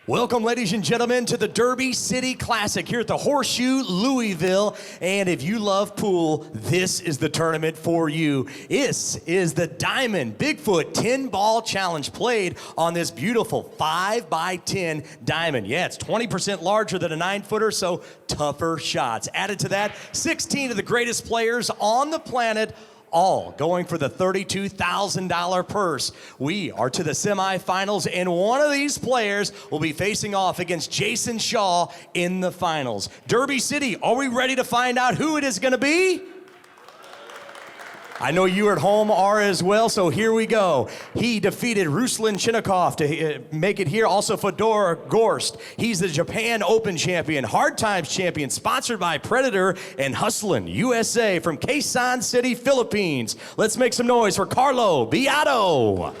Welcome, ladies and gentlemen, to the Derby City Classic here at the Horseshoe, Louisville. And if you love pool, this is the tournament for you. This is the Diamond Bigfoot 10-ball challenge played on this beautiful 5x10 diamond. Yeah, it's 20% larger than a 9-footer, so tougher shots. Added to that, 16 of the greatest players on the planet, all going for the $32,000 purse. We are to the semifinals, and one of these players will be facing off against Jason Shaw in the finals. Derby City, are we ready to find out who it is going to be? I know you at home are as well, so here we go. He defeated Ruslan Chinnikov to make it here. Also Fedor Gorst. He's the Japan Open champion, Hard Times champion, sponsored by Predator and Hustlin' USA from Quezon City, Philippines. Let's make some noise for Carlo Biado.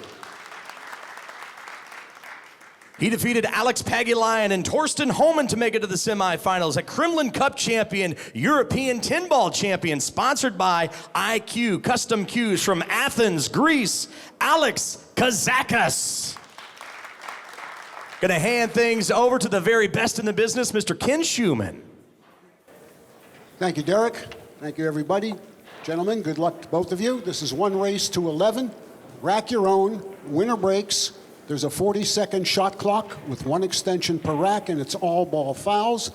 He defeated Alex Pagulayan and Torsten Homan to make it to the semifinals. A Kremlin Cup champion, European 10-ball champion, sponsored by IQ Custom Cues from Athens, Greece, Alex Kazakis. Gonna hand things over to the very best in the business, Mr. Ken Schumann. Thank you, Derek. Thank you, everybody. Gentlemen, good luck to both of you. This is one race to 11. Rack your own, winner breaks. There's a 40-second shot clock with one extension per rack, and it's all ball fouls.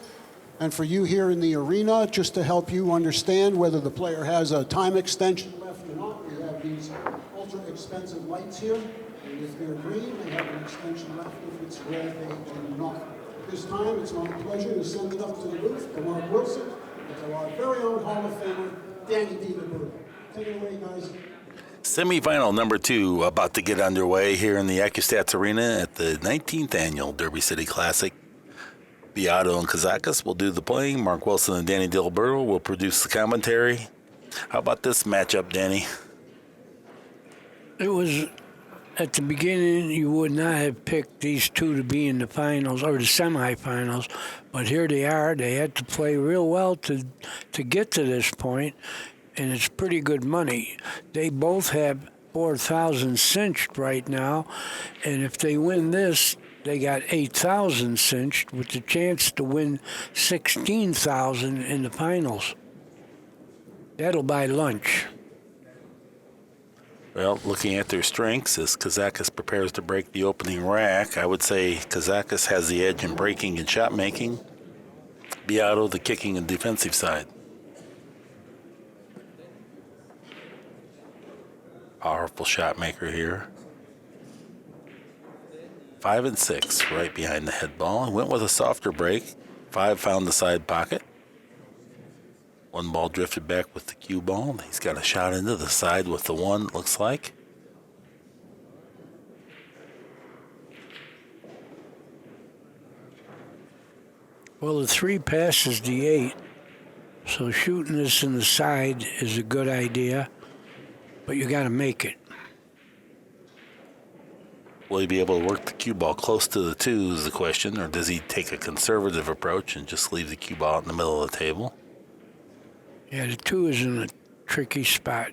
And for you here in the arena, just to help you understand whether the player has a time extension left or not, we have these ultra-expensive lights here. And if they're green, they have an extension left. If it's red, they do not. At this time, it's my pleasure to send it up to the booth to Mark Wilson and to our very own Hall of Famer, Danny Diliberto. Take it away, guys. Semifinal number 2 about to get underway here in the ACCUSTATS Arena at the 19th Annual Derby City Classic. Biato and Kazakis will do the playing. Mark Wilson and Danny Diliberto will produce the commentary. How about this matchup, Danny? It was, at the beginning, you would not have picked these two to be in the finals or the semifinals, but here they are. They had to play real well to get to this point. And it's pretty good money. They both have 4,000 cinched right now, and if they win this, they got 8,000 cinched with the chance to win 16,000 in the finals. That'll buy lunch. Well, looking at their strengths, as Kazakis prepares to break the opening rack, I would say Kazakis has the edge in breaking and shot making. Biato the kicking and defensive side. Powerful shot maker here. 5 and 6 right behind the head ball. Went with a softer break. 5 found the side pocket. 1 ball drifted back with the cue ball. He's got a shot into the side with the 1, it looks like. Well, the 3 passes the 8, so shooting this in the side is a good idea. But you got to make it. Will he be able to work the cue ball close to the 2 is the question, or does he take a conservative approach and just leave the cue ball out in the middle of the table? Yeah, the 2 is in a tricky spot.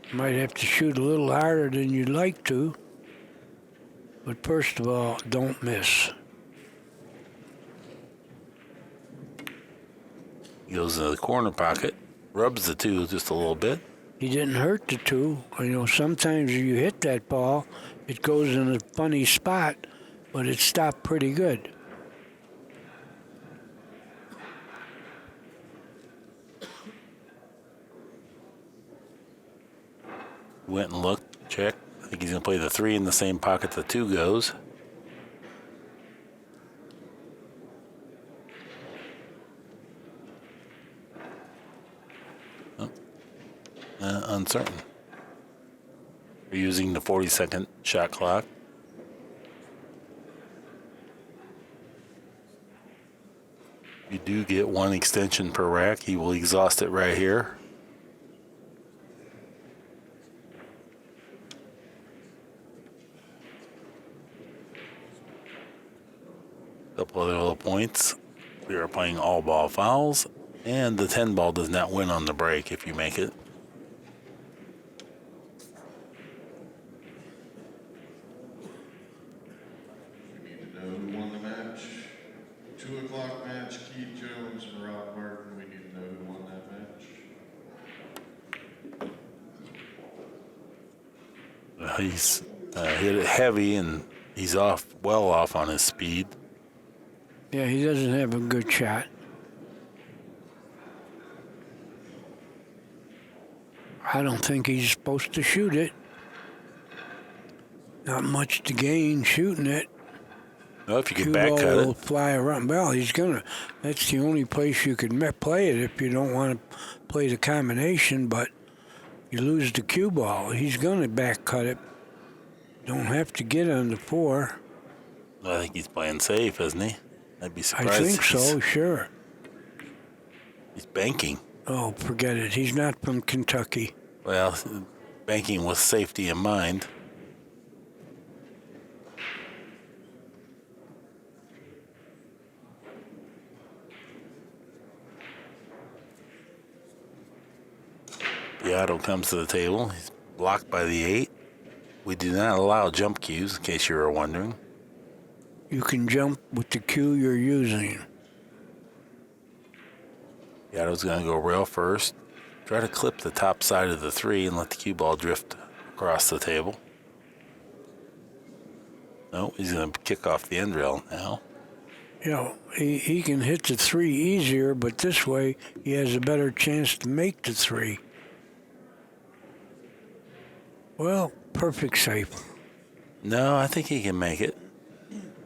You might have to shoot a little harder than you'd like to. But first of all, don't miss. He goes into the corner pocket, rubs the 2 just a little bit. He didn't hurt the 2. You know, sometimes if you hit that ball, it goes in a funny spot, but it stopped pretty good. Went and looked, checked. I think he's going to play the 3 in the same pocket the 2 goes. Uncertain. We're using the 40-second shot clock. You do get one extension per rack. He will exhaust it right here. Couple other little points. We are playing all ball fouls, and the 10 ball does not win on the break if you make it. We need to know who won the match. 2 o'clock match, Keith Jones and Rob Martin. We need to know who won that match. He's hit it heavy, and he's well off on his speed. Yeah, he doesn't have a good shot. I don't think he's supposed to shoot it. Not much to gain shooting it. Well, if you can Cue back ball cut will it. fly around. Well, he's gonna. That's the only place you can play it if you don't want to play the combination. But you lose the cue ball. He's gonna back cut it. Don't have to get on the 4. I think he's playing safe, isn't he? I'd be surprised. I think if he's- so. Sure. He's banking. Oh, forget it. He's not from Kentucky. Well, banking with safety in mind. Biato comes to the table. He's blocked by the 8. We do not allow jump cues, in case you were wondering. You can jump with the cue you're using. Biato's going to go rail first. Try to clip the top side of the 3 and let the cue ball drift across the table. No, he's going to kick off the end rail now. You know, he can hit the 3 easier, but this way he has a better chance to make the 3. Well, perfect safe. No, I think he can make it.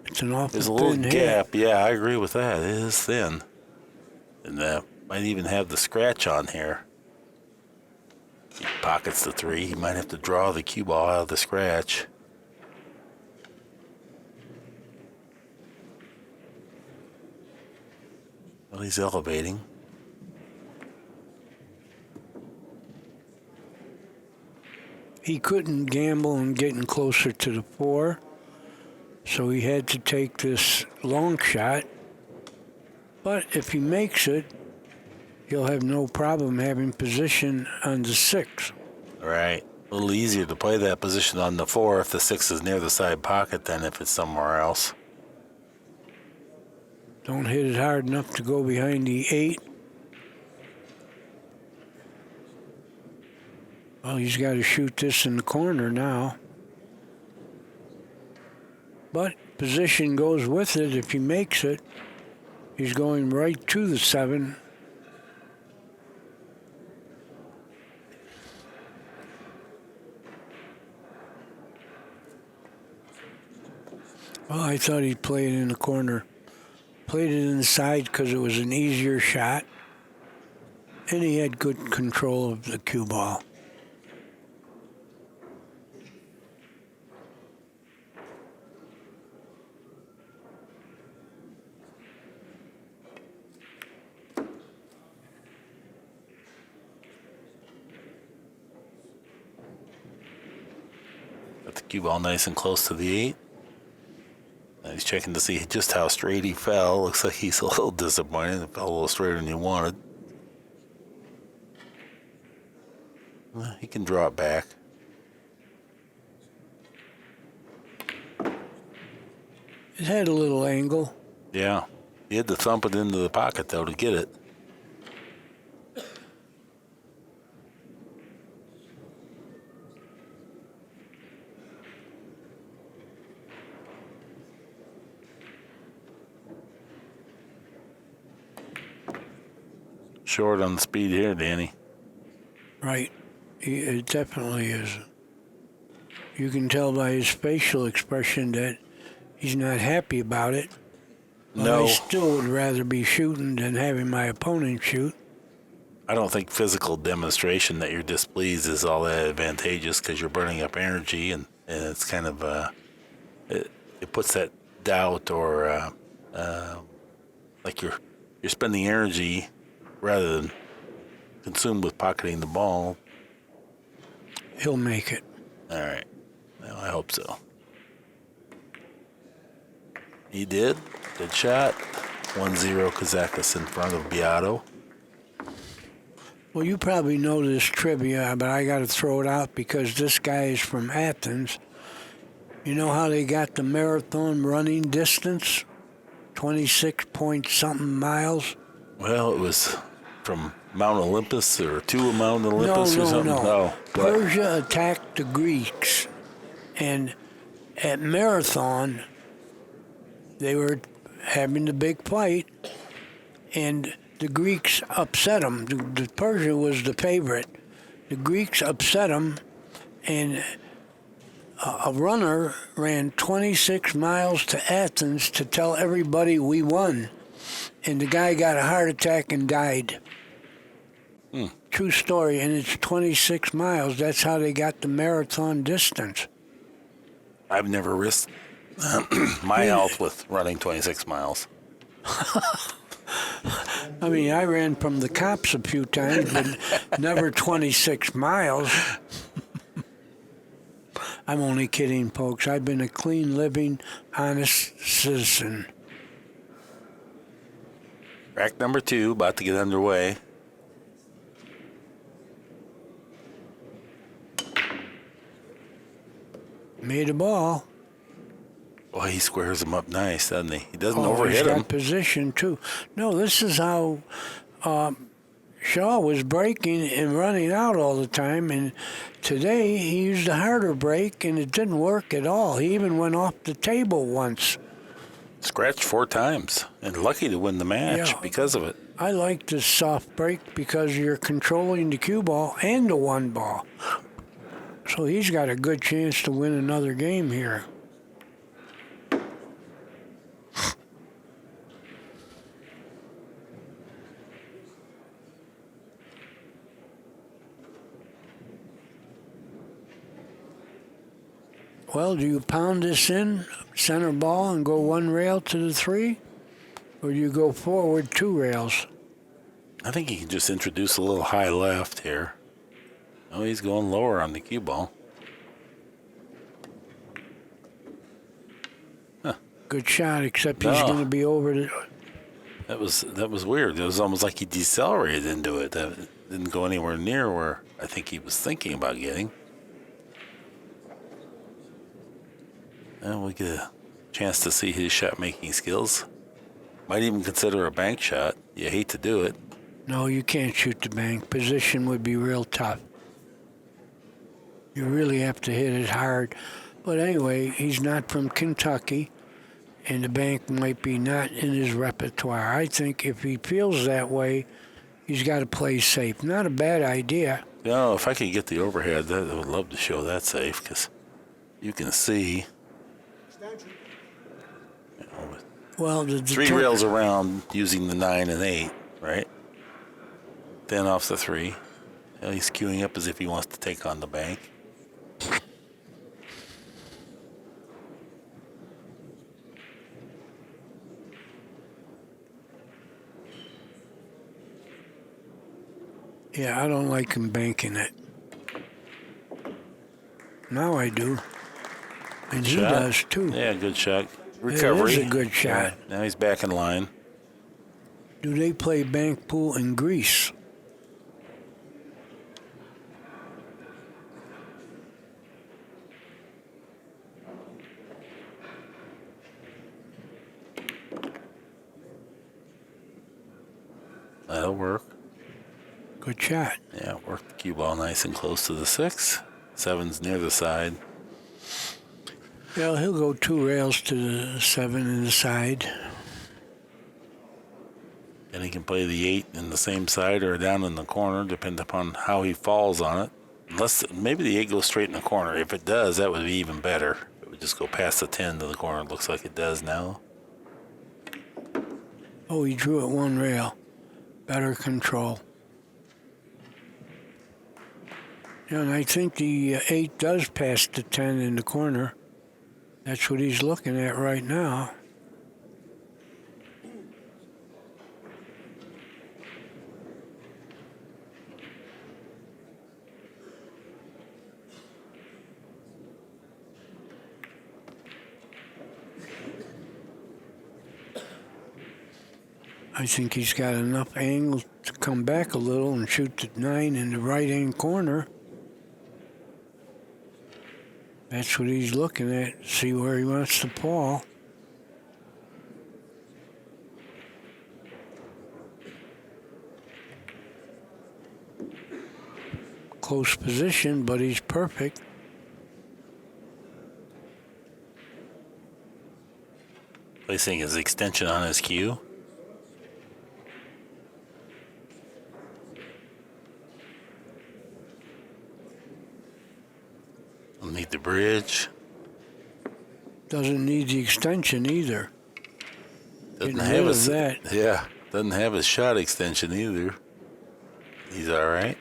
It's an awful There's a little thin hit. gap. Yeah, I agree with that. It is thin. And might even have the scratch on here. He pockets the 3. He might have to draw the cue ball out of the scratch. Well, he's elevating. He couldn't gamble on getting closer to the 4, so he had to take this long shot. But if he makes it, he'll have no problem having position on the 6. Right. A little easier to play that position on the 4 if the 6 is near the side pocket than if it's somewhere else. Don't hit it hard enough to go behind the 8. Well, he's got to shoot this in the corner now. But position goes with it. If he makes it, he's going right to the 7. Well, I thought he'd play it in the corner. Played it inside because it was an easier shot. And he had good control of the cue ball. Got the cue ball nice and close to the 8. Now he's checking to see just how straight he fell. Looks like he's a little disappointed. It fell a little straighter than he wanted. Well, he can draw it back. It had a little angle. Yeah. He had to thump it into the pocket, though, to get it. Short on the speed here, Danny. Right. It definitely is. You can tell by his facial expression that he's not happy about it. But No. I still would rather be shooting than having my opponent shoot. I don't think physical demonstration that you're displeased is all that advantageous because you're burning up energy, and it's kind of it puts that doubt or like you're you're spending energy rather than consumed with pocketing the ball. He'll make it. All right. Well, I hope so. He did. Good shot. 1-0 Kazakis in front of Biato. Well, you probably know this trivia, but I got to throw it out because this guy is from Athens. You know how they got the marathon running distance? 26 point something miles? Well, it was from Mount Olympus or to Mount Olympus or something? No. What? Persia attacked the Greeks, and at Marathon, they were having the big fight, and the Greeks upset them. The Persia was the favorite. The Greeks upset them, and a runner ran 26 miles to Athens to tell everybody we won, and the guy got a heart attack and died. True story, and it's 26 miles. That's how they got the marathon distance. I've never risked my health with running 26 miles. I mean, I ran from the cops a few times, but never 26 miles. I'm only kidding, folks. I've been a clean, living, honest citizen. Rack number 2, about to get underway. Made a ball. Boy, he squares him up nice, doesn't he? He doesn't He's overhit got him. position, too. No, this is how Shaw was breaking and running out all the time, and today he used a harder break, and it didn't work at all. He even went off the table once. Scratched 4 times, and lucky to win the match because of it. I like this soft break because you're controlling the cue ball and the 1 ball. So he's got a good chance to win another game here. Well, do you pound this in, center ball, and go 1 rail to the 3? Or do you go forward 2 rails? I think he can just introduce a little high left here. Oh, he's going lower on the cue ball. Huh. Good shot, except he's going to be over the... That was weird. It was almost like he decelerated into it. That didn't go anywhere near where I think he was thinking about getting. And we get a chance to see his shot-making skills. Might even consider a bank shot. You hate to do it. No, you can't shoot the bank. Position would be real tough. You really have to hit it hard. But anyway, he's not from Kentucky, and the bank might be not in his repertoire. I think if he feels that way, he's got to play safe. Not a bad idea. You know, if I could get the overhead, I would love to show that safe, because you can see... Well, the 3 rails around using the 9 and 8, right? Then off the 3. He's queuing up as if he wants to take on the bank. Yeah, I don't like him banking it. Now I do. And he does, too. Yeah, good shot. Recovery. It is a good shot. Yeah, now he's back in line. Do they play bank pool in Greece? That'll work. Good shot. Yeah, work the cue ball nice and close to the 6. 7's near the side. Yeah, he'll go 2 rails to the 7 in the side. And he can play the 8 in the same side or down in the corner, depending upon how he falls on it. Unless maybe the 8 goes straight in the corner. If it does, that would be even better. It would just go past the 10 to the corner. It looks like it does now. Oh, he drew it 1 rail. Better control. Yeah, and I think the 8 does pass the 10 in the corner. That's what he's looking at right now. I think he's got enough angle to come back a little and shoot the 9 in the right-hand corner. That's what he's looking at, see where he wants to paw. Close position, but he's perfect. Placing his extension on his cue. Need the bridge. Doesn't need the extension either. Doesn't Getting have rid his, of that. Yeah, doesn't have his shot extension either. He's all right.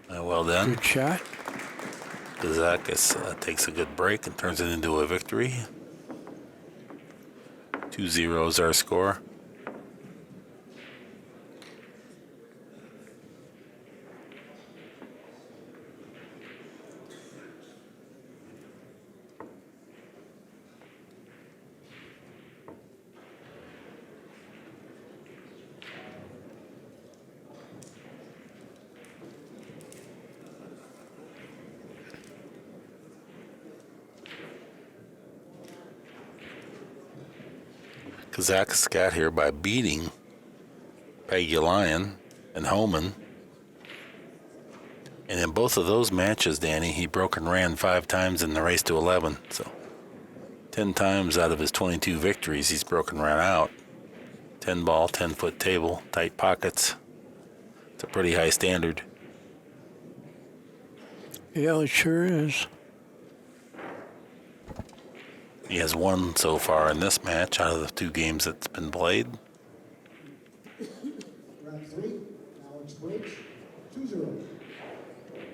Well done. Good shot. Kazakis takes a good break and turns it into a victory. 2-0 is our score. Kazakis got here by beating Pagulian and Homan. And in both of those matches, Danny, he broke and ran 5 times in the race to 11. So 10 times out of his 22 victories, he's broken ran out. 10 ball, 10-foot table, tight pockets. It's a pretty high standard. Yeah, it sure is. He has won so far in this match out of the 2 games that's been played. Round 3, Alex breaks, 2-0.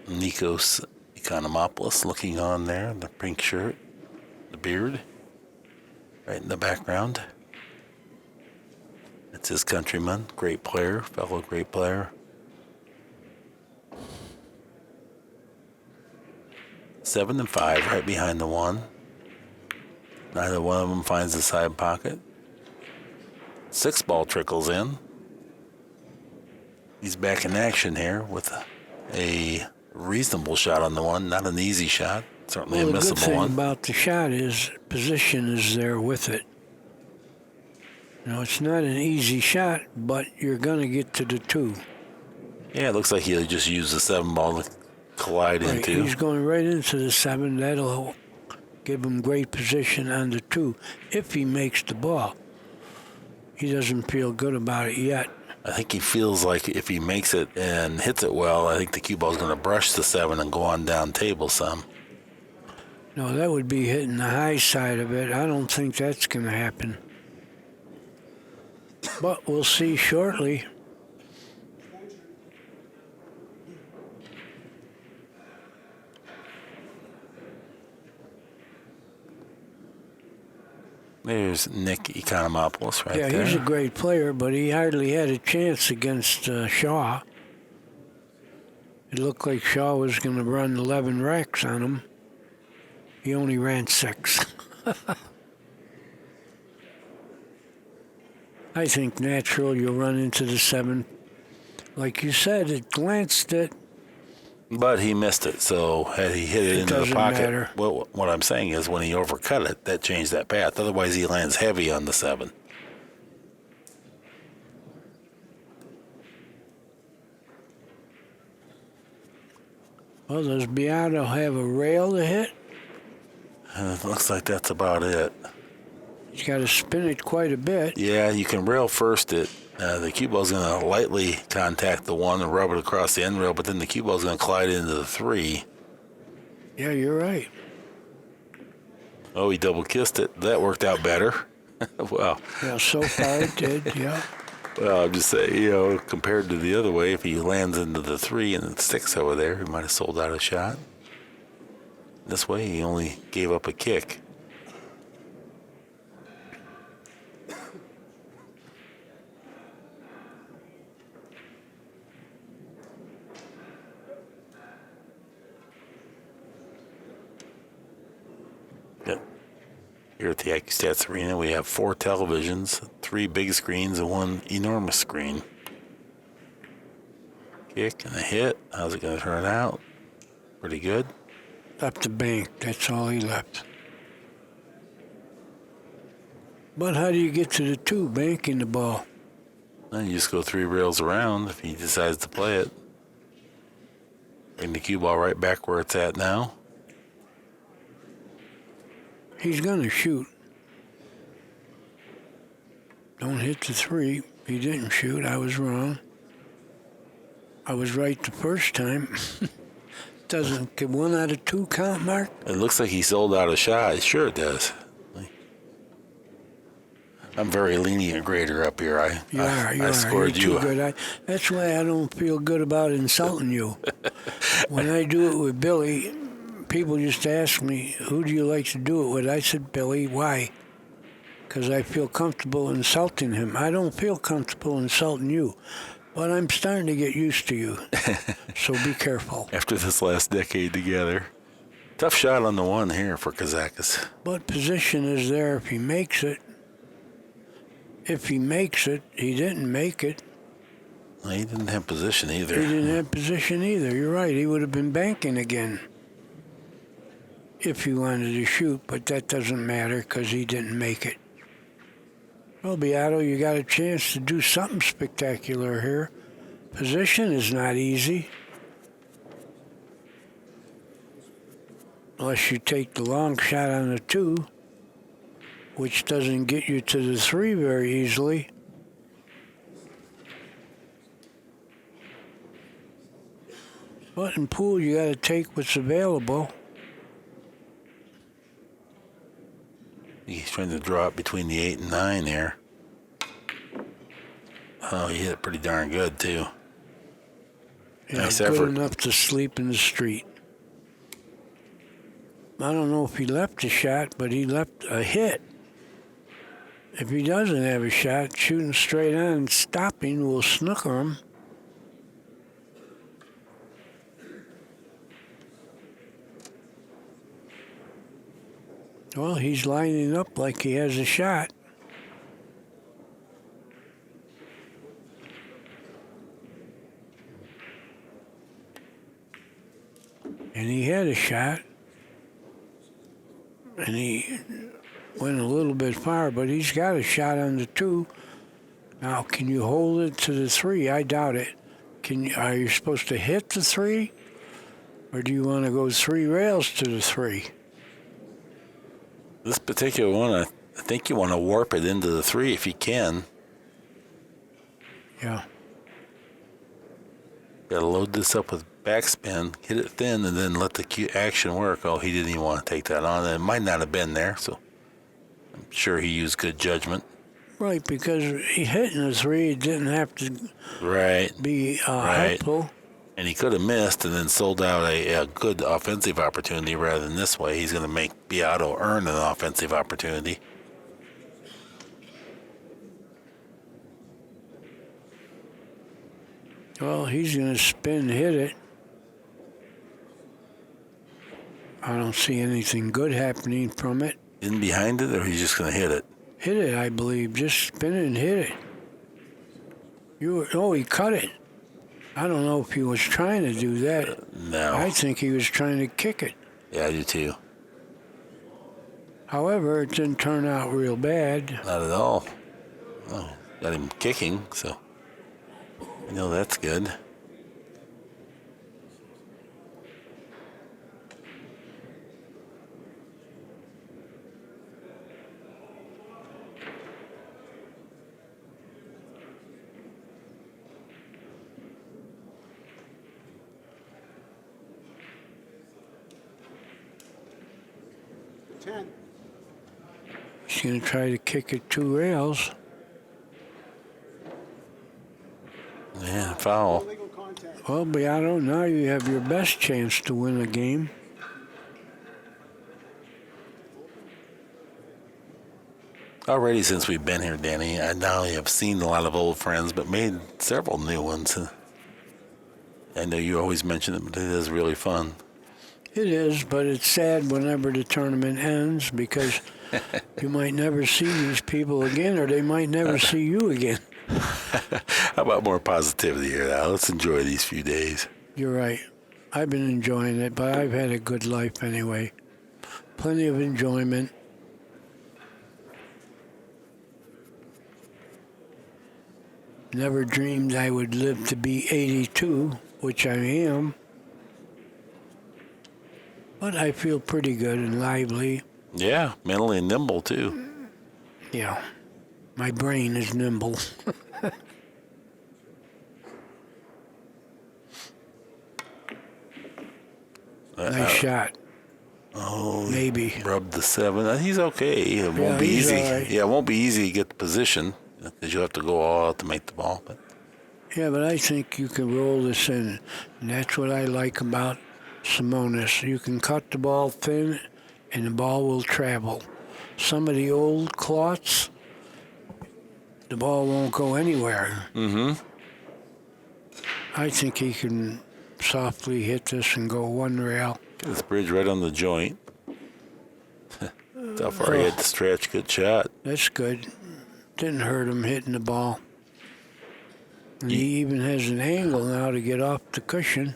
Nikos Economopoulos looking on there, the pink shirt, the beard, right in the background. It's his countryman, great player, fellow great player. Seven and 5, right behind the 1. Neither one of them finds the side pocket. 6 ball trickles in. He's back in action here with a reasonable shot on the 1, not an easy shot, certainly a Well, the good missable thing one. about the shot is position is there with it. You know, it's not an easy shot, but you're going to get to the 2. Yeah, it looks like he'll just use the 7 ball to collide Right, into. he's going right into the 7. That'll give him great position on the 2 if he makes the ball. He doesn't feel good about it yet. I think he feels like if he makes it and hits it well, I think the cue ball's going to brush the 7 and go on down table some. No, that would be hitting the high side of it. I don't think that's going to happen. But we'll see shortly. There's Nick Economopoulos right Yeah, there. he's a great player, but he hardly had a chance against Shaw. It looked like Shaw was going to run 11 racks on him. He only ran 6. I think natural you'll run into the 7. Like you said, it glanced it. But he missed it, so had he hit it into the doesn't pocket, matter. well, what I'm saying is when he overcut it, that changed that path. Otherwise, he lands heavy on the 7. Well, does Biado have a rail to hit? It looks like that's about it. He's got to spin it quite a bit. Yeah, you can rail first it. The cue ball's going to lightly contact the 1 and rub it across the end rail, but then the cue ball's going to collide into the 3. Yeah, you're right. Oh, he double kissed it. That worked out better. Well, Yeah, so far it did, yeah. Well, I'm just saying, you know, compared to the other way, if he lands into the 3 and it sticks over there, he might have sold out a shot. This way, he only gave up a kick. Yep. Here at the ACCUSTATS Arena, we have 4 televisions, 3 big screens, and 1 enormous screen. Kick and a hit. How's it going to turn out? Pretty good. Left the bank. That's all he left. But how do you get to the 2 banking the ball? Then you just go 3 rails around if he decides to play it. Bring the cue ball right back where it's at now. He's going to shoot. Don't hit the 3. He didn't shoot. I was wrong. I was right the first time. Doesn't get 1 out of 2 count, Mark? It looks like he sold out a shot. Sure it does. I'm very lenient grader up here. I scored You're you. too good. That's why I don't feel good about insulting you. When I do it with Billy, people just ask me, who do you like to do it with? I said, Billy. Why? Because I feel comfortable insulting him. I don't feel comfortable insulting you. But I'm starting to get used to you. So be careful. After this last decade together. Tough shot on the 1 here for Kazakis. But position is there if he makes it. If he makes it, he didn't make it. Well, he didn't have position either. He didn't have position either. You're right. He would have been banking again if he wanted to shoot, but that doesn't matter because he didn't make it. Well, Biato, you got a chance to do something spectacular here. Position is not easy. Unless you take the long shot on the 2, which doesn't get you to the 3 very easily. But in pool, you got to take what's available. He's trying to draw it between the 8 and 9 there. Oh, he hit it pretty darn good, too. Yeah, Nice good effort. enough to sleep in the street. I don't know if he left a shot, but he left a hit. If he doesn't have a shot, shooting straight on and stopping will snooker him. Well, he's lining up like he has a shot. And he had a shot. And he went a little bit far, but he's got a shot on the 2. Now, can you hold it to the 3? I doubt it. Are you supposed to hit the 3? Or do you want to go 3 rails to the 3? This particular one, I think you want to warp it into the 3 if you can. Yeah. Got to load this up with backspin, hit it thin, and then let the action work. Oh, he didn't even want to take that on. It might not have been there, so I'm sure he used good judgment. Right, because he hitting the 3, it didn't have to be helpful. And he could have missed and then sold out a good offensive opportunity rather than this way. He's going to make Biato earn an offensive opportunity. Well, he's going to spin, hit it. I don't see anything good happening from it. In behind it, or he's just going to hit it? Hit it, I believe. Just spin it and hit it. He cut it. I don't know if he was trying to do that. No. I think he was trying to kick it. Yeah, I do too. However, it didn't turn out real bad. Not at all. Oh, got him kicking, so I know that's good. He's going to try to kick it 2 rails. Yeah, foul. Illegal contact. Well, Biato, now you have your best chance to win a game. Already since we've been here, Danny, I not only have seen a lot of old friends, but made several new ones. I know you always mention it, but it is really fun. It is, but it's sad whenever the tournament ends because you might never see these people again, or they might never see you again. How about more positivity here now? Let's enjoy these few days. You're right. I've been enjoying it, but I've had a good life anyway. Plenty of enjoyment. Never dreamed I would live to be 82, which I am. But I feel pretty good and lively. Yeah, mentally nimble, too. Yeah, my brain is nimble. Nice shot. Oh, Maybe. Rubbed the 7. He's okay. It won't Yeah, be he's easy. all right. Yeah, it won't be easy to get the position because you'll have to go all out to make the ball. But Yeah, but I think you can roll this in. And that's what I like about Simonis. You can cut the ball thin and the ball will travel. Some of the old cloths, the ball won't go anywhere. Mm-hmm. I think he can softly hit this and go one rail. get this bridge right on the joint. How far he had to stretch. Good shot. That's good. Didn't hurt him hitting the ball. And he even has an angle now to get off the cushion.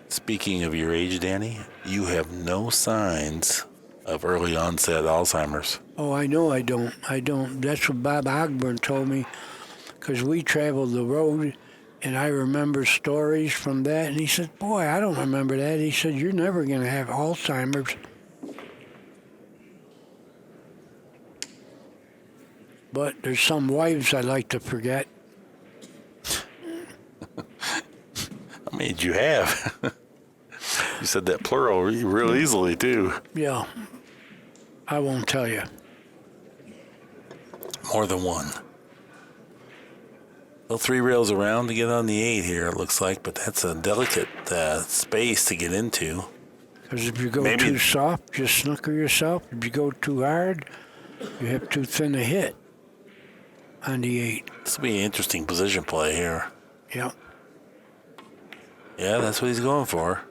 Speaking of your age, Danny, you have no signs of early onset Alzheimer's. Oh, I know I don't. I don't. That's what Bob Ogburn told me, because we traveled the road, and I remember stories from that. And he said, boy, I don't remember that. He said, you're never going to have Alzheimer's. But there's some wives I like to forget. I mean, you have. You said that plural real easily, too. Yeah. I won't tell you. More than one. Well, 3 rails around to get on the 8 here, it looks like, but that's a delicate space to get into. Because if you go too soft, you snooker yourself. If you go too hard, you have too thin a hit on the 8. This will be an interesting position play here. Yeah. Yeah, that's what he's going for.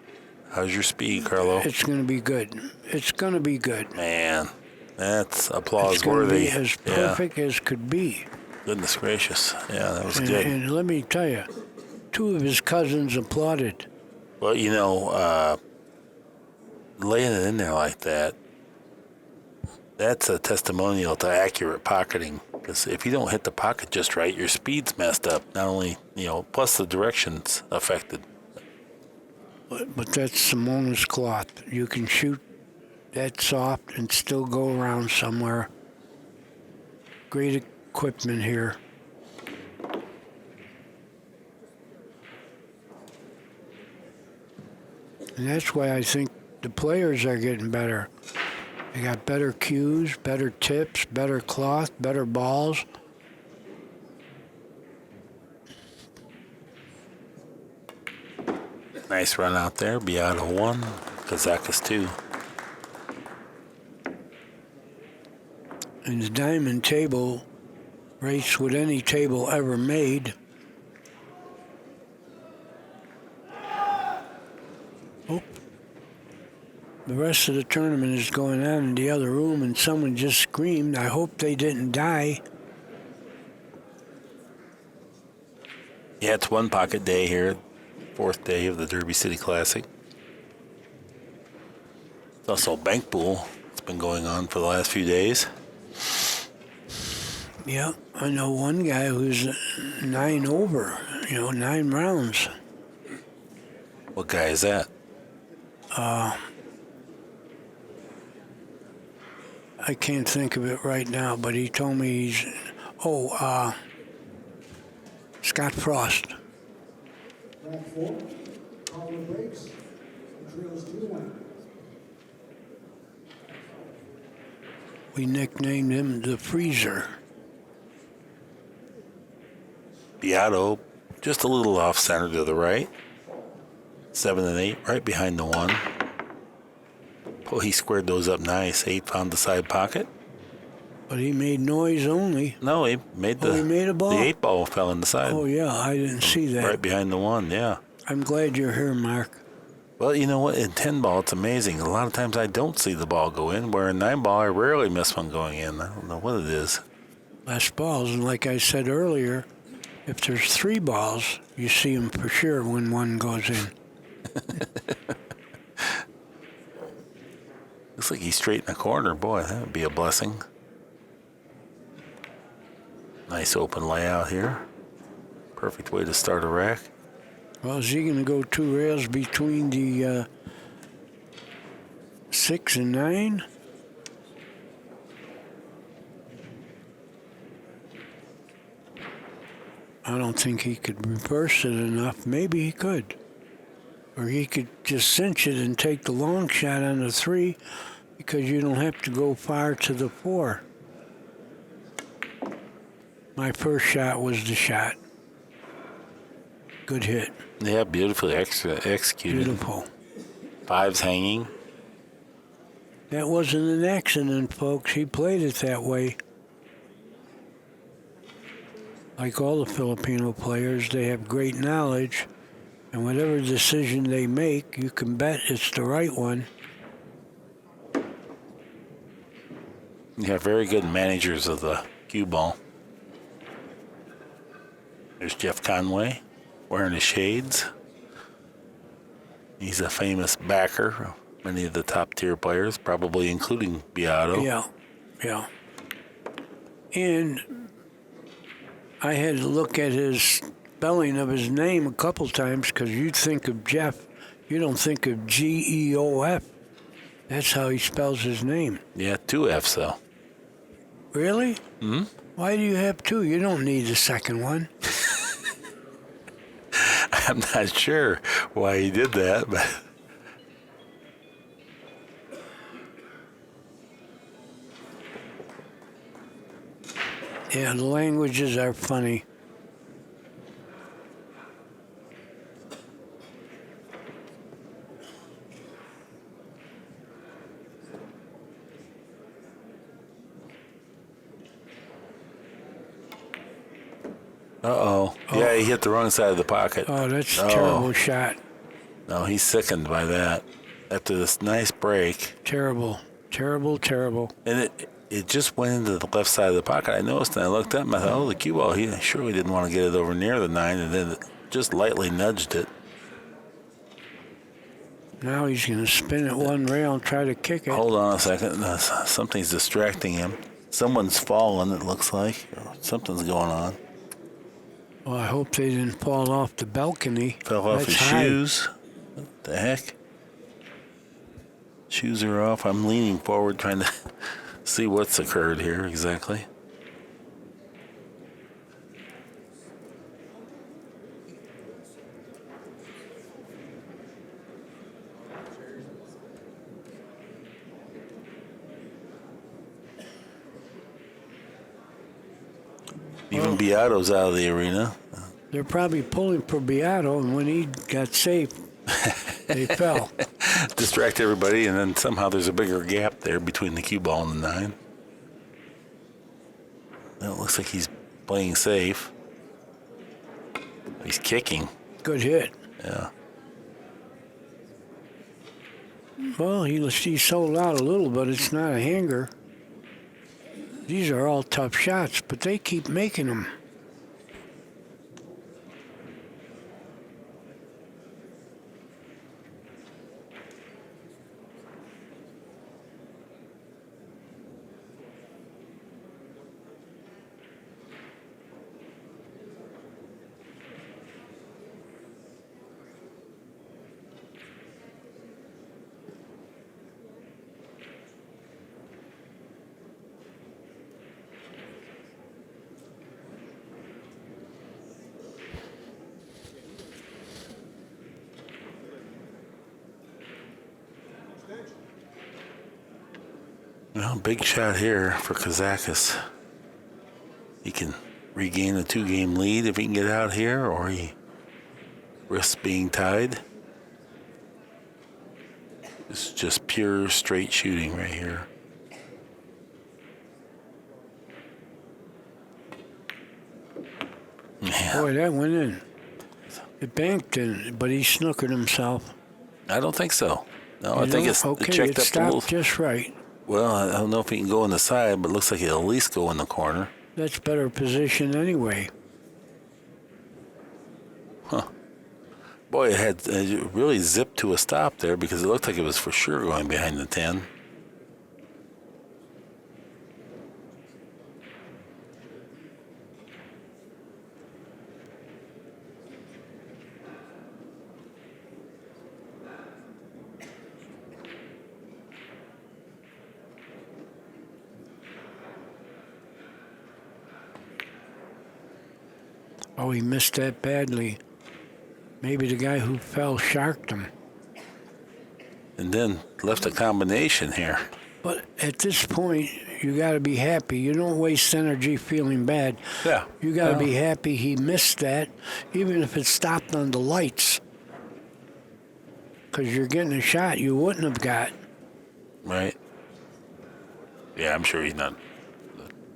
How's your speed, Carlo? It's going to be good. It's going to be good. Man, that's applause It's going to worthy. be as perfect as could be. Goodness gracious. Yeah, that was And, good. and let me tell you, 2 of his cousins applauded. Well, you know, laying it in there like that, that's a testimonial to accurate pocketing. Because if you don't hit the pocket just right, your speed's messed up. Not only, plus the direction's affected. But that's Simona's cloth. You can shoot that soft and still go around somewhere. Great equipment here. And that's why I think the players are getting better. They got better cues, better tips, better cloth, better balls. Nice run out there. Biato 1, Kazakis 2. And the diamond table rates with any table ever made. Oh. The rest of the tournament is going on in the other room, and someone just screamed. I hope they didn't die. Yeah, it's one pocket day here. 4th day of the Derby City Classic. It's also a bank pool. It's been going on for the last few days. Yeah, I know one guy who's 9 over, 9 rounds. What guy is that? I can't think of it right now, but he told me he's, Scott Frost. Round 4, Carlo breaks, trails 2-1. We nicknamed him the Freezer. Biato just a little off center to the right. 7 and 8, right behind the 1. Oh, he squared those up nice. 8 found the side pocket. But he made noise only. No, he made the. He made a ball? The 8 ball fell in the side. Oh, yeah, I didn't see that. Right behind the 1, yeah. I'm glad you're here, Mark. Well, you know what? In 10 ball, it's amazing. A lot of times I don't see the ball go in, where in 9 ball, I rarely miss one going in. I don't know what it is. Less balls, and like I said earlier, if there's 3 balls, you see them for sure when one goes in. Looks like he's straight in the corner. Boy, that would be a blessing. Nice open layout here. Perfect way to start a rack. Well, is he going to go 2 rails between the 6 and 9? I don't think he could reverse it enough. Maybe he could. Or he could just cinch it and take the long shot on the 3 because you don't have to go far to the 4. My first shot was the shot. Good hit. Yeah, beautifully executed. Beautiful. 5's hanging. That wasn't an accident, folks. He played it that way. Like all the Filipino players, they have great knowledge, and whatever decision they make, you can bet it's the right one. You have very good managers of the cue ball. There's Jeff Conway wearing his shades. He's a famous backer of many of the top tier players, probably including Biado. Yeah. And I had to look at his spelling of his name a couple times because you'd think of Jeff, you don't think of Geof. That's how he spells his name. Yeah, 2 F's though. Really? Hmm? Why do you have 2? You don't need a second one. I'm not sure why he did that, but Yeah, the languages are funny. uh-oh. Yeah, he hit the wrong side of the pocket. Oh, that's a No. terrible shot. No, he's sickened by that. After this nice break. Terrible. And it just went into the left side of the pocket. I noticed, and I looked up, and I thought, oh, the cue ball, he surely didn't want to get it over near the 9, and then it just lightly nudged it. Now he's going to spin it one rail and try to kick it. Hold on a second. Something's distracting him. Someone's fallen, it looks like. Something's going on. Well, I hope they didn't fall off the balcony. Fell off That's his high. shoes. What the heck? Shoes are off. I'm leaning forward trying to see what's occurred here exactly. Even Biato's out of the arena. They're probably pulling for Biato, and when he got safe, they fell. Distract everybody, and then somehow there's a bigger gap there between the cue ball and the 9. Well, it looks like he's playing safe. He's kicking. Good hit. Yeah. Well, he sold out a little, but it's not a hanger. These are all tough shots, but they keep making them. Well, big shot here for Kazakis. He can regain a 2-game lead if he can get out here, or he risks being tied. It's just pure straight shooting right here. Man, Boy, that went in. It banked in, but he snookered himself. I don't think so. No, I think it's okay, checked it up a stopped little. just right. Well, I don't know if he can go in the side, but it looks like he'll at least go in the corner. That's better position anyway. Boy, it really zipped to a stop there because it looked like it was for sure going behind the 10. Oh, he missed that badly. Maybe the guy who fell sharked him. And then left a combination here. But at this point, you got to be happy. You don't waste energy feeling bad. Yeah. You got to Well, be happy he missed that, even if it stopped on the lights. Because you're getting a shot you wouldn't have got. Right. Yeah, I'm sure he's not.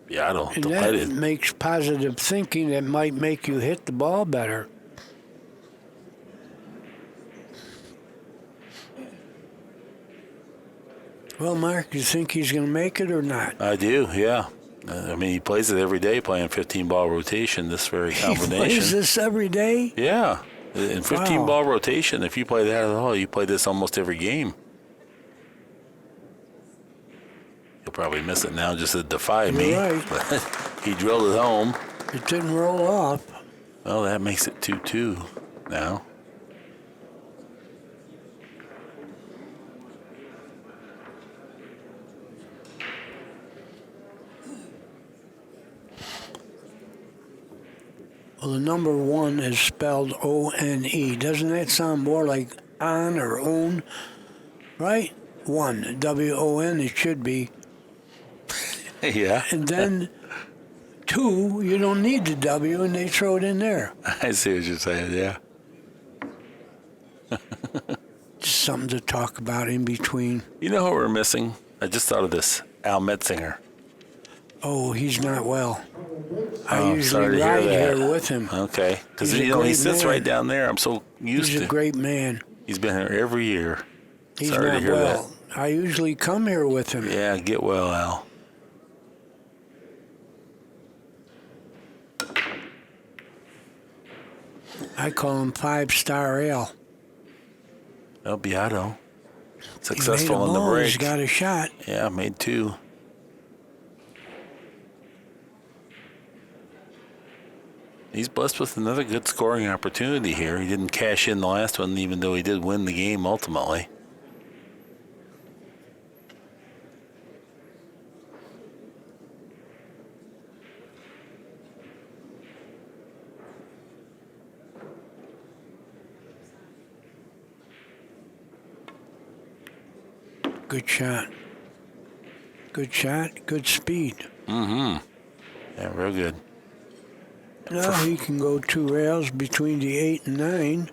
Biato And that delighted. makes positive thinking that might make you hit the ball better. Well, Mark, you think he's going to make it or not? I do, yeah. I mean, he plays it every day, playing 15-ball rotation, this very He combination. plays this every day? Yeah. In 15-ball Wow. rotation, if you play that at all, you play this almost every game. He'll probably miss it now just to defy me. You're right. But he drilled it home. It didn't roll off. Well, that makes it 2-2 now. Well, the number 1 is spelled O-N-E. Doesn't that sound more like on or own? Right? 1, W-O-N, it should be. Yeah. And then 2, you don't need the W, and they throw it in there. I see what you're saying, yeah. Just something to talk about in between. You know who we're missing? I just thought of this. Al Metzinger. Oh, he's not well. I Oh, usually sorry to hear ride that. here with him. Okay. Because, He's a you know, he great sits man. right down there. I'm so used He's to a great man. He's been here every year. He's Sorry to not hear well. I usually come here with him. that. Yeah, get well, Al. I call him 5-star Ale. Well, Biato. He Successful made in a the ball. break. He's got a shot. Yeah, made 2. He's blessed with another good scoring opportunity here. He didn't cash in the last one, even though he did win the game ultimately. Good shot. Good shot. Good speed. Yeah, real good. Now he can go 2 rails between the 8 and 9,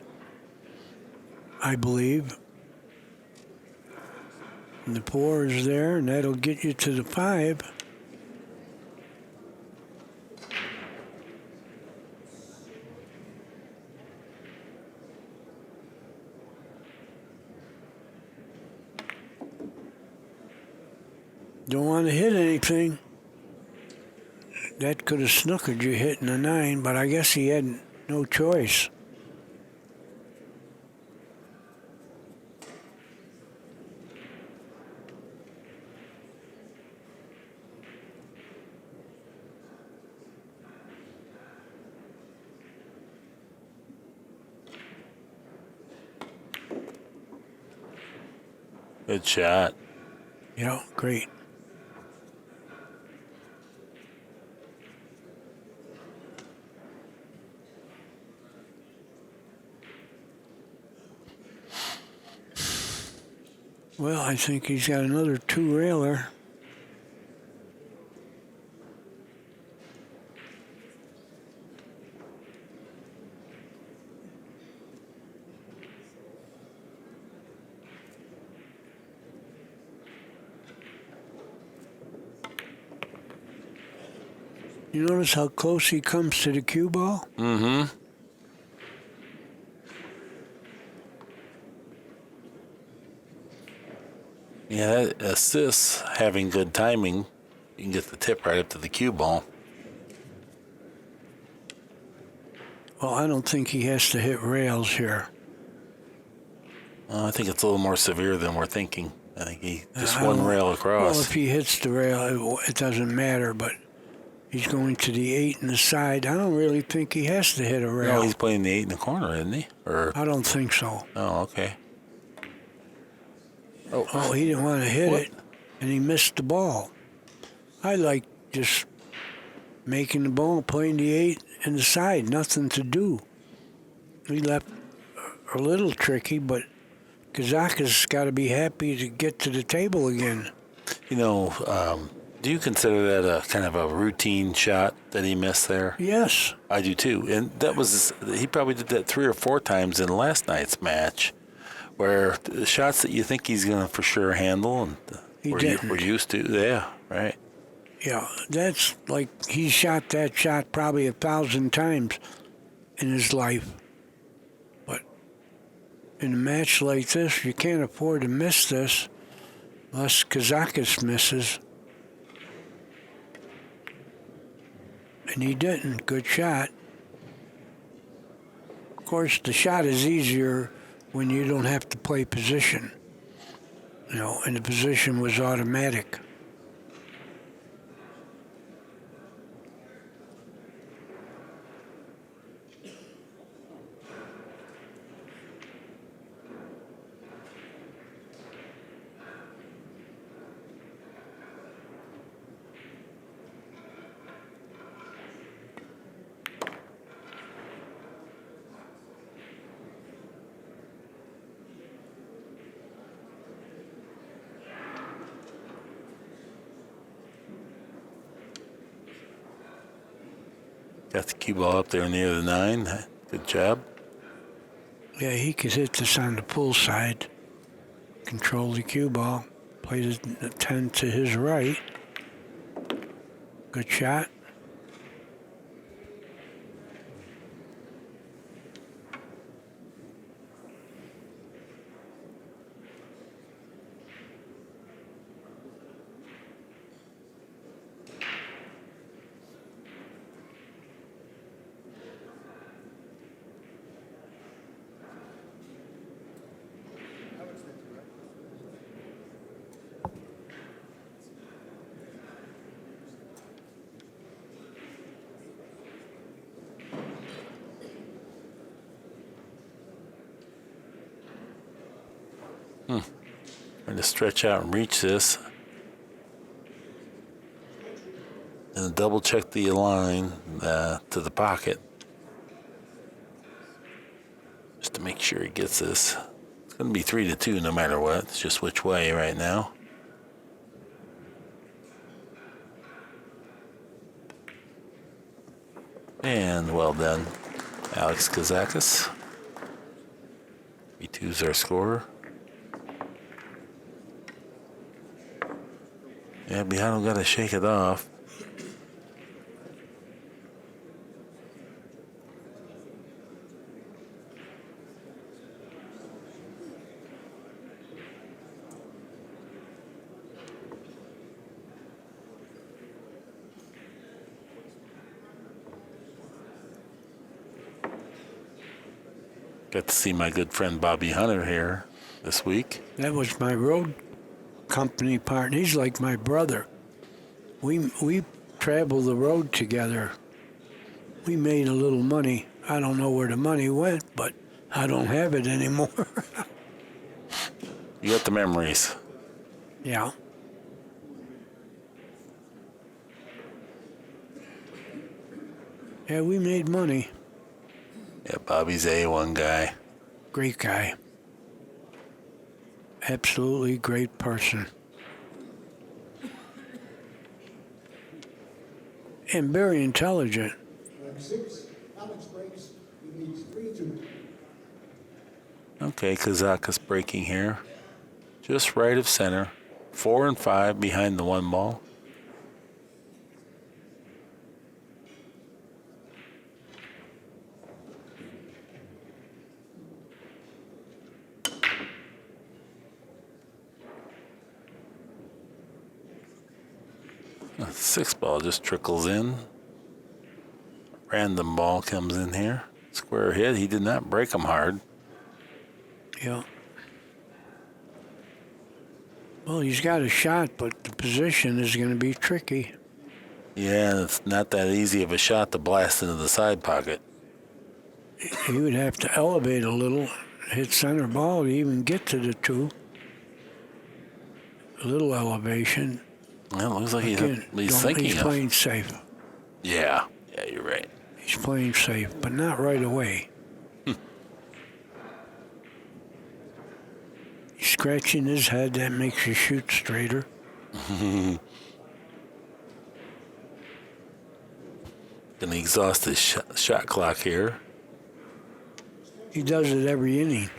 I believe. And the 4 is there, and that'll get you to the 5. Don't want to hit anything. That could have snookered you hitting a 9, but I guess he had no choice. Good shot. Yeah, great. Well, I think he's got another 2-railer. You notice how close he comes to the cue ball? Mm-hmm. Yeah, that assists having good timing. You can get the tip right up to the cue ball. Well, I don't think he has to hit rails here. I think it's a little more severe than we're thinking. I think he just I one don't- rail across. Well, if he hits the rail, it doesn't matter, but he's going to the 8 in the side. I don't really think he has to hit a rail. No, he's playing the 8 in the corner, isn't he? Or I don't think so. oh, okay. Oh, he didn't want to hit What? it, and he missed the ball. I like just making the ball, playing the 8 in the side, nothing to do. He left a little tricky, but Kazakis got to be happy to get to the table again. You know, do you consider that a kind of a routine shot that he missed there? Yes. I do too, and that was he probably did that 3 or 4 times in last night's match, where the shots that you think he's going to for sure handle, and He we're didn't. used to, yeah, right. Yeah, that's like he shot that shot probably 1,000 times in his life. But in a match like this, you can't afford to miss this unless Kazakis misses. And he didn't. Good shot. Of course, the shot is easier when you don't have to play position. You know, and the position was automatic. Got the cue ball up there near the 9. Good job. Yeah, he could hit this on the pull side, control the cue ball, play the 10 to his right. Good shot. Trying to stretch out and reach this. And double check the line to the pocket. Just to make sure he gets this. It's going to be 3-2 no matter what. It's just which way right now. And well done, Alex Kazakis. 3-2's our score. Yeah, Biato got to shake it off. Got to see my good friend Bobby Hunter here this week. That was my road company partner. He's like my brother. We traveled the road together. We made a little money. I don't know where the money went, but I don't have it anymore. You got the memories. Yeah. Yeah, we made money. Yeah, Bobby's A1 guy. Great guy. Absolutely great person. And very intelligent. Alex breaks. He needs 3-2. Okay, Kazakis breaking here. Just right of center. 4 and 5 behind the 1 ball. 6 ball just trickles in. Random ball comes in here. Square hit. He did not break them hard. Yeah. Well, he's got a shot, but the position is going to be tricky. Yeah, it's not that easy of a shot to blast into the side pocket. He would have to elevate a little, hit center ball to even get to the 2. A little elevation. Well, it looks like he's He's thinking playing safe. Yeah, you're right. He's playing safe, but not right away. He's scratching his head. That makes you shoot straighter. Gonna exhaust his shot clock here. He does it every inning.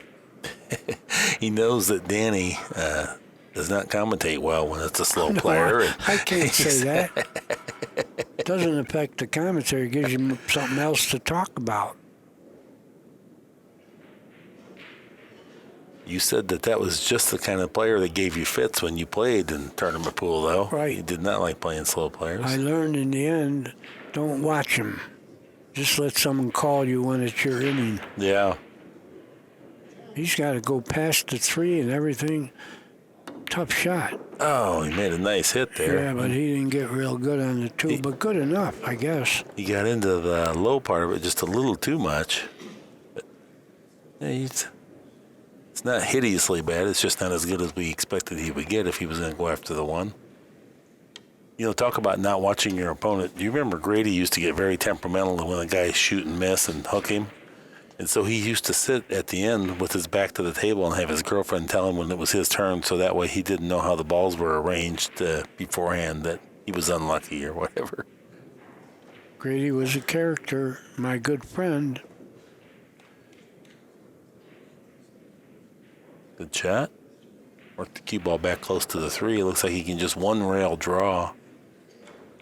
He knows that Danny does not commentate well when it's a slow player. I can't say that. Doesn't affect the commentary. It gives you something else to talk about. You said that was just the kind of player that gave you fits when you played in tournament pool, though. Right. You did not like playing slow players. I learned in the end, don't watch him. Just let someone call you when it's your inning. Yeah. He's got to go past the 3 and everything. Tough shot. Oh, he made a nice hit there. Yeah, but he didn't get real good on the 2, but good enough, I guess. He got into the low part of it just a little too much. But, yeah, it's not hideously bad. It's just not as good as we expected he would get if he was going to go after the 1. You know, talk about not watching your opponent. Do you remember Grady used to get very temperamental when a guy shoot and miss and hook him? And so he used to sit at the end with his back to the table and have his girlfriend tell him when it was his turn, so that way he didn't know how the balls were arranged beforehand, that he was unlucky or whatever. Grady was a character, my good friend. Good shot. Work the cue ball back close to the 3. It looks like he can just one rail draw.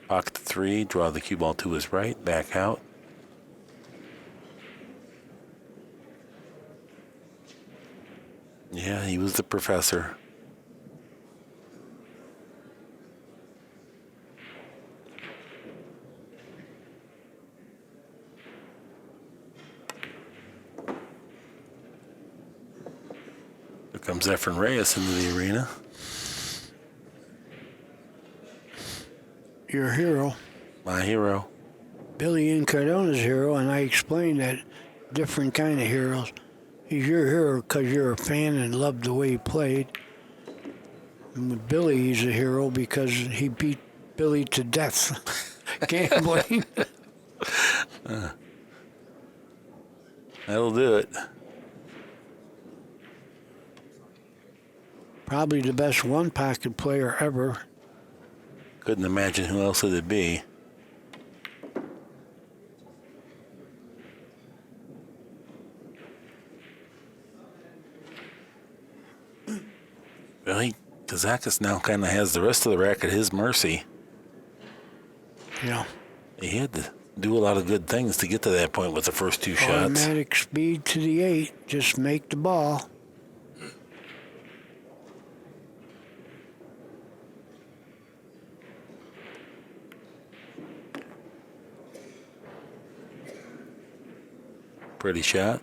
Pocket the 3, draw the cue ball to his right, back out. Yeah, he was the professor. Here comes Efren Reyes into the arena. Your hero. My hero. Billy Incardona's hero, and I explained that different kind of heroes. He's your hero because you're a fan and love the way he played. And with Billy, he's a hero because he beat Billy to death gambling. That'll do it. Probably the best one-pocket player ever. Couldn't imagine who else it'd be. Really, Kazakis now kind of has the rest of the rack at his mercy. Yeah. He had to do a lot of good things to get to that point with the first 2 shots. Automatic speed to the 8. Just make the ball. Pretty shot.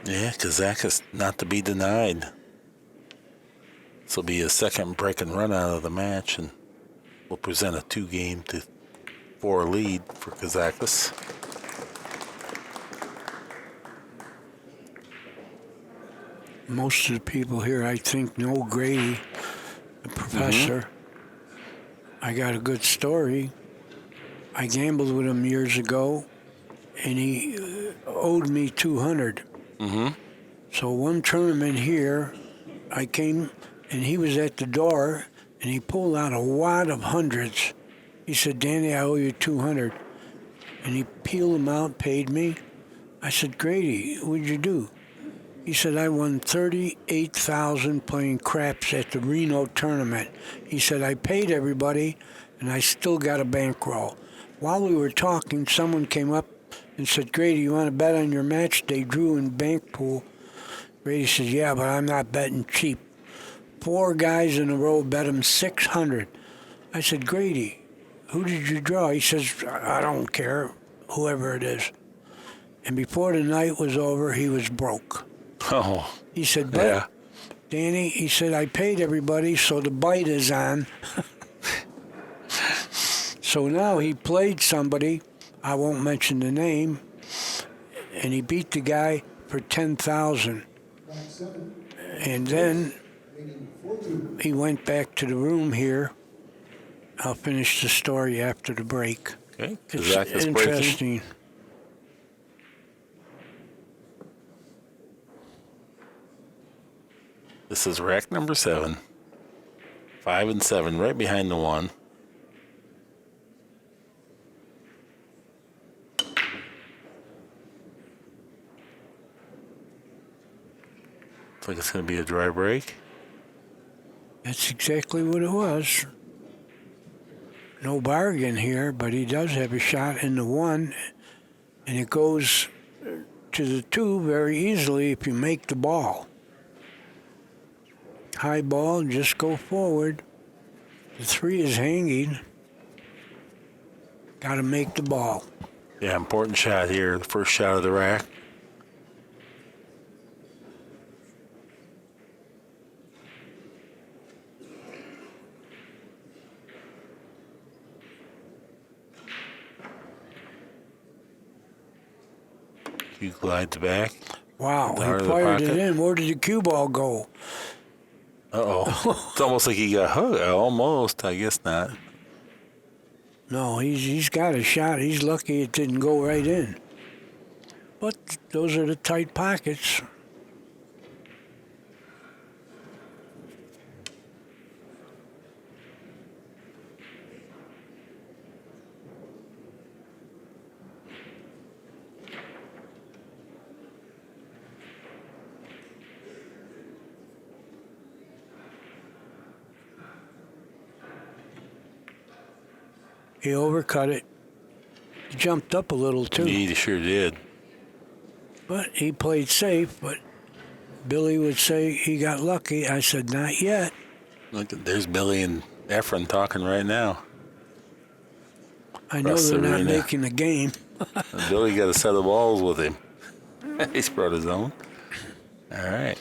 Yeah, Kazakis not to be denied. This will be his second break and run out of the match, and will present a 2-game to 4 lead for Kazakis. Most of the people here, I think, know Grady, the professor. I got a good story. I gambled with him years ago, and he owed me $200. So one tournament here, I came, and he was at the door, and he pulled out a wad of hundreds, He said, Danny, I owe you 200. And he peeled them out, paid me. I said, Grady, what'd you do? He said, I won $38,000 playing craps at the Reno tournament. He said, I paid everybody, and I still got a bankroll. While we were talking, someone came up and said, Grady, you want to bet on your match day, Drew in bank pool? Grady said, yeah, but I'm not betting cheap. 4 guys in a row bet him 600. I said, Grady, who did you draw? He says, I don't care, whoever it is. And before the night was over, he was broke. Oh. He said, but, Yeah. Danny, he said, I paid everybody, so the bite is on. So now he played somebody, I won't mention the name, and he beat the guy for $10,000. And then he went back to the room here. I'll finish the story after the break. Okay. It's Kazakis breaking. interesting. This is rack number 7. 5 and 7, right behind the 1. Looks like it's going to be a dry break. That's exactly what it was. No bargain here, but he does have a shot in the 1, and it goes to the 2 very easily if you make the ball. High ball, just go forward. The 3 is hanging. Got to make the ball. Yeah, important shot here. The first shot of the rack. You glides back. Wow, The heart he of the fired it pocket. in. Where did the cue ball go? Uh-oh. It's almost like he got hooked. Almost. I guess not. No, he's got a shot. He's lucky it didn't go right in. But those are the tight pockets. He overcut it. He jumped up a little, too. He sure did. But he played safe, but Billy would say he got lucky. I said, not yet. Look, there's Billy and Efren talking right now. I know Across they're the not arena. making a game. And Billy got a set of balls with him. He's brought his own. All right.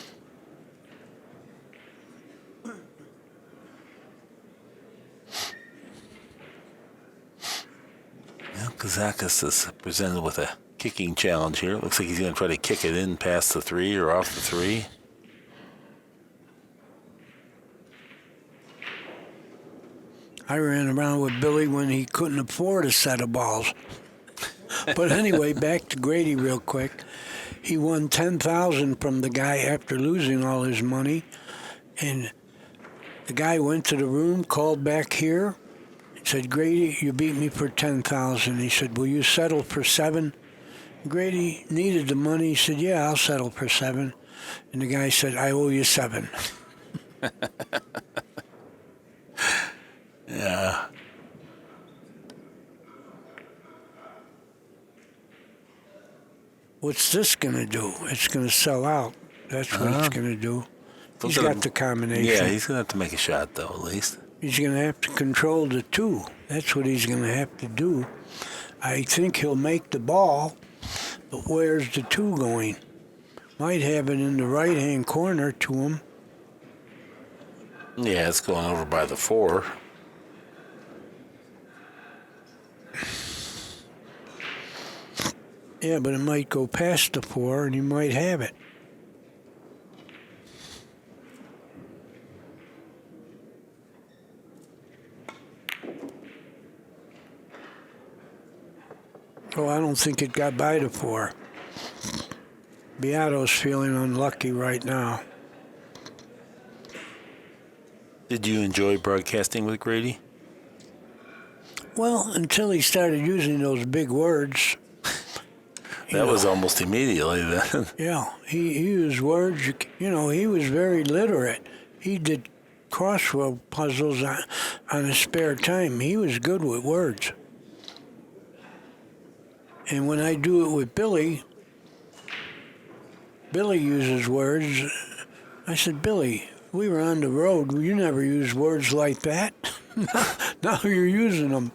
Well, Kazakis is presented with a kicking challenge here. Looks like he's going to try to kick it in past the 3 or off the 3. I ran around with Billy when he couldn't afford a set of balls. But anyway, back to Grady real quick. He won $10,000 from the guy after losing all his money. And the guy went to the room, called back here, and said, Grady, you beat me for $10,000. He said, will you settle for 7? Grady needed the money. He said, yeah, I'll settle for 7. And the guy said, I owe you 7. Yeah. What's this going to do? It's going to sell out. That's what it's going to do. He's got the combination. Yeah, he's going to have to make a shot, though, at least. He's going to have to control the 2. That's what he's going to have to do. I think he'll make the ball, but where's the 2 going? Might have it in the right-hand corner to him. Yeah, it's going over by the 4. Yeah, but it might go past the 4, and he might have it. Oh, I don't think it got by the 4. Biato's feeling unlucky right now. Did you enjoy broadcasting with Grady? Well, until he started using those big words. That was almost immediately then. Yeah, he used words. He was very literate. He did crossword puzzles on his spare time. He was good with words. And when I do it with Billy uses words. I said, Billy, we were on the road. You never used words like that. Now you're using them.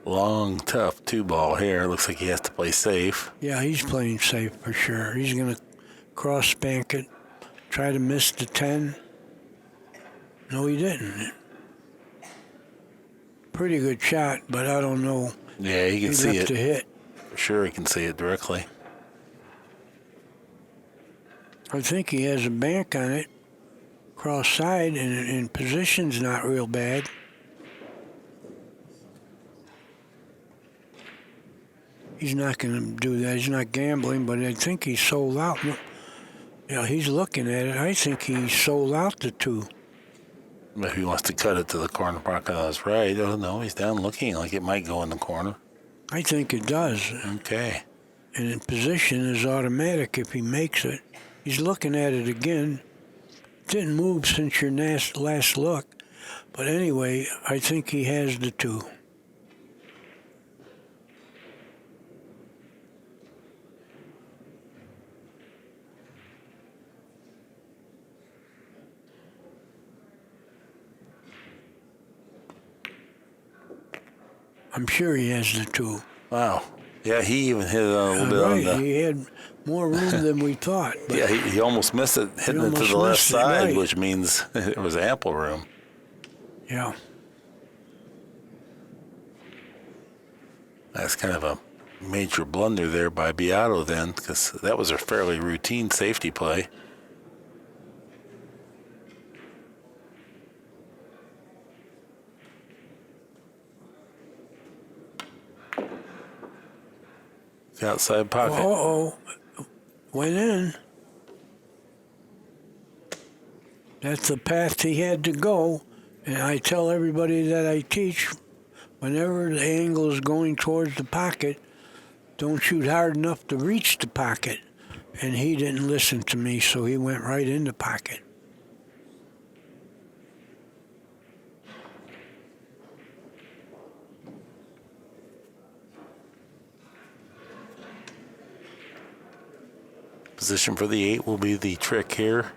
Long, tough 2-ball here. Looks like he has to play safe. Yeah, he's playing safe for sure. He's going to cross spank it, try to miss the 10. No, he didn't. Pretty good shot, but I don't know. Yeah, he can He see left it. a hit. For sure, he can see it directly. I think he has a bank on it, cross side, and position's not real bad. He's not going to do that. He's not gambling, but I think he's sold out. Yeah, he's looking at it. I think he sold out the 2. If he wants to cut it to the corner pocket on his right, oh no, he's down looking like it might go in the corner. I think it does. Okay. And in position is automatic if he makes it. He's looking at it again. Didn't move since your last look. But anyway, I think he has the 2. I'm sure he has the 2. Wow. Yeah, he even hit it a little bit on Right, the... he had more room than we thought. But Yeah, he almost missed it, hitting it to almost the left missed it, side, right. which means it was ample room. Yeah. That's kind of a major blunder there by Biato then, because that was a fairly routine safety play. The outside pocket. Uh-oh. Went in. That's the path he had to go. And I tell everybody that I teach, whenever the angle is going towards the pocket, don't shoot hard enough to reach the pocket. And he didn't listen to me, so he went right in the pocket. Position for the 8 will be the trick here.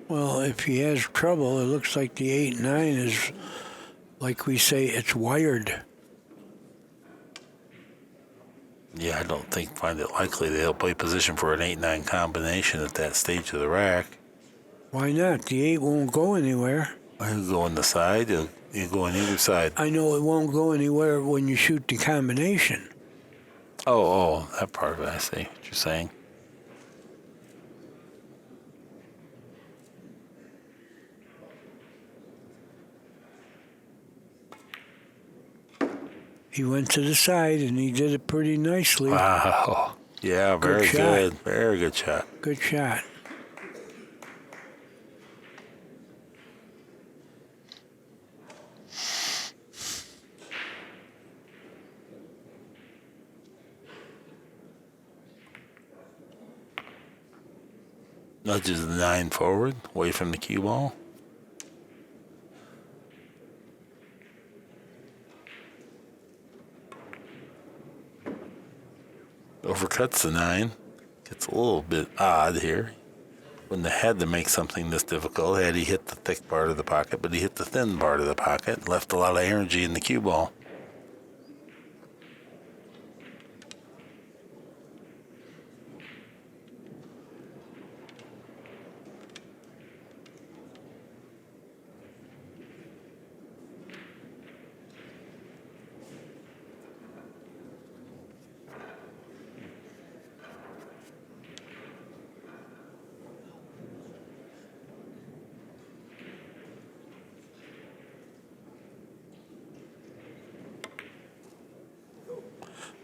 Well, if he has trouble, it looks like the 8-9 is, like we say, it's wired. Yeah, I don't find it likely that he'll play position for an 8-9 combination at that stage of the rack. Why not? The 8 won't go anywhere. He'll go on the side, he'll go on either side. I know it won't go anywhere when you shoot the combination. Oh, that part of it, I see what you're saying. He went to the side, and he did it pretty nicely. Wow. Yeah, very shot. good. Very good shot. Good shot. Nudges the 9 forward, away from the cue ball. Overcuts the 9. Gets a little bit odd here. Wouldn't have had to make something this difficult had he hit the thick part of the pocket, but he hit the thin part of the pocket and left a lot of energy in the cue ball.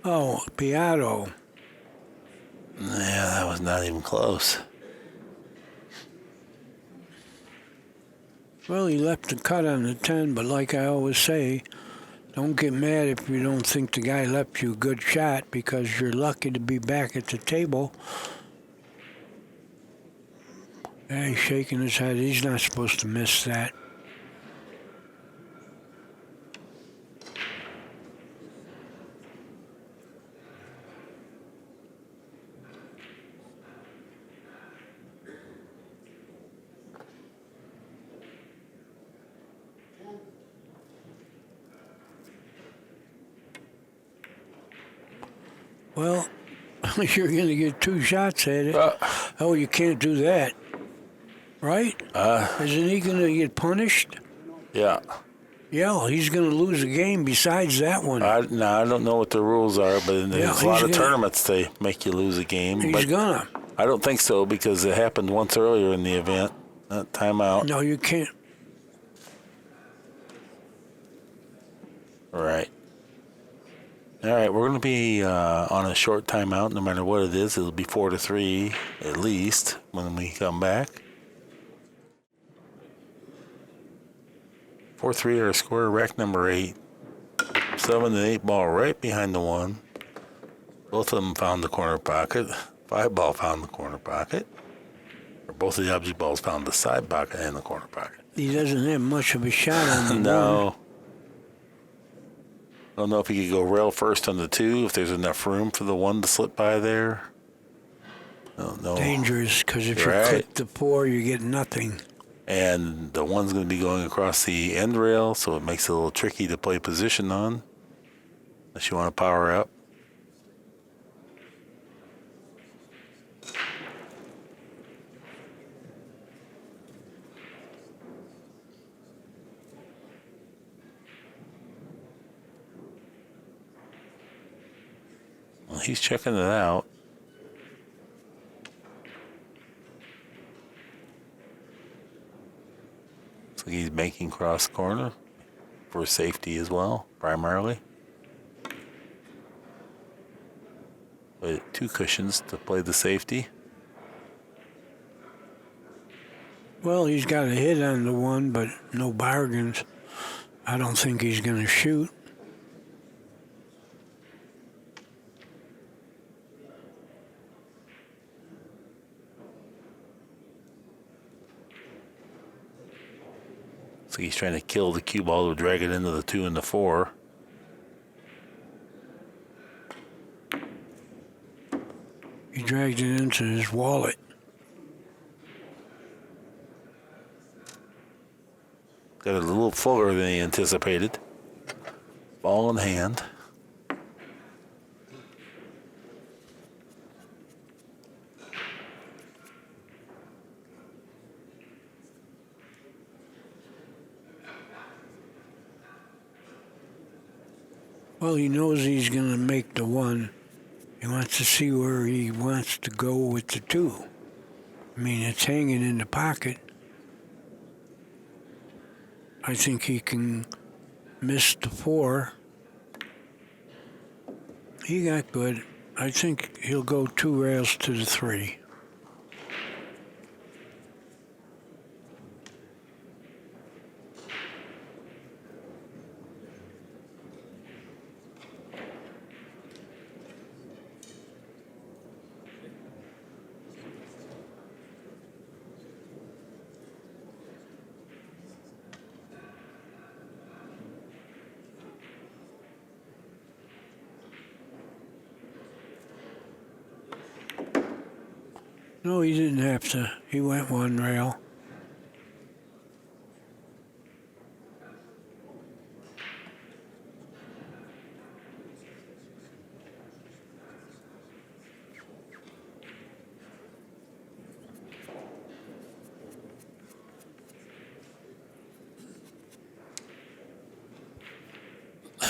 Oh, Biado. Yeah, that was not even close. Well, he left the cut on the 10, but like I always say, don't get mad if you don't think the guy left you a good shot, because you're lucky to be back at the table. Yeah, he's shaking his head. He's not supposed to miss that. Well, you're going to get 2 shots at it. Oh, you can't do that. Right? Isn't he going to get punished? Yeah. Yeah, well, he's going to lose a game besides that one. I don't know what the rules are, but in a lot of tournaments they make you lose a game. He's going to. I don't think so, because it happened once earlier in the event. Timeout. No, you can't. All right. All right, we're going to be on a short timeout. No matter what it is, it'll be 4-3 at least when we come back. 4-3 our square, rack number 8. 7 and 8 ball right behind the 1. Both of them found the corner pocket. 5 ball found the corner pocket. Or both of the object balls found the side pocket and the corner pocket. He doesn't have much of a shot on the No. one. I don't know if he could go rail first on the 2, if there's enough room for the 1 to slip by there. I don't know. Dangerous, because if You're you right. clip the 4, you get nothing. And the 1's going to be going across the end rail, so it makes it a little tricky to play position on, unless you want to power up. Well, he's checking it out. Looks like he's making cross corner for safety as well, primarily. With 2 cushions to play the safety. Well, he's got a hit on the 1, but no bargains. I don't think he's going to shoot. So he's trying to kill the cue ball to drag it into the 2 and the 4. He dragged it into his wallet. Got it a little fuller than he anticipated. Ball in hand. Well, he knows he's going to make the 1. He wants to see where he wants to go with the 2. I mean, it's hanging in the pocket. I think he can miss the 4. He got good. I think he'll go 2 rails to the 3. No, he didn't have to. He went 1 rail.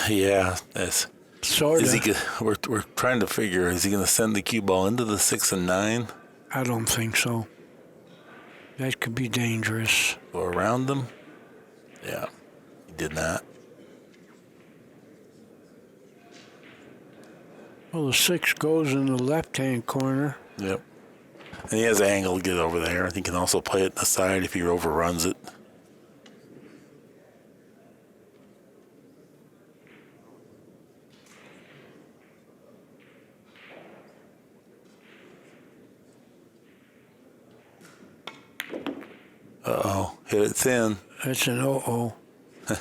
Yeah, that's. Sort Is of. he? We're trying to figure. Is he going to send the cue ball into the 6 and 9? I don't think so. That could be dangerous. Go around them? Yeah, he did not. Well, the 6 goes in the left-hand corner. Yep. And he has an angle to get over there. And he can also play it in the side if he overruns it. Uh-oh, hit it thin. That's an uh-oh.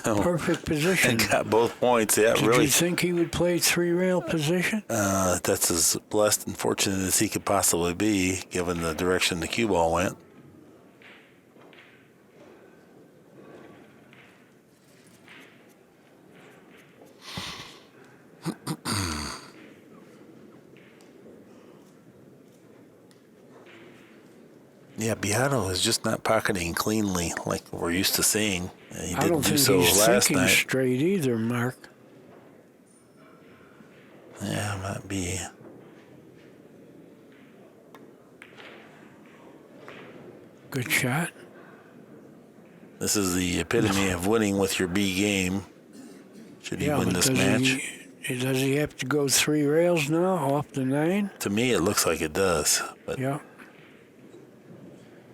Perfect position. And got both points. Yeah, Did really. you think he would play three-rail position? That's as blessed and fortunate as he could possibly be, given the direction the cue ball went. Yeah, Biato is just not pocketing cleanly like we're used to seeing. He I don't didn't do think so he's last thinking night. straight either, Mark. Yeah, might be. Good shot. This is the epitome of winning with your B game. Should he win this match? Does he have to go 3 rails now off the 9? To me, it looks like it does. But Yeah.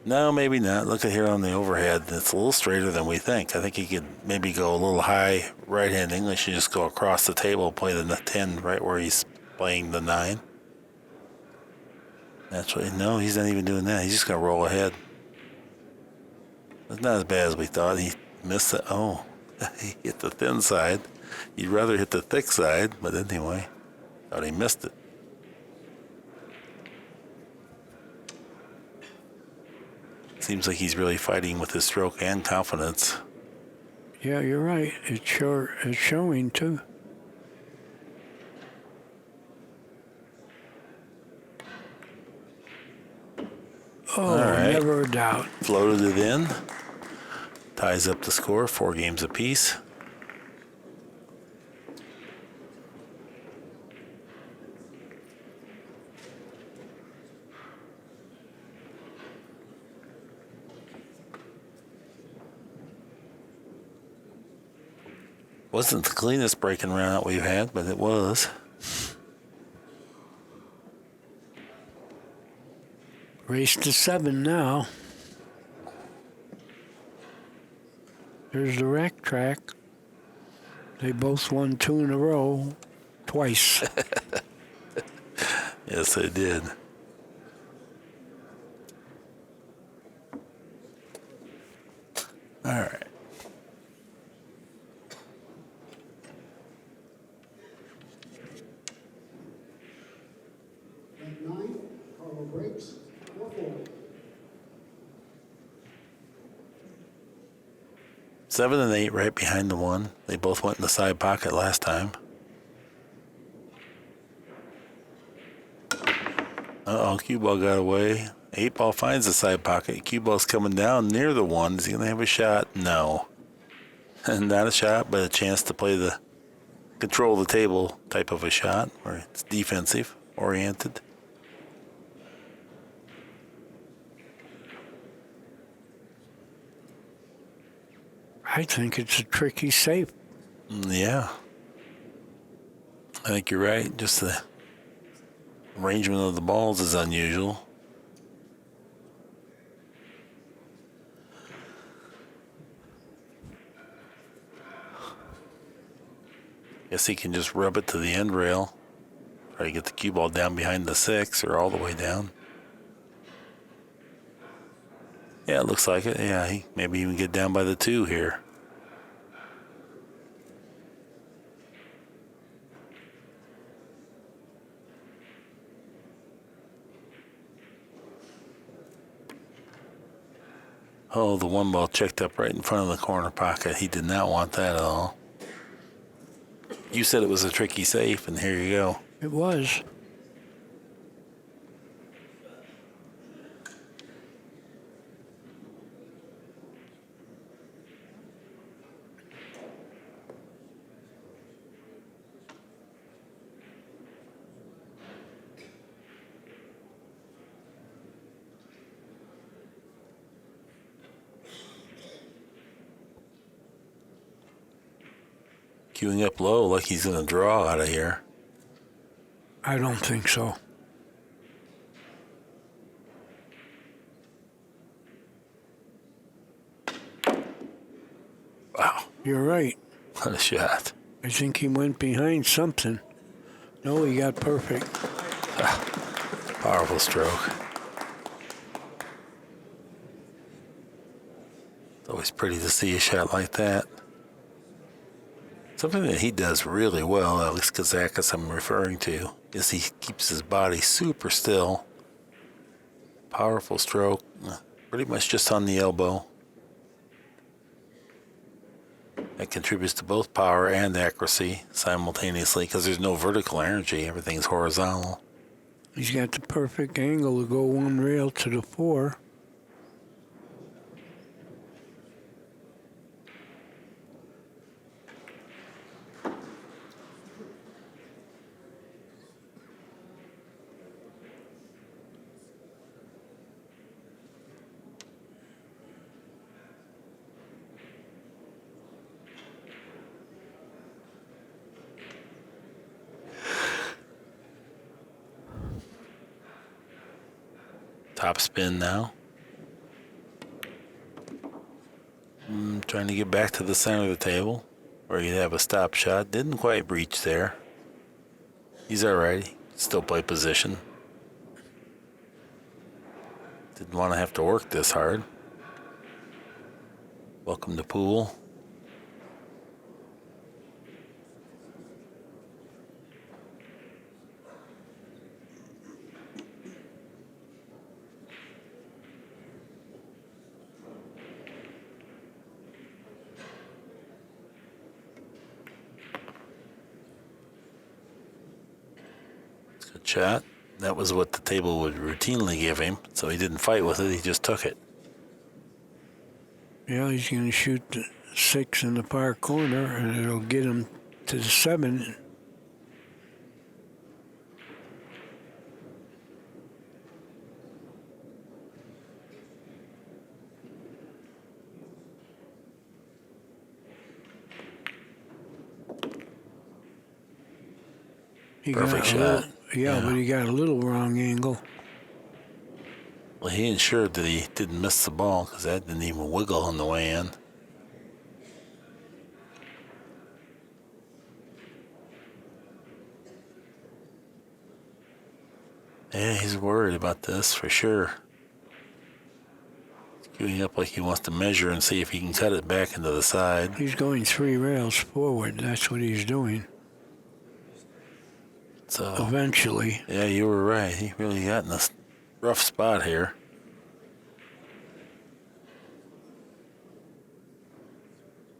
no, maybe not. Look at here on the overhead. It's a little straighter than we think. I think he could maybe go a little high right-hand English and just go across the table, play the 10 right where he's playing the 9. That's what. No, he's not even doing that. He's just going to roll ahead. It's not as bad as we thought. He missed it. Oh, he hit the thin side. You'd rather hit the thick side, but anyway, thought he missed it. Seems like he's really fighting with his stroke and confidence. Yeah, you're right. It's showing too. Oh, right. never a doubt. Floated it in. Ties up the score, 4 games apiece. Wasn't the cleanest breaking round that we've had, but it was. Race to 7 now. There's the rack track. They both won 2 in a row, twice. Yes, they did. All right. At 9, Carlo breaks, 4-4. 7 and 8 right behind the 1. They both went in the side pocket last time. Uh-oh, cue ball got away. 8 ball finds the side pocket. Cue ball's coming down near the 1. Is he going to have a shot? No. Not a shot, but a chance to play the control the table type of a shot where it's defensive oriented. I think it's a tricky safe. Yeah. I think you're right. Just the arrangement of the balls is unusual. Guess he can just rub it to the end rail. Try to get the cue ball down behind the 6 or all the way down. Yeah, it looks like it. Yeah, he maybe even get down by the 2 here. Oh, the 1 ball checked up right in front of the corner pocket. He did not want that at all. You said it was a tricky safe, and here you go. It was. Queuing up low like he's going to draw out of here. I don't think so. Wow, You're right. what a shot. I think he went behind something. No, he got perfect. Powerful stroke. It's always pretty to see a shot like that. Something that he does really well, Alex Kazakis I'm referring to, is he keeps his body super still. Powerful stroke, pretty much just on the elbow. That contributes to both power and accuracy simultaneously because there's no vertical energy, everything's horizontal. He's got the perfect angle to go one rail to the 4. Top spin now. Trying to get back to the center of the table where he'd have a stop shot. Didn't quite reach there. He's all right. He can still play position. Didn't want to have to work this hard. Welcome to pool. Good shot. That was what the table would routinely give him, so he didn't fight with it, he just took it. Yeah, he's going to shoot the 6 in the far corner, and it'll get him to the 7. He Perfect got shot. Yeah, but he got a little wrong angle. Well, he ensured that he didn't miss the ball because that didn't even wiggle on the way in. Yeah, he's worried about this for sure. He's queuing up like he wants to measure and see if he can cut it back into the side. He's going 3 rails forward. That's what he's doing. So Eventually. yeah, you were right. He really got in a rough spot here.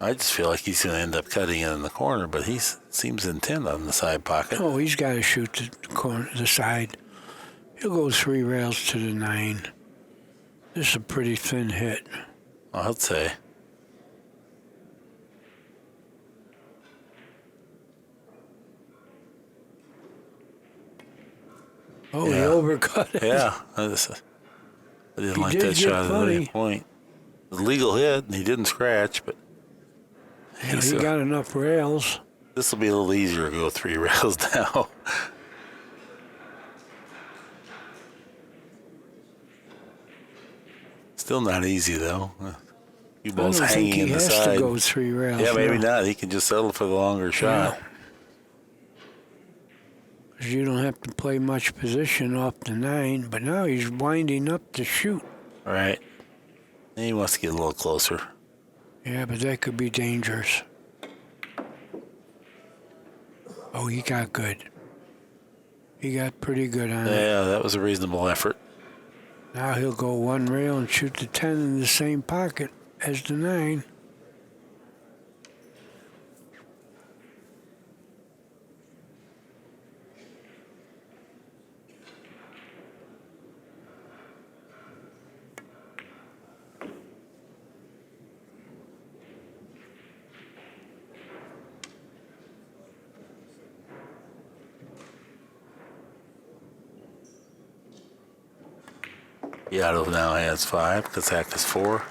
I just feel like he's going to end up cutting it in the corner, but he seems intent on the side pocket. Oh, he's got to shoot the corner, the side. He'll go 3 rails to the 9. This is a pretty thin hit. I'd say. Oh, he Yeah. overcut it. Yeah, I didn't He like did that get shot at funny. any point. It was a legal hit, and he didn't scratch, but Yeah, he got enough rails. this will be a little easier to go 3 rails now. Still not easy, though. You I balls don't think hanging he in the has side. to go 3 rails. Yeah, maybe now. not. He can just settle for the longer shot. 'Cause you don't have to play much position off the 9, but now he's winding up to shoot. Right. And he wants to get a little closer. Yeah, but that could be dangerous. Oh, he got good. He got pretty good on it. Yeah, that was a reasonable effort. Now he'll go 1 rail and shoot the 10 in the same pocket as the 9. Biato now has 5. Kazakis 4.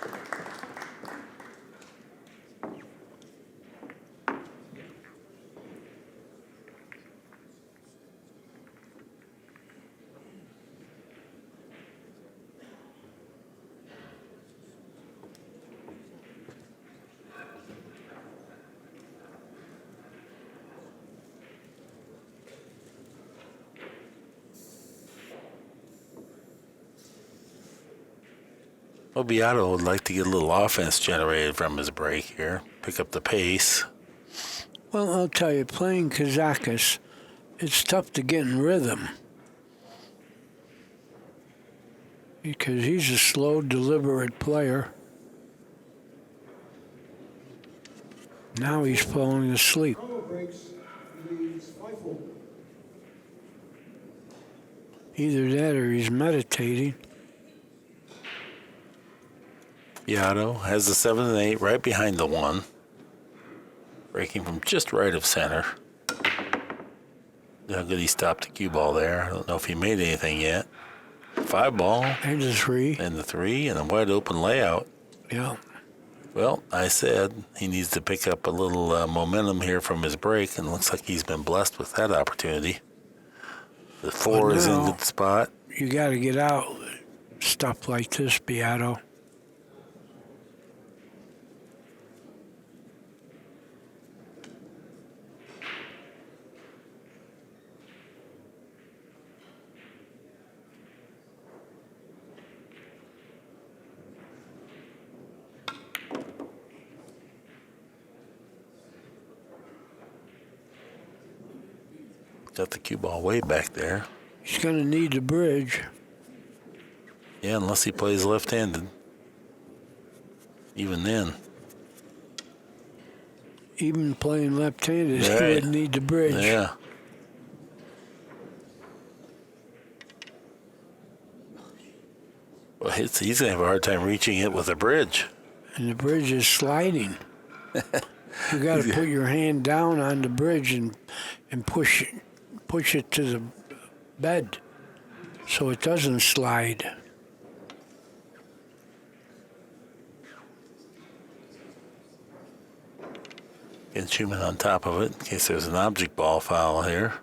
Well, Biato would like to get a little offense generated from his break here, pick up the pace. Well, I'll tell you, playing Kazakis, it's tough to get in rhythm. Because he's a slow, deliberate player. Now he's falling asleep. Either that or he's meditating. Biato has the 7 and 8 right behind the 1. Breaking from just right of center. How good he stopped the cue ball there. I don't know if he made anything yet. 5 ball. And a 3. And the 3 and a wide open layout. Yeah. Well, I said he needs to pick up a little momentum here from his break, and looks like he's been blessed with that opportunity. The 4 is in good spot. You got to get out stuff like this, Biato. Got the cue ball way back there. He's going to need the bridge. Yeah, unless he plays left-handed. Even then. Even playing left-handed, Right. he would need the bridge. Yeah. Well, he's going to have a hard time reaching it with a bridge. And the bridge is sliding. You got to put your hand down on the bridge and push it to the bed so it doesn't slide. Get Schumann on top of it in case there's an object ball foul here.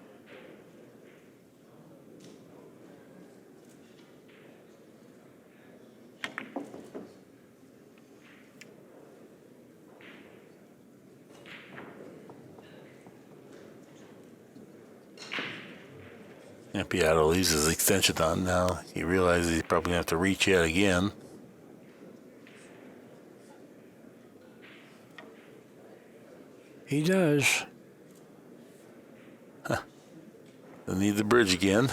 And Biato leaves his extension on now. He realizes he's probably going to have to reach yet again. He does. They need the bridge again.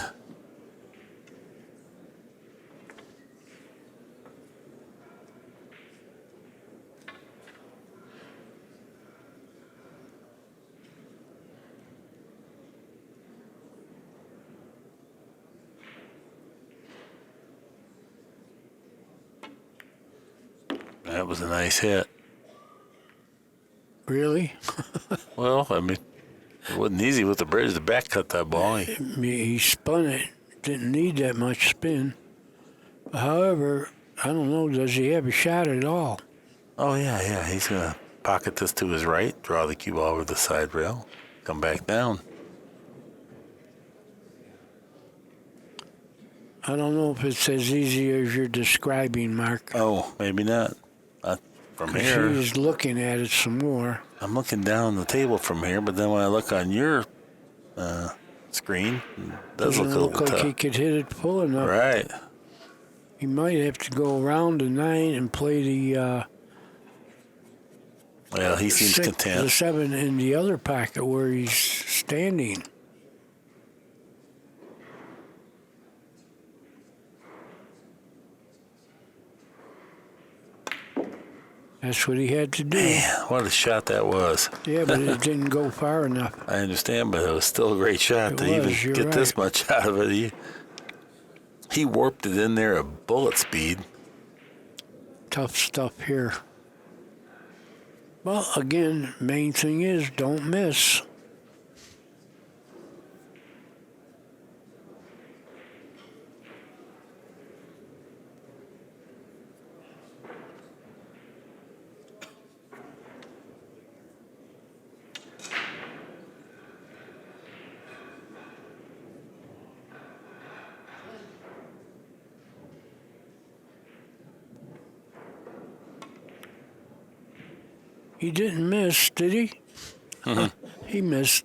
That was a nice hit. Really? Well, I mean, it wasn't easy with the bridge. The back cut that ball. He spun it. Didn't need that much spin. However, I don't know, does he have a shot at all? Oh, yeah. He's going to pocket this to his right, draw the cue ball over the side rail, come back down. I don't know if it's as easy as you're describing, Mark. Oh, maybe not. From 'Cause here, he's looking at it some more. I'm looking down the table from here, but then when I look on your screen, it does Doesn't look a little like tough. he could hit it full enough. Right. He might have to go around the 9 and play the Well, he seems 6, content. the 7 in the other pocket where he's standing. That's what he had to do. Man, what a shot that was. Yeah, but it didn't go far enough. I understand, but it was still a great shot It to was, even you're get this right. much out of it. He warped it in there at bullet speed. Tough stuff here. Well, again, main thing is don't miss. He didn't miss, did he? He missed.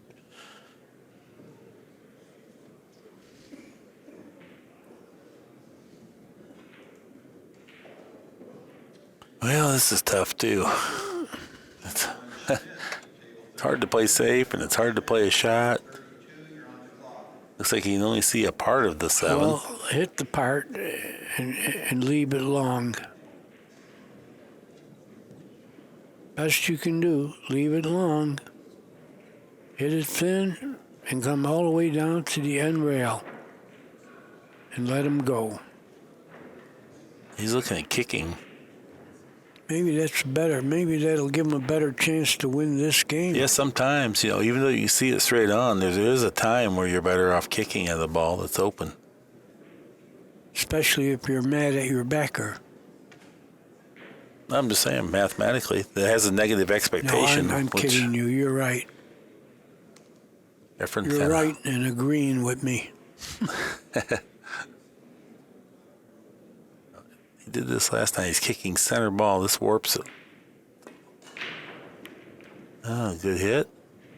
Well, this is tough, too. It's, it's hard to play safe, and it's hard to play a shot. Looks like you can only see a part of the 7. Well, hit the part and leave it long. Best you can do, leave it long. Hit it thin and come all the way down to the end rail and let him go. He's looking at kicking. Maybe that's better. Maybe that'll give him a better chance to win this game. Yeah, sometimes, even though you see it straight on, there is a time where you're better off kicking at the ball that's open. Especially if you're mad at your backer. I'm just saying, mathematically, that has a negative expectation. No, I'm kidding you. You're right. You're right in agreeing with me. He did this last time. He's kicking center ball. This warps it. Oh, good hit.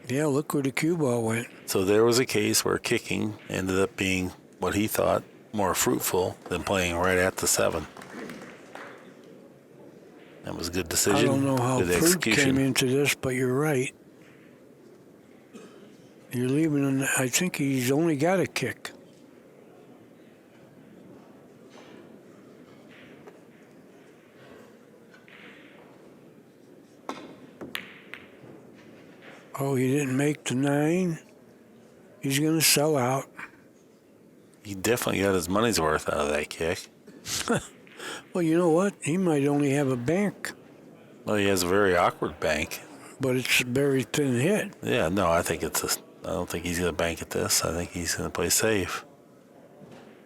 Yeah, look where the cue ball went. So there was a case where kicking ended up being what he thought more fruitful than playing right at the 7. That was a good decision. I don't know how good fruit execution. came into this, but you're right. You're leaving him. I think he's only got a kick. Oh, he didn't make the 9. He's going to sell out. He definitely got his money's worth out of that kick. Well, you know what? He might only have a bank, Well, he has a very awkward bank. but it's a very thin hit. Yeah, no, I don't think he's going to bank at this. I think he's going to play safe.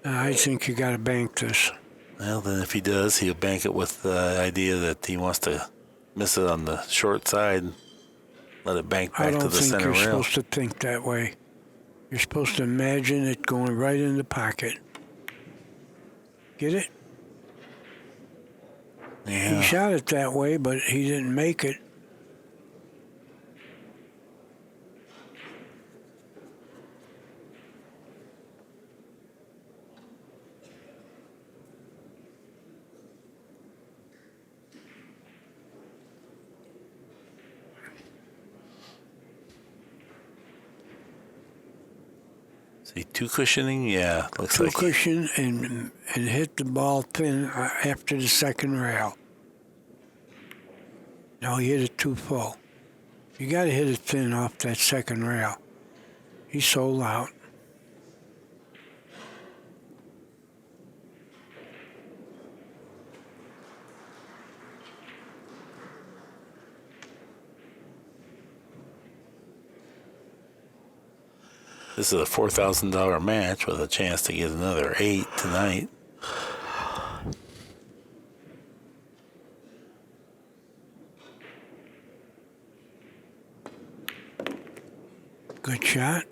I think you got to bank this. Well, then if he does, he'll bank it with the idea that he wants to miss it on the short side, let it bank I back to don't the think center you're rail. supposed to think that way. You're supposed to imagine it going right in the pocket. Get it? Yeah. He shot it that way, but he didn't make it. See, two cushioning? Yeah, looks Two like. cushion and hit the ball thin after the second rail. No, he hit it too full. You got to hit it thin off that second rail. He sold out. This is a $4,000 match with a chance to get another 8 tonight. Good shot.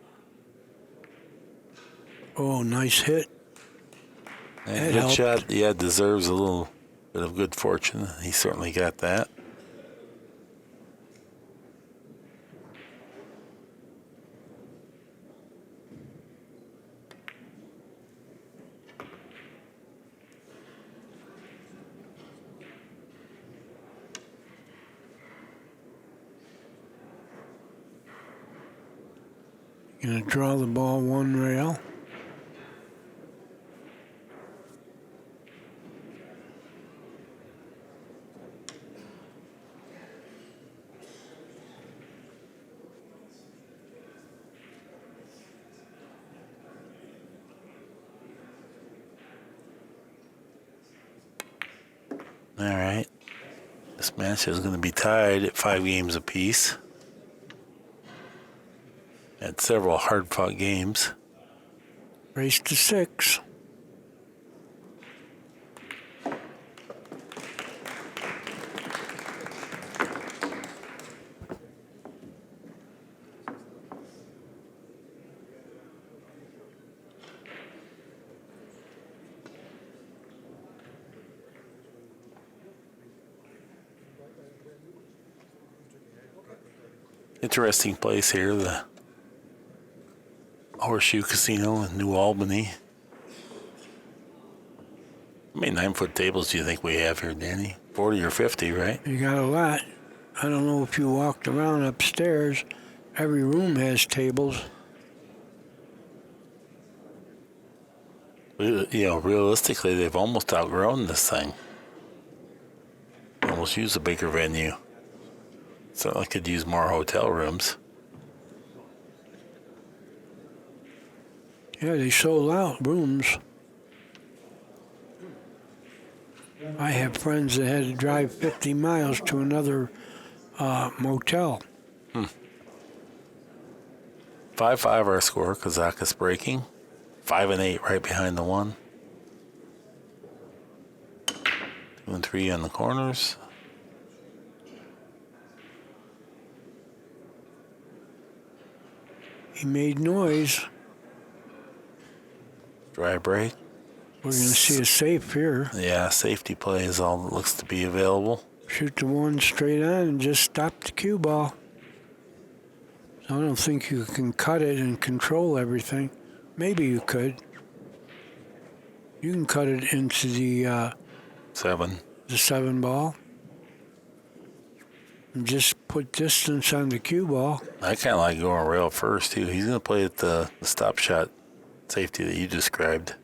Oh, nice hit. And That good helped. shot. Yeah, deserves a little bit of good fortune. He certainly got that. Gonna draw the ball one rail. All right. This match is going to be tied at 5 games apiece. Had several hard-fought games. Race to 6. Interesting place here, the Horseshoe Casino in New Albany. How many 9-foot tables do you think we have here, Danny? 40 or 50, right? You got a lot. I don't know if you walked around upstairs. Every room has tables. You know, realistically, they've almost outgrown this thing. Almost use a bigger venue. So I could use more hotel rooms. Yeah, they sold out rooms. I have friends that had to drive 50 miles to another motel. 5-5 our score. Kazakis breaking. 5 and 8 right behind the 1. 2 and 3 on the corners. He made noise. Dry break. We're going to see a safe here. Yeah, safety play is all that looks to be available. Shoot the 1 straight on and just stop the cue ball. So I don't think you can cut it and control everything. Maybe you could. You can cut it into the 7. 7 ball. And just put distance on the cue ball. I kind of like going rail first, too. He's going to play at the stop shot safety that you described.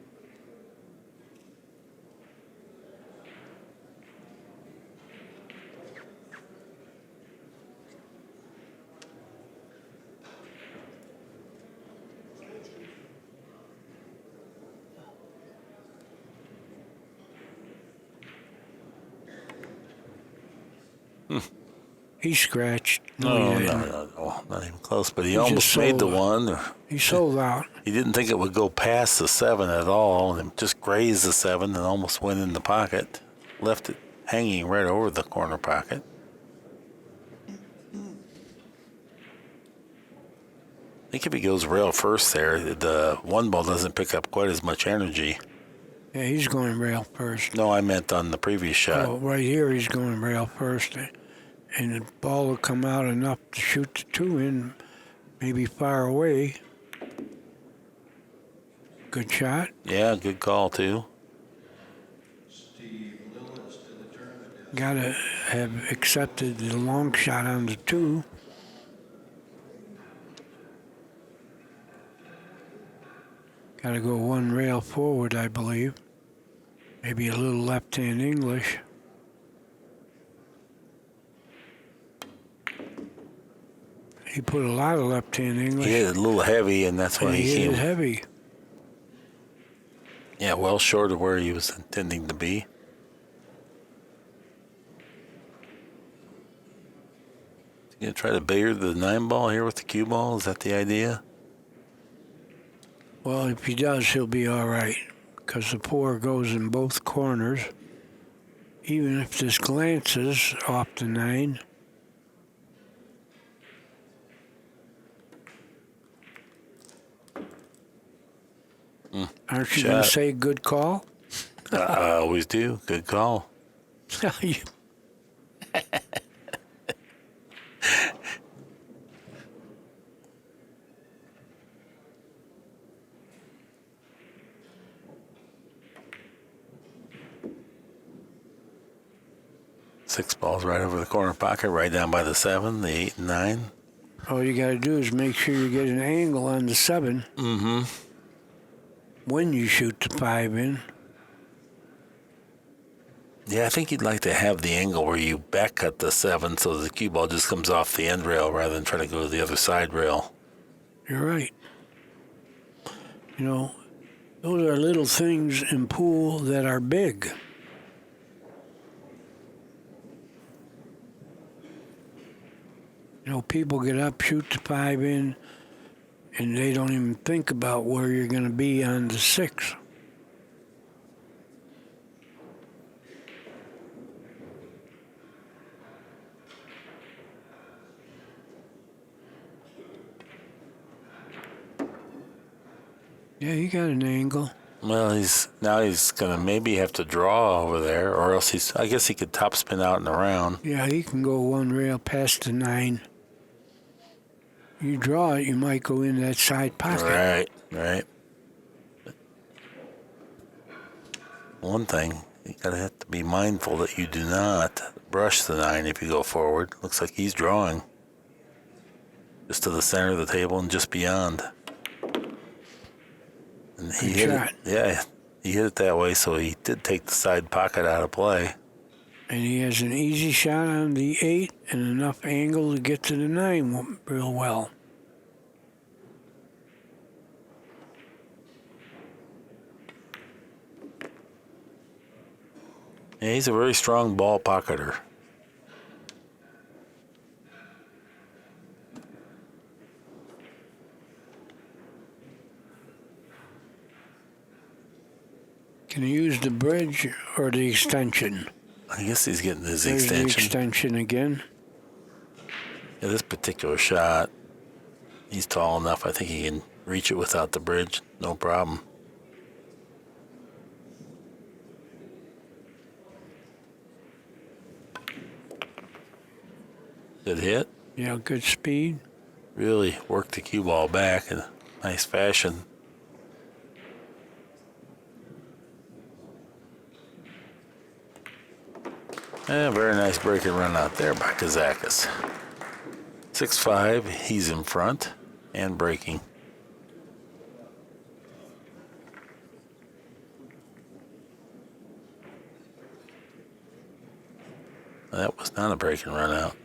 He scratched. No, he didn't. no, not even close. But he He almost just made the sold 1. He sold out. He didn't think it would go past the 7 at all, and just grazed the 7 and almost went in the pocket. Left it hanging right over the corner pocket. I think if he goes rail first there, the 1 ball doesn't pick up quite as much energy. Yeah, he's going rail first. No, I meant on the previous shot. Oh, right here he's going rail first. And the ball will come out enough to shoot the 2 in, maybe far away. Good shot. Yeah, good call, too. Got to have accepted the long shot on the 2. Got to go 1 rail forward, I believe. Maybe a little left-hand English. He put a lot of left-hand English. He hit it a little heavy, and that's why he he hit came. it heavy. Yeah, well short of where he was intending to be. You gonna try to billiard the 9 ball here with the cue ball? Is that the idea? Well, if he does, he'll be all right, because the 4 goes in both corners. Even if this glances off the 9. Aren't you going to Shot. say good call? I always do. Good call. You- 6 balls right over the corner pocket, right down by the 7, the 8 and 9. All you got to do is make sure you get an angle on the 7. Mm-hmm. When you shoot the 5 in. Yeah, I think you'd like to have the angle where you back cut the 7 so the cue ball just comes off the end rail rather than try to go to the other side rail. You're right. You know, those are little things in pool that are big. You know, people get up, shoot the 5 in, and they don't even think about where you're going to be on the 6. Yeah, you got an angle. Well, he's gonna maybe have to draw over there, or else I guess he could topspin out and around. Yeah, he can go 1 rail past the 9. You draw it, you might go in that side pocket. Right. One thing, You gotta have to be mindful that you do not brush the 9 if you go forward. Looks like he's drawing just to the center of the table and just beyond. And he hit it. Yeah, he hit it that way, so he did take the side pocket out of play. And he has an easy shot on the 8 and enough angle to get to the 9 real well. Yeah, he's a very strong ball pocketer. Can he use the bridge or the extension? I guess he's getting his There's extension. the extension again. Yeah, this particular shot, he's tall enough. I think he can reach it without the bridge. No problem. Good hit. Yeah, good speed. Really worked the cue ball back in a nice fashion. Yeah, very nice break and run out there by Kazakis. 6-5, he's in front and breaking. That was not a break and run out.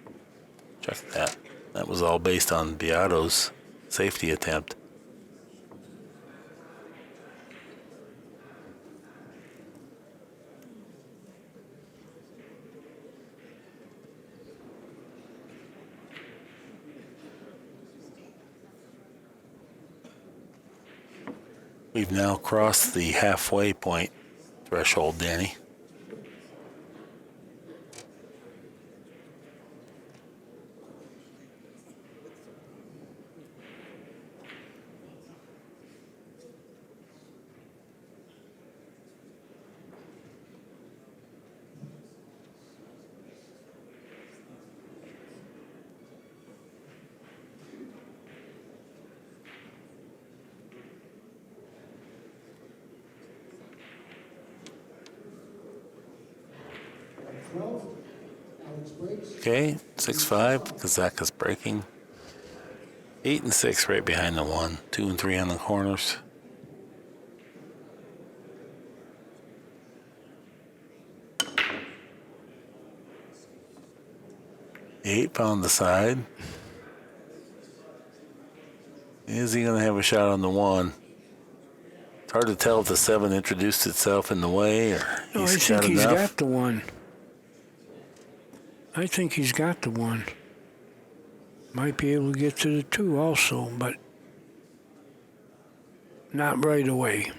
Check that. That was all based on Biato's safety attempt. We've now crossed the halfway point threshold, Danny. Okay, 6-5, Kazakis breaking. 8 and 6 right behind the 1. 2 and 3 on the corners. The 8 found the side. Is he going to have a shot on the 1? It's hard to tell if the 7 introduced itself in the way or No, I he's think got he's enough. got the 1. I think he's got the 1. Might be able to get to the 2 also, but not right away.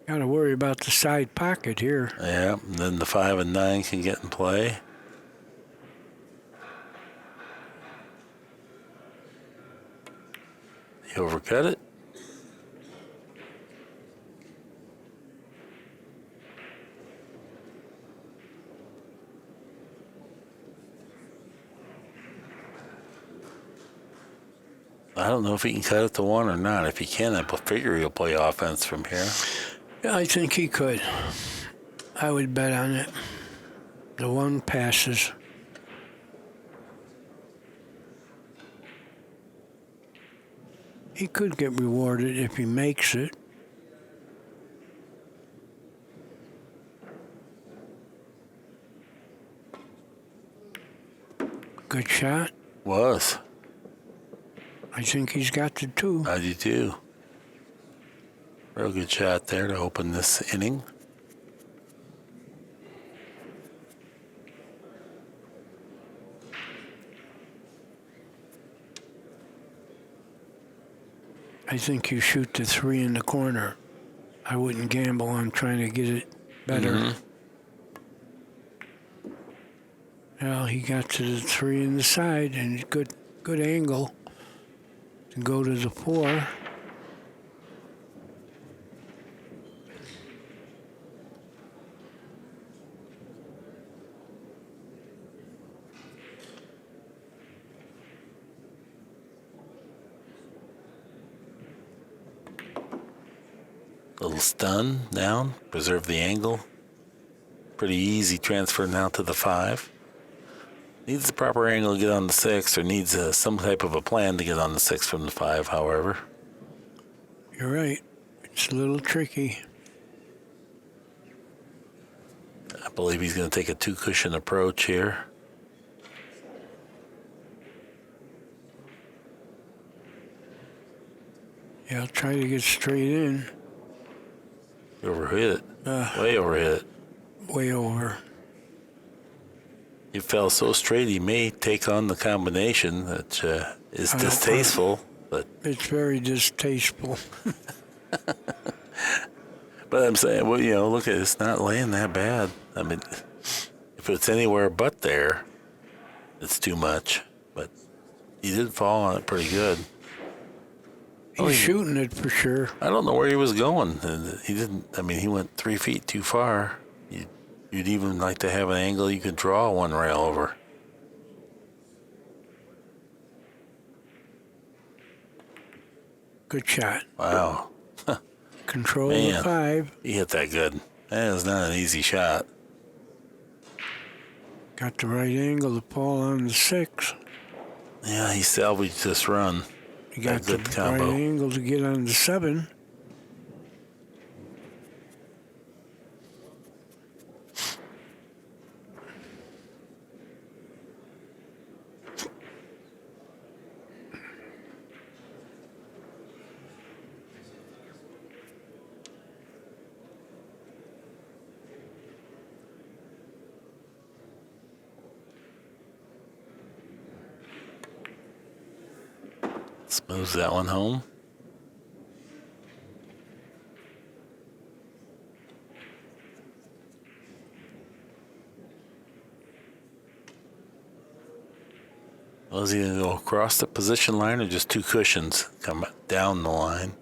Got to worry about the side pocket here. Yeah, and then the 5 and 9 can get in play. He overcut it. I don't know if he can cut it to 1 or not. If he can, I figure he'll play offense from here. Yeah, I think he could. I would bet on it. The 1 passes. He could get rewarded if he makes it. Good shot. Was. I think he's got the 2. I do too. Real good shot there to open this inning. I think you shoot the 3 in the corner. I wouldn't gamble on trying to get it better. Mm-hmm. Well, he got to the 3 in the side and good angle to go to the 4. Little stun down, preserve the angle. Pretty easy transfer now to the 5. Needs the proper angle to get on the 6, or needs some type of a plan to get on the 6 from the 5, however. You're right. It's a little tricky. I believe he's going to take a 2-cushion approach here. Yeah, I'll try to get straight in. You overhit it. Way overhit it. Way over. He fell so straight he may take on the combination that is distasteful. But it's very distasteful. But I'm saying, well, look at it. It's not laying that bad. I mean, if it's anywhere but there, it's too much. But he did fall on it pretty good. He's shooting it for sure. I don't know where he was going. He didn't. I mean, he went 3 feet too far. You'd even like to have an angle you could draw one rail over. Good shot. Wow. Control Man, the 5. He hit that good. That is not an easy shot. Got the right angle to fall on the 6. Yeah, he salvaged this run. He got good the combo. right angle to get on the 7. Smooths that one home. Well, is he going to go across the position line or just 2 cushions? Come down the line.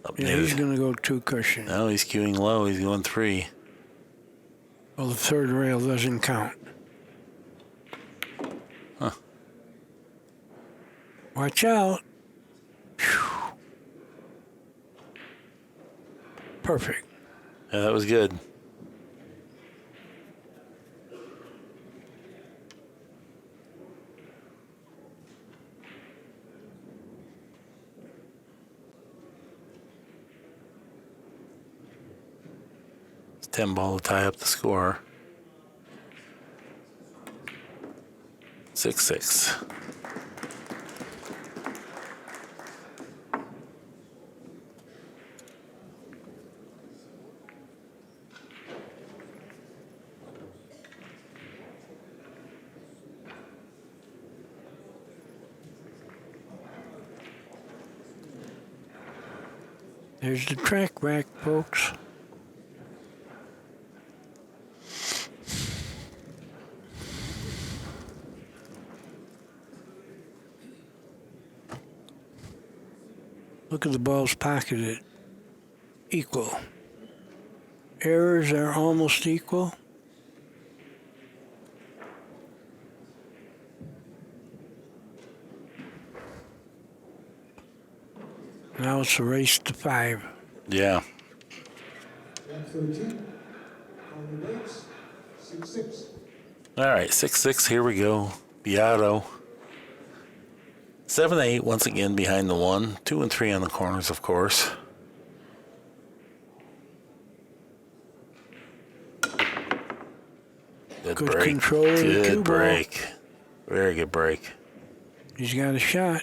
Up Yeah, near he's going to go 2 cushion. No, he's queuing low. He's going 3. Well, the 3rd rail doesn't count. Huh. Watch out. Whew. Perfect. Yeah, that was good. It's 10 ball to tie up the score. 6-6. There's the track rack, folks. Look at the balls pocketed. Equal. Errors are almost equal. Now it's a race to 5. Yeah. 13. On the dates, 6-6. All right, 6-6. Here we go. Biato. 7-8 once again behind the 1. 2 and 3 on the corners, of course. Good Good break. control of the cue Good ball. break. Very good break. He's got a shot.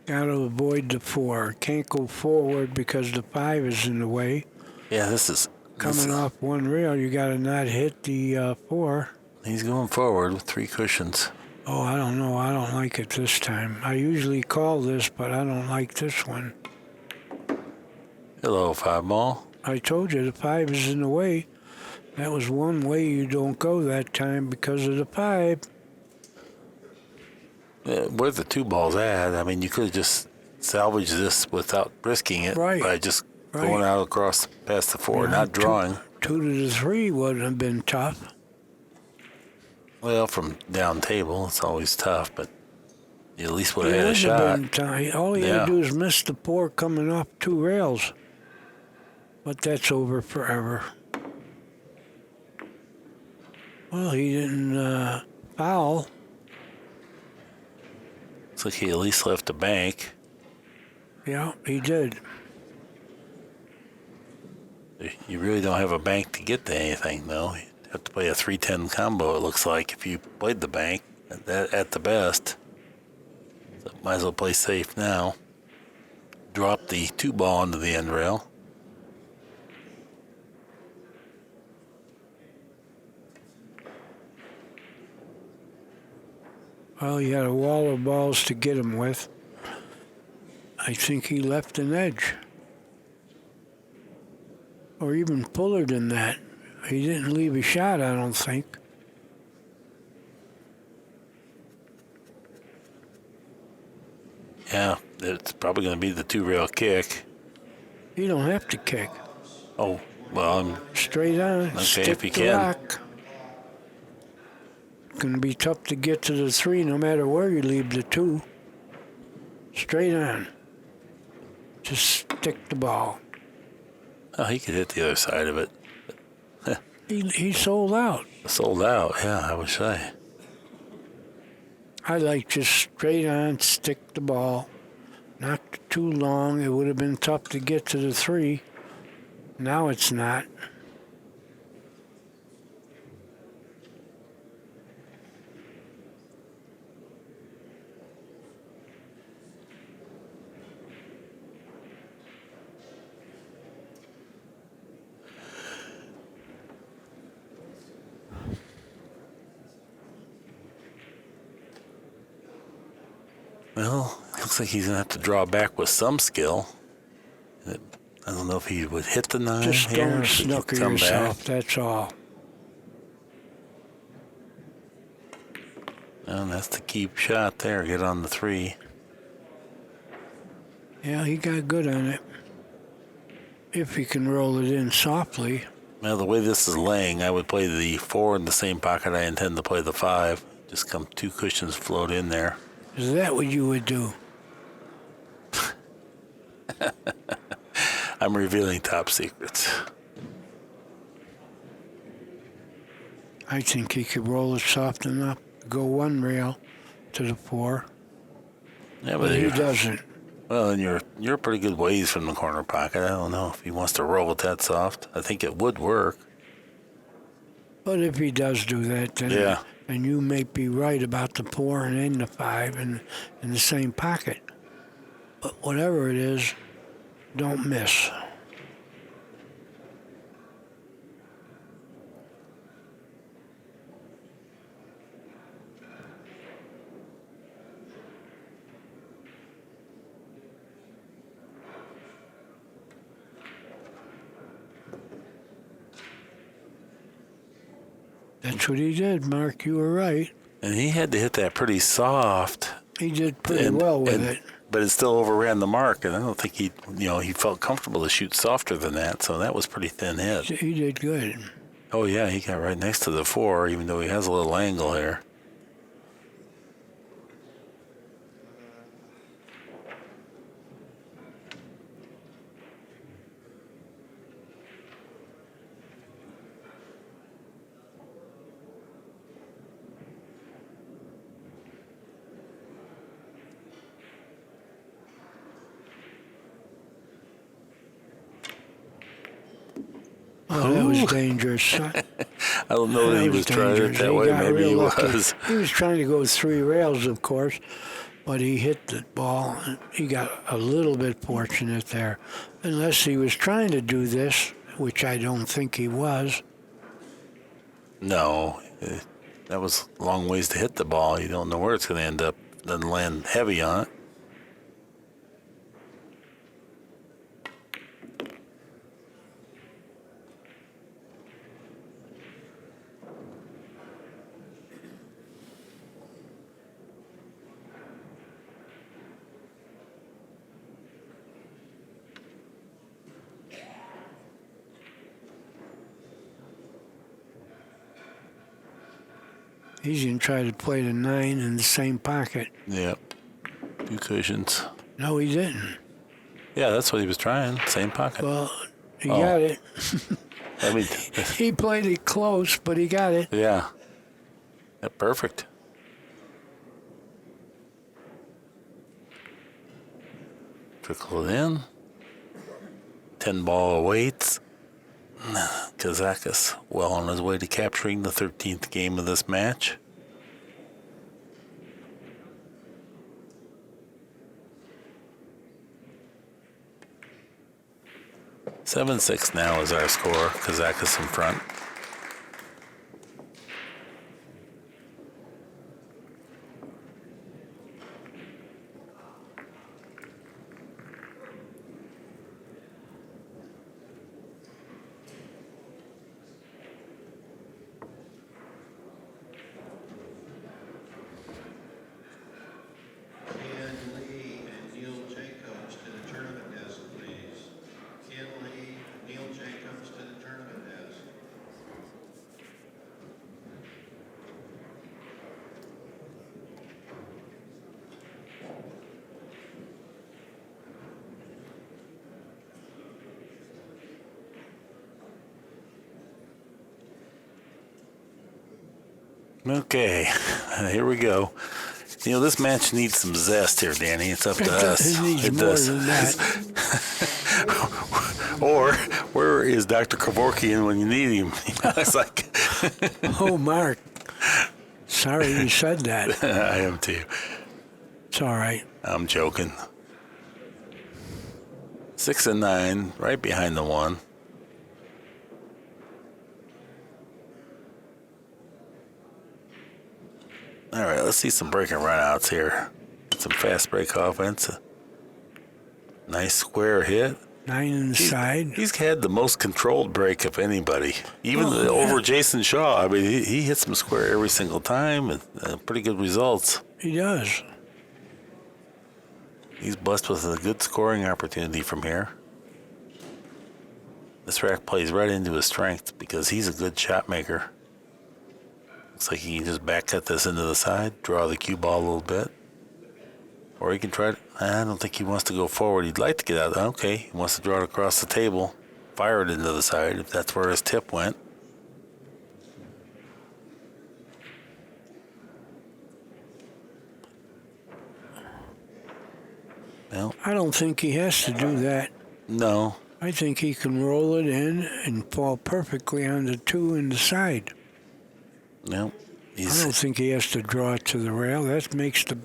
Got to avoid the 4. Can't go forward because the 5 is in the way. Yeah, this is Coming off one rail, you got to not hit the 4. He's going forward with 3 cushions. Oh, I don't know. I don't like it this time. I usually call this, but I don't like this one. Hello, 5 ball. I told you the 5 is in the way. That was one way you don't go that time because of the 5. Where's the 2 balls at? I mean, you could have just salvaged this without risking it Right. by just Right. going out across past the 4, Yeah, not drawing. 2 to the 3 wouldn't have been tough. Well, from down table, it's always tough, but you at least would have It had a wouldn't shot. have been tough. All he had Yeah. to do is miss the 4 coming off 2 rails. But that's over forever. Well, he didn't foul. Looks like he at least left the bank. Yeah, he did. You really don't have a bank to get to anything, though. You have to play a 3-10 combo, it looks like, if you played the bank at the best. So might as well play safe now. Drop the 2 ball onto the end rail. Well, he had a wall of balls to get him with. I think he left an edge. Or even fuller than that. He didn't leave a shot, I don't think. Yeah, it's probably going to be the 2-rail kick. You don't have to kick. Oh, well, Straight on. Okay, Stick if you the can. rock. Going to be tough to get to the 3 no matter where you leave the 2. Straight on. Just stick the ball. oh, he could hit the other side of it. He sold out. Sold out, yeah, I would say. I like just straight on, stick the ball. Not too long. It would have been tough to get to the 3. Now it's not. Well, looks like he's going to have to draw back with some skill. I don't know if he would hit the 9 Just here. don't if he could snooker come yourself, back. that's all. And that's the key shot there. Get on the 3. Yeah, he got good on it. If he can roll it in softly. Now, the way this is laying, I would play the 4 in the same pocket I intend to play the 5. Just come 2 cushions float in there. Is that what you would do? I'm revealing top secrets. I think he could roll it soft enough, go 1 rail to the 4. Yeah, But he doesn't. Well, and you're a pretty good ways from the corner pocket. I don't know if he wants to roll it that soft. I think it would work. But if he does do that, then Yeah. and you may be right about the 4 and then the 5 in the same pocket. But whatever it is, don't miss. That's what he did, Mark. You were right. And he had to hit that pretty soft. He did pretty well with it. But it still overran the mark, and I don't think he felt comfortable to shoot softer than that, so that was pretty thin hit. He did good. Oh, yeah, he got right next to the 4, even though he has a little angle here. Oh, that was dangerous. I don't know that he was trying it dangerous. that way. got Maybe real he lucky. was. He was trying to go 3 rails, of course, but he hit the ball. He got a little bit fortunate there. Unless he was trying to do this, which I don't think he was. No, that was a long ways to hit the ball. You don't know where it's going to end up. Doesn't land heavy on it. He's going to try to play the 9 in the same pocket. Yep. 2 cushions. No, he didn't. Yeah, that's what he was trying. Same pocket. Well, he got it. I mean, He played it close, but he got it. yeah. Perfect. Trickle it in. 10 ball awaits. Kazakis well on his way to capturing the 13th game of this match. (7-6) now is our score. Kazakis in front. Ken Lee and Neil Jacobs to the tournament desk, please. Ken Lee, Neil Jacobs to the tournament desk. Okay, here we go. You know, this match needs some zest here, Danny. It's up to us. It needs more than that. Or where is Dr. Kevorkian when you need him? It's like, Oh, Mark. Sorry you said that. I am too. It's all right. I'm joking. 6 and 9, right behind the 1. All right, let's see some break and runouts here. Some fast break offense. Nice square hit. 9 inside. He's had the most controlled break of anybody, even over Jason Shaw. I mean, he hits some square every single time, and pretty good results. He does. He's blessed with a good scoring opportunity from here. This rack plays right into his strength because he's a good shot maker. Looks like he can just back cut this into the side, draw the cue ball a little bit. Or he can try to, I don't think he wants to go forward. He'd like to get out. Okay, he wants to draw it across the table, fire it into the side if that's where his tip went. Well, I don't think he has to do that. no. I think he can roll it in and fall perfectly on the 2 in the side. No. I don't think he has to draw it to the rail. That makes the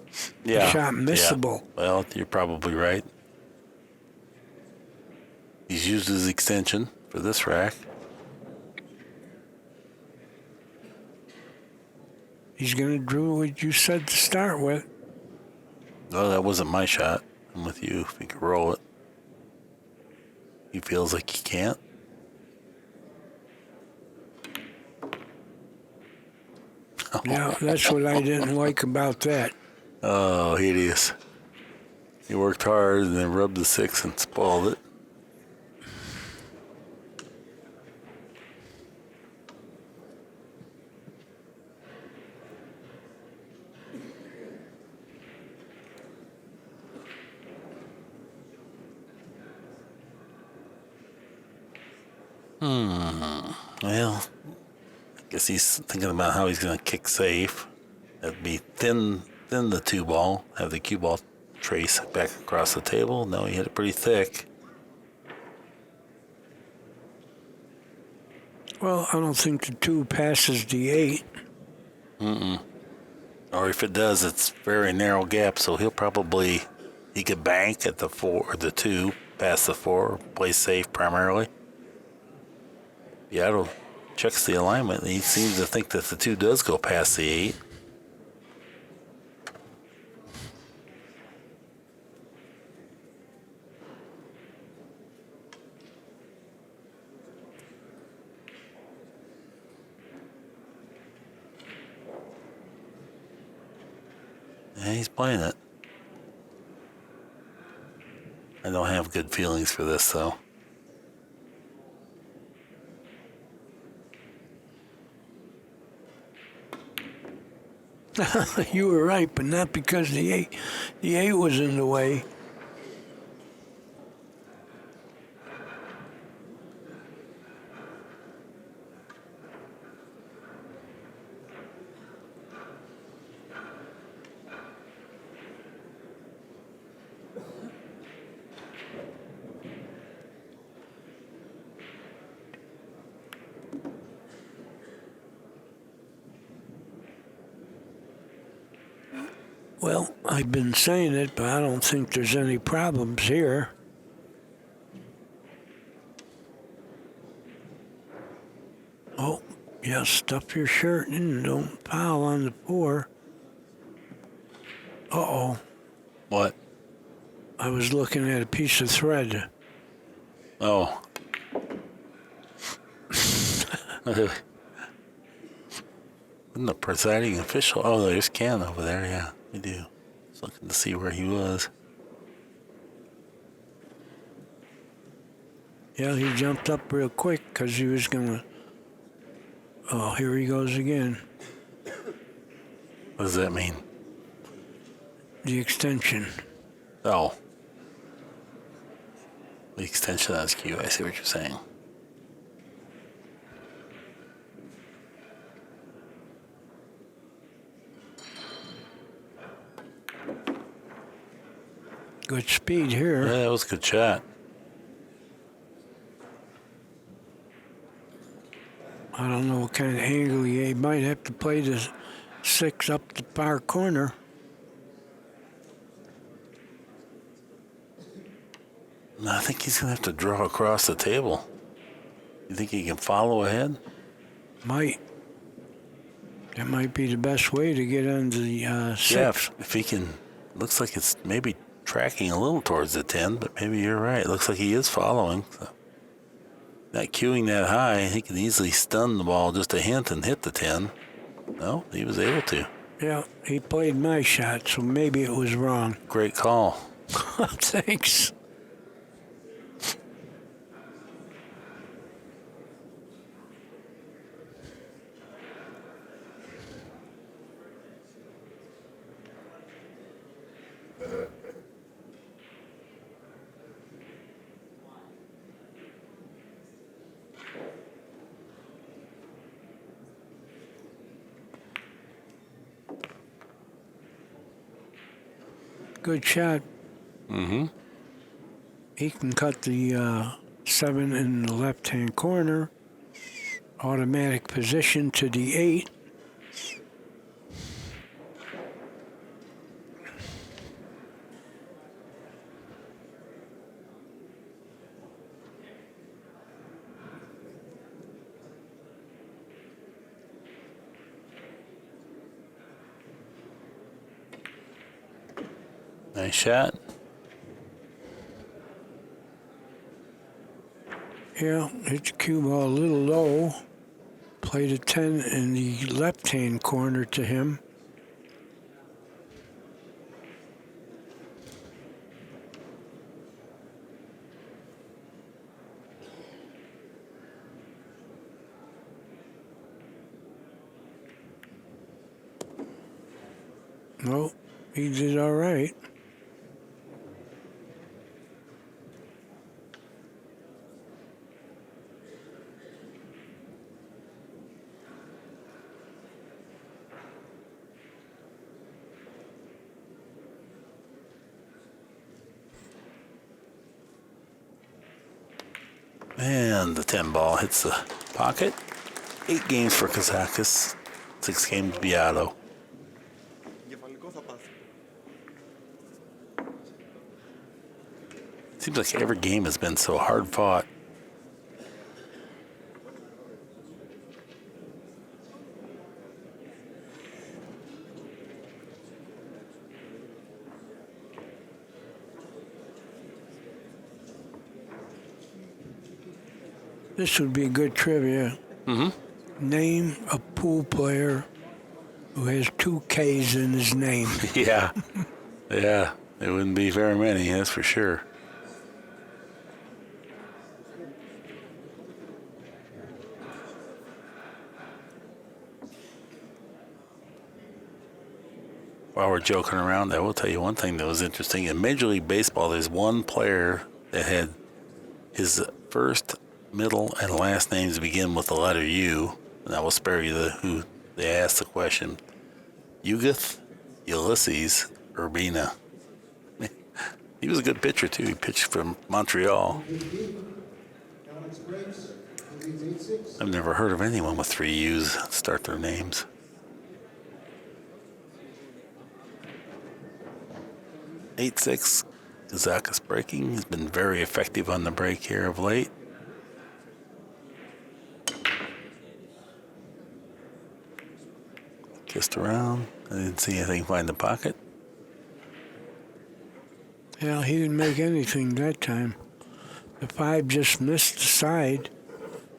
shot missable. Yeah. Well, you're probably right. He's used his extension for this rack. He's going to do what you said to start with. Well, that wasn't my shot. I'm with you if he could roll it. He feels like he can't. Yeah, that's what I didn't like about that. Oh, hideous. He worked hard and then rubbed the 6 and spoiled it. Well, I guess he's thinking about how he's going to kick safe. That'd be thin the 2 ball, have the cue ball trace back across the table. No, he hit it pretty thick. Well, I don't think the 2 passes the 8. Or if it does, it's very narrow gap, so he could bank at the 4 or the 2, pass the 4, play safe primarily. Biato checks the alignment, and he seems to think that the 2 does go past the 8. Yeah, he's playing it. I don't have good feelings for this, though. You were right, but not because the eight was in the way. Well, I've been saying it, but I don't think there's any problems here. Oh, yeah, stuff your shirt and don't foul on the 4. Uh-oh. What? I was looking at a piece of thread. Oh. Wasn't the presiding official? Oh, there's Ken over there. Yeah, we do. Just looking to see where he was. Yeah, he jumped up real quick because he was going to... Oh, here he goes again. What does that mean? The extension. Oh. The extension of his cue. I see what you're saying. Good speed here. Yeah, that was a good shot. I don't know what kind of angle he might have to play the 6 up the far corner. No, I think he's going to have to draw across the table. You think he can follow ahead? Might. That might be the best way to get on the 6. Yeah, if he can. Looks like it's maybe tracking a little towards the 10, but maybe you're right. It looks like he is following. So. Not cueing that high, he can easily stun the ball just a hint and hit the 10. No, he was able to. Yeah, he played my shot, so maybe it was wrong. Great call. Thanks. Good shot. Mm-hmm. He can cut the 7 in the left-hand corner. Automatic position to the 8. Nice shot. Yeah, hit the cue ball a little low. Played a 10 in the left-hand corner to him. No, he did all right. And the 10 ball hits the pocket. 8 games for Kazakis. 6 games Biato. Seems like every game has been so hard fought. This would be good trivia. Mm-hmm. Name a pool player who has 2 Ks in his name. Yeah. Yeah. There wouldn't be very many, that's for sure. While we're joking around, I will tell you one thing that was interesting. In Major League Baseball, there's one player that had his first, middle, and last names begin with the letter U, and I will spare you who they asked the question. Yugith Ulysses Urbina. He was a good pitcher, too. He pitched from Montreal. I've never heard of anyone with 3 U's start their names. (8-6). Kazakis breaking. He's been very effective on the break here of late. Kissed around. I didn't see anything find the pocket. Yeah, he didn't make anything that time. The 5 just missed the side.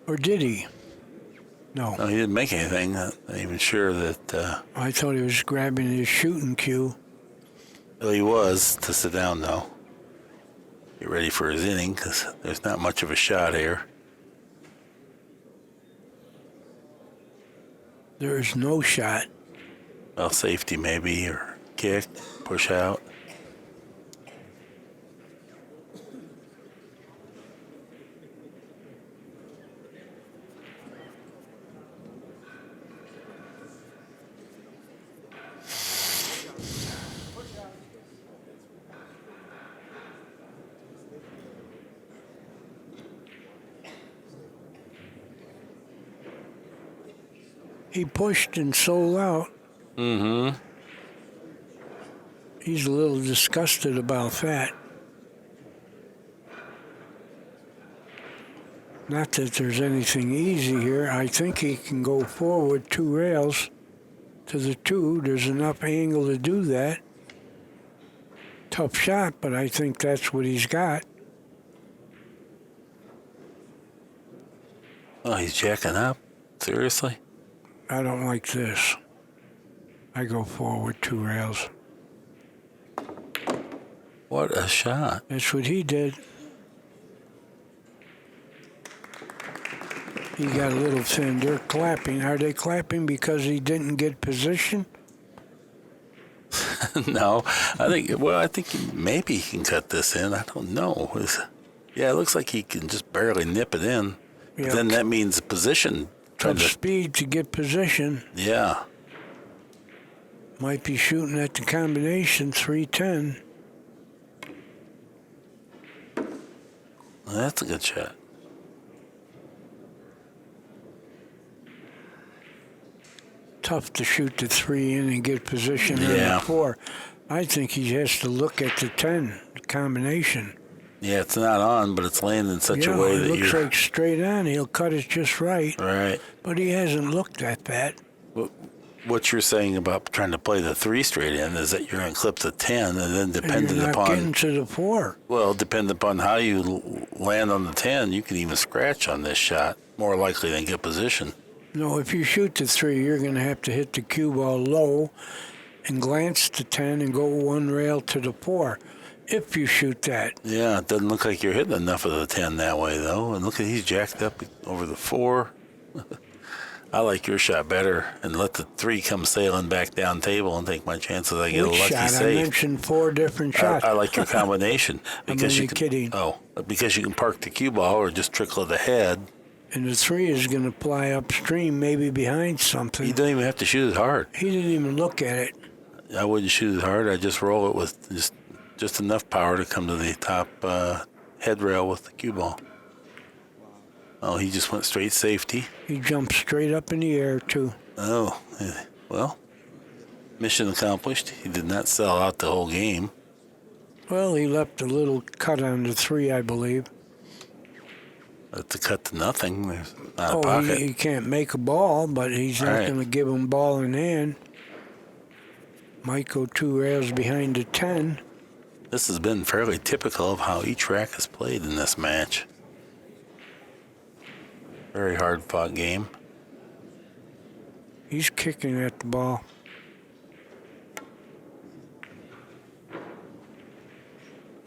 Or did he? No. No, he didn't make anything. Not even sure that... I thought he was grabbing his shooting cue. Well, he was to sit down, though. Get ready for his inning, because there's not much of a shot here. There is no shot. Well, safety maybe, or kick, push out. He pushed and sold out. Mm-hmm. He's a little disgusted about that. Not that there's anything easy here. I think he can go forward 2 rails to the 2. There's enough angle to do that. Tough shot, but I think that's what he's got. Oh, he's jacking up? Seriously? I don't like this. I go forward 2 rails. What a shot. That's what he did. He got a little thin. They're clapping. Are they clapping because he didn't get position? No. I think maybe he can cut this in. I don't know. Yeah, it looks like he can just barely nip it in. But Yeah. then that means position. Tough speed to get position. Yeah. Might be shooting at the combination 310. Well, that's a good shot. Tough to shoot the 3 in and get position on Yeah. the 4. I think he has to look at the 10 combination. Yeah, it's not on, but it's laying in such a way it that looks you're... like straight on. He'll cut it just right. Right. But he hasn't looked at that. What you're saying about trying to play the 3 straight in is that you're going to clip the 10, and then And depending you're not upon... getting to the 4. Well, depending upon how you land on the 10, you can even scratch on this shot, more likely than get position. No, if you shoot the 3, you're going to have to hit the cue ball low and glance the 10 and go 1 rail to the 4. If you shoot that. Yeah, it doesn't look like you're hitting enough of the 10 that way, though. And look at, he's jacked up over the 4. I like your shot better, and let the 3 come sailing back down table and take my chances I get Which a lucky shot? save. I mentioned 4 different shots. I like your combination. I'm because only you can, kidding. Oh, because you can park the cue ball or just trickle it ahead. And the 3 is going to fly upstream, maybe behind something. You don't even have to shoot it hard. He didn't even look at it. I wouldn't shoot it hard. I just roll it with just enough power to come to the top head rail with the cue ball. Oh, he just went straight safety. He jumped straight up in the air, too. Oh, well, mission accomplished. He did not sell out the whole game. Well, he left a little cut on the 3, I believe. But to cut to nothing, there's not a Oh, pocket. he can't make a ball, but he's not Right. going to give him ball in hand. Might go 2 rails behind the 10. This has been fairly typical of how each rack has played in this match. Very hard-fought game. He's kicking at the ball.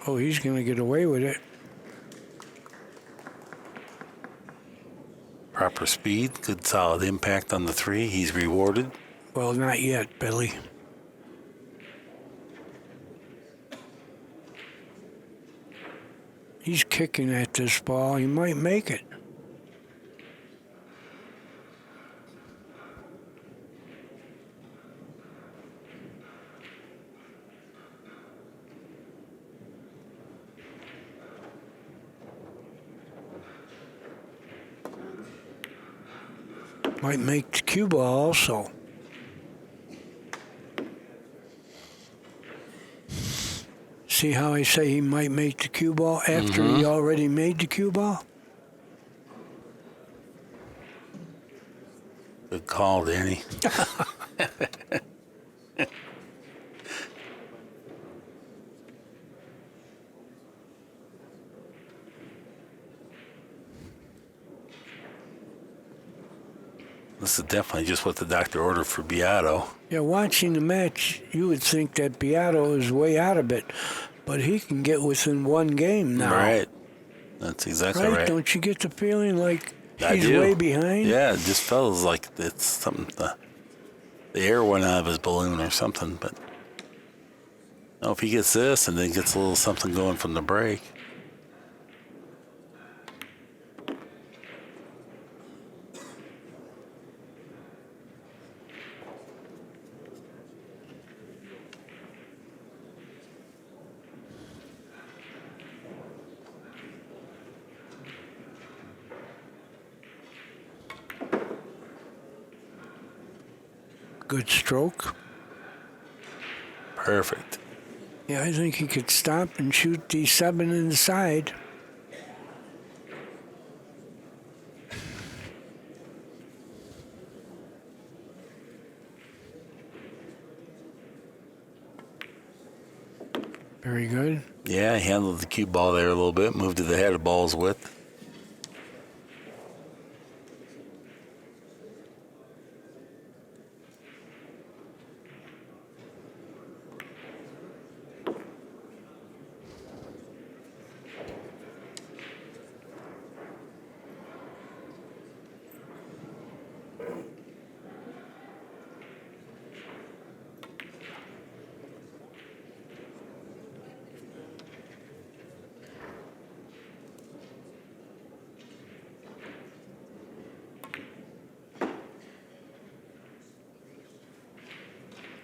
Oh, he's going to get away with it. Proper speed, good solid impact on the 3. He's rewarded. Well, not yet, Billy. He's kicking at this ball. He might make it. Might make the cue ball also. See how I say he might make the cue ball after he already made the cue ball? Good call, Danny. This is definitely just what the doctor ordered for Biato. Yeah, watching the match, you would think that Biato is way out of it, but he can get within one game now. Right. That's exactly right. Don't you get the feeling like I he's do. way behind? Yeah, it just feels like it's something. The air went out of his balloon or something. But if he gets this and then gets a little something going from the break. Good stroke. Perfect. Yeah, I think he could stop and shoot the 7 inside. Very good. Yeah, he handled the cue ball there a little bit, moved to the head of ball's width.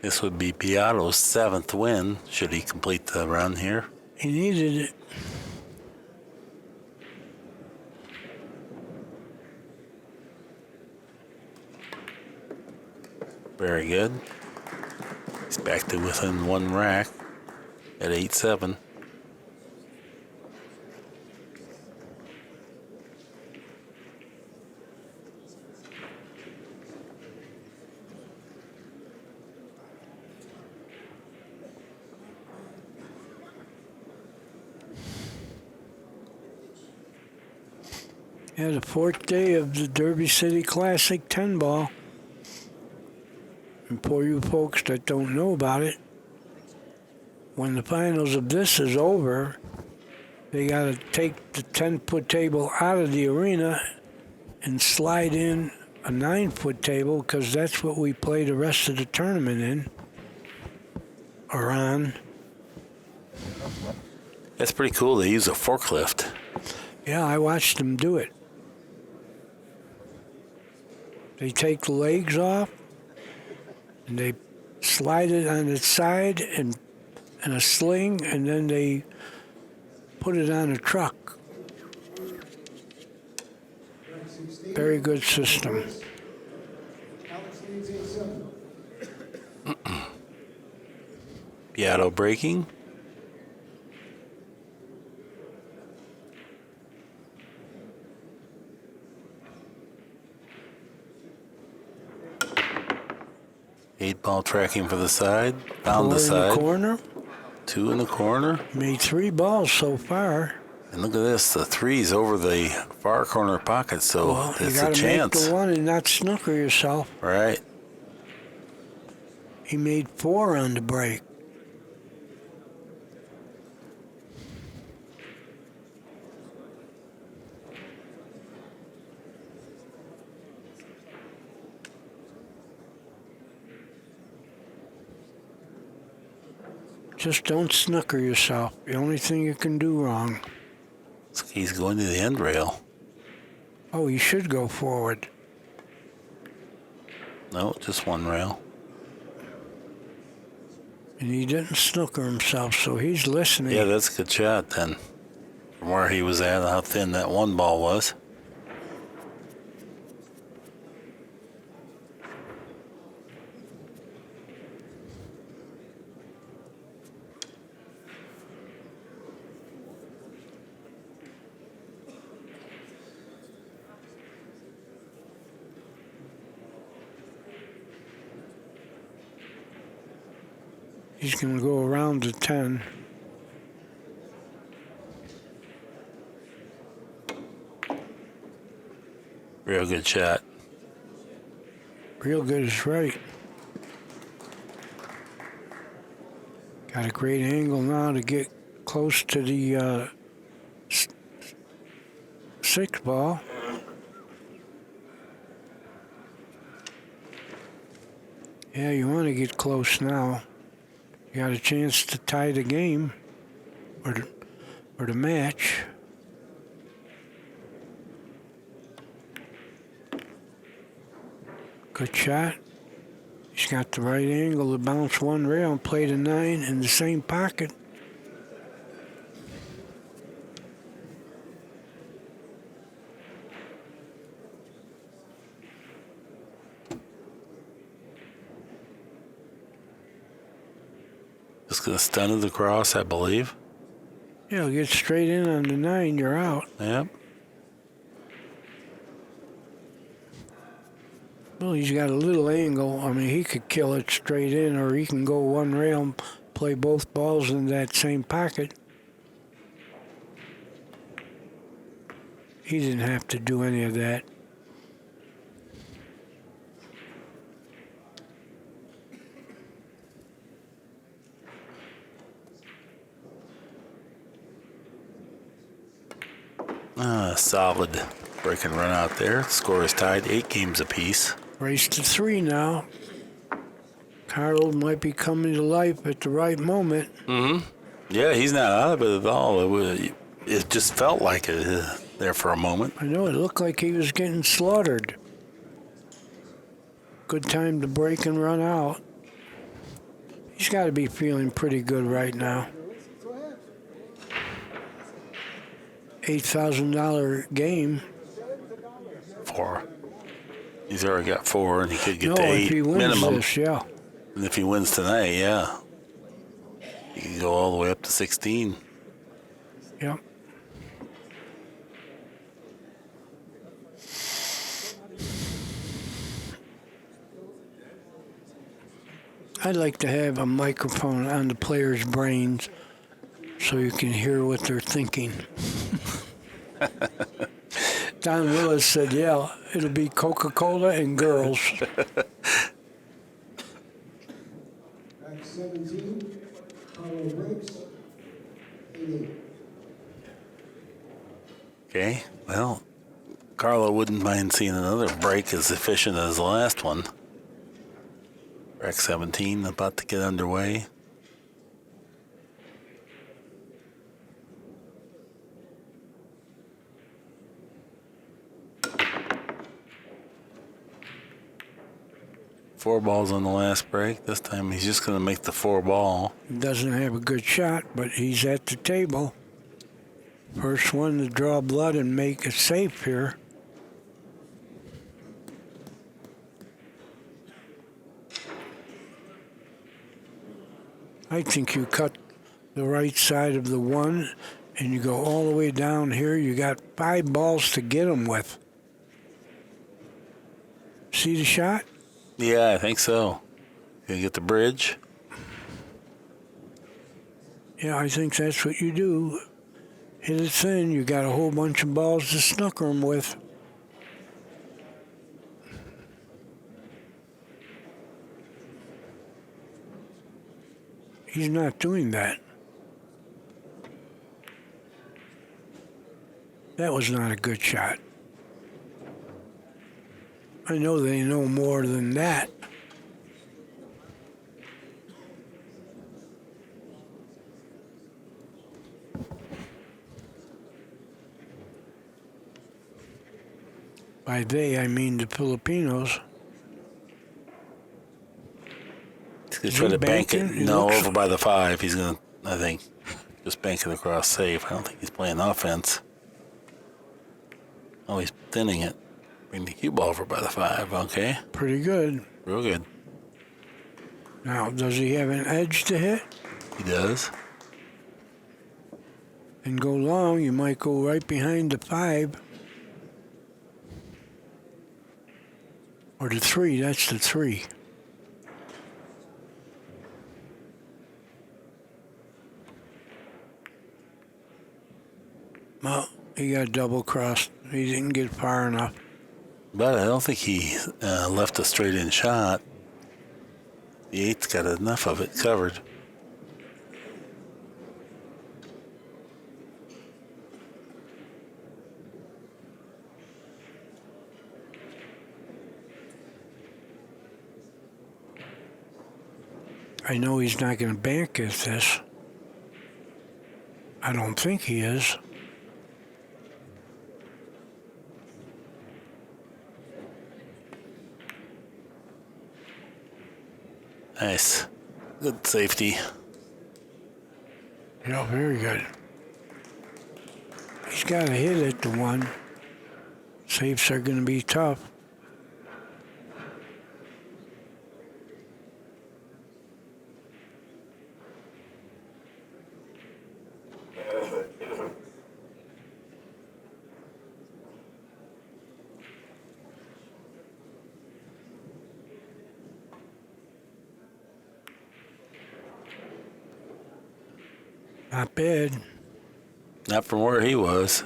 This would be Biato's 7th win, should he complete the run here. He needed it. Very good. He's back to within one rack at 8-7. Yeah, the 4th day of the Derby City Classic 10 ball. And for you folks that don't know about it, when the finals of this is over, they got to take the 10-foot table out of the arena and slide in a 9-foot table because that's what we play the rest of the tournament in or on. That's pretty cool. They use a forklift. Yeah, I watched them do it. They take the legs off and they slide it on its side and a sling, and then they put it on a truck. Very good system. Biato breaking. Eight ball tracking for the side. Found the side. 4 in the corner. 2 in the corner. Made 3 balls so far. And look at this. The 3's over the far corner pocket, so Well, you it's got a to make chance. the one and not snooker yourself. Right. He made 4 on the break. Just don't snooker yourself. The only thing you can do wrong. He's going to the end rail. Oh, he should go forward. No, just one rail. And he didn't snooker himself, so he's listening. Yeah, that's a good shot then. From where he was at, how thin that one ball was. He's going to go around the 10. Real good shot. Real good is right. Got a great angle now to get close to the 6 ball. Yeah, you want to get close now. You got a chance to tie the game or the match. Good shot. He's got the right angle to bounce one rail and play the 9 in the same pocket. Just gonna stun it across, I believe. Yeah, he'll get straight in on the 9, you're out. Yep. Well, he's got a little angle. I mean, he could kill it straight in, or he can go one rail and play both balls in that same pocket. He didn't have to do any of that. Solid break and run out there. Score is tied, 8 games apiece. Race to 3 now. Carlo might be coming to life at the right moment. Yeah, he's not out of it at all. It just felt like it there for a moment. I know, it looked like he was getting slaughtered. Good time to break and run out. He's got to be feeling pretty good right now. $8,000 game. 4. He's already got 4, and he could get No, to 8 if he wins minimum. this, yeah. And if he wins tonight, yeah, he can go all the way up to 16. Yep. I'd like to have a microphone on the players' brains so you can hear what they're thinking. Don Willis said, yeah, it'll be Coca-Cola and girls. Back 17, Carlo breaks, 8-8. Okay, well, Carlo wouldn't mind seeing another break as efficient as the last one. Rack 17 about to get underway. Four balls on the last break. This time he's just going to make the 4 ball. Doesn't have a good shot, but he's at the table. First one to draw blood and make it safe here. I think you cut the right side of the 1 and you go all the way down here. You got 5 balls to get them with. See the shot? Yeah, I think so. Gonna get the bridge. Yeah, I think that's what you do. Hit it thin. You got a whole bunch of balls to snooker them with. He's not doing that. That was not a good shot. I know they know more than that. By they, I mean the Filipinos. He's going to try to bank it. banking? He No, looks- over by the 5. He's going to, I think, just bank it across safe. I don't think he's playing offense. Oh, he's thinning it. Bring the cue ball over by the 5. Okay. Pretty good. Real good. Now, does he have an edge to hit? He does. And go long, you might go right behind the 5. Or the 3, that's the 3. Well, he got double crossed. He didn't get far enough. But I don't think he left a straight in shot. The 8's got enough of it covered. I know he's not going to bank at this. I don't think he is. Nice. Good safety. Yeah, very good. He's got to hit it to 1. Safes are going to be tough. Not bad. Not from where he was.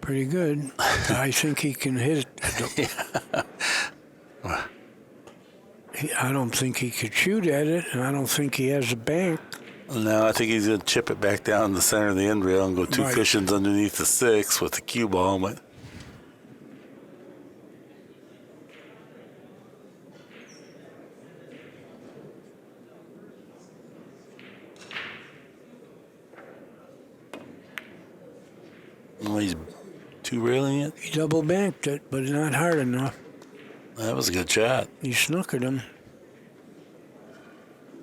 Pretty good. I think he can hit it. I don't think he could shoot at it, and I don't think he has a bank. No, I think he's going to chip it back down the center of the end rail and go 2 Right. cushions underneath the 6 with the cue ball. But well, he's 2 railing it. He double banked it, but not hard enough. That was a good shot. He snookered him.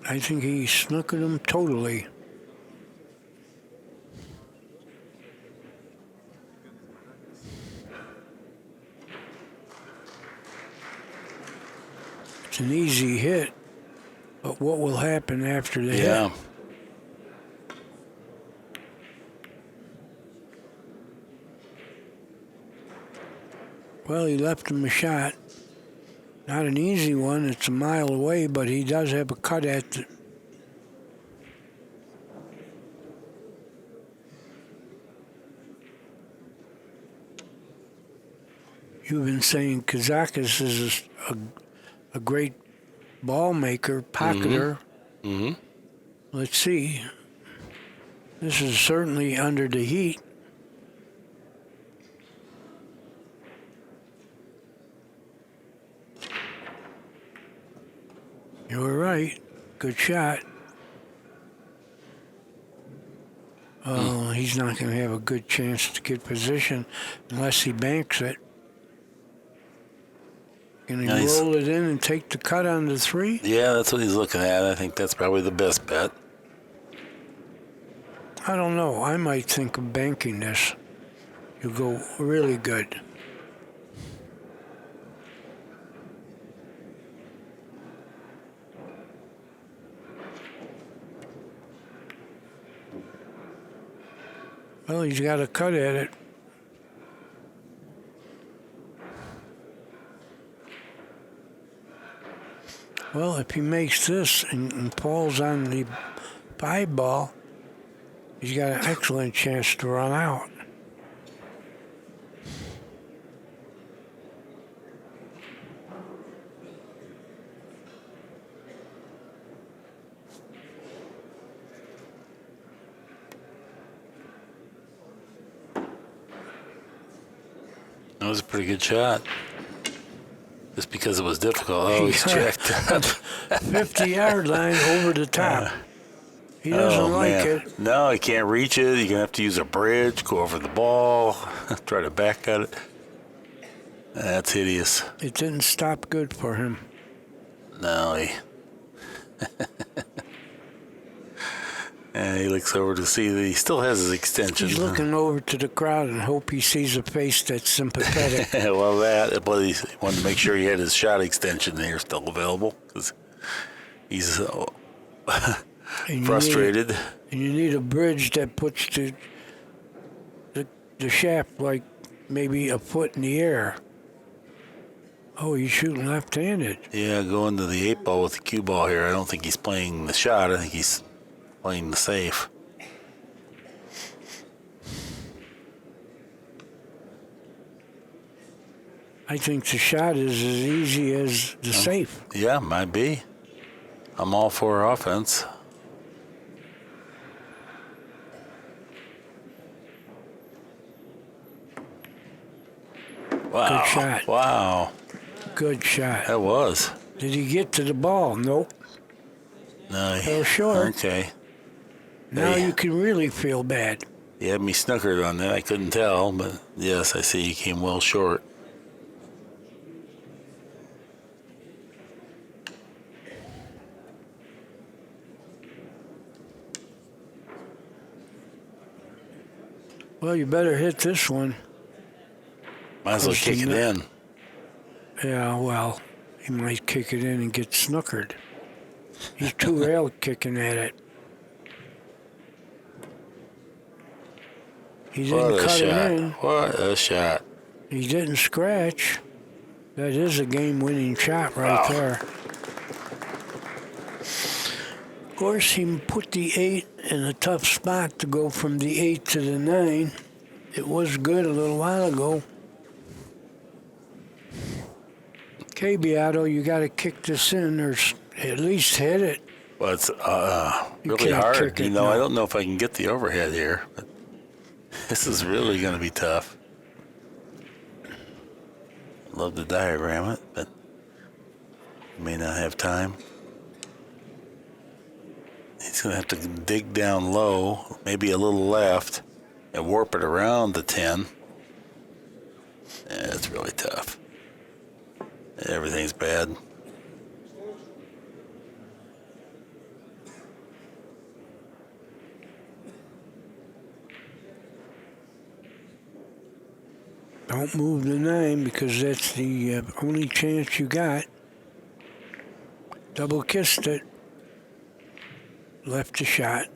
I think he snookered him totally. It's an easy hit, but what will happen after the Yeah. hit? Well, he left him a shot. Not an easy one. It's a mile away, but he does have a cut at the... You've been saying Kazakis is a great ball maker, pocketer. Mm-hmm. Let's see. This is certainly under the heat. You were right. Good shot. Oh, he's not going to have a good chance to get position unless he banks it. Can he Nice. roll it in and take the cut on the 3? Yeah, that's what he's looking at. I think that's probably the best bet. I don't know. I might think of banking this. You go really good. Well, he's got a cut at it. Well, if he makes this and falls on the 5 ball, he's got an excellent chance to run out. That was a pretty good shot. Just because it was difficult. Oh, he's checked up. 50-yard line over the top. He doesn't like it. No, he can't reach it. You're going to have to use a bridge, go over the ball, try to back at it. That's hideous. It didn't stop good for him. No, he looks over to see that he still has his extension. He's looking over to the crowd and hope he sees a face that's sympathetic. Well, but he wanted to make sure he had his shot extension there still available because he's And frustrated. You need a bridge that puts the shaft like maybe a foot in the air. Oh, he's shooting left-handed. Yeah, going to the 8-ball with the cue ball here. I don't think he's playing the shot. I think he's playing the safe. I think the shot is as easy as the safe. Yeah, might be. I'm all for offense. Wow. Good shot. Wow. Good shot. That was. Did he get to the ball? Nope. No. Fell short. Okay. Now Hey. you can really feel bad. You had me snookered on that. I couldn't tell, but yes, I see he came well short. Well, you better hit this one. Might as well kick it in. Yeah, well, he might kick it in and get snookered. He's too rail kicking at it. He didn't What a cut shot. it in. What a shot. He didn't scratch. That is a game-winning shot right there. Of course, he put the 8 in a tough spot to go from the 8 to the 9. It was good a little while ago. Okay, Biato, you got to kick this in or at least hit it. Well, it's You really can't hard. kick it, I no. don't know if I can get the overhead here. But this is really going to be tough. Love to diagram it, but may not have time. He's going to have to dig down low, maybe a little left, and warp it around the 10. Yeah, it's really tough. Everything's bad. Don't move the 9 because that's the only chance you got. Double kissed it. Left the shot.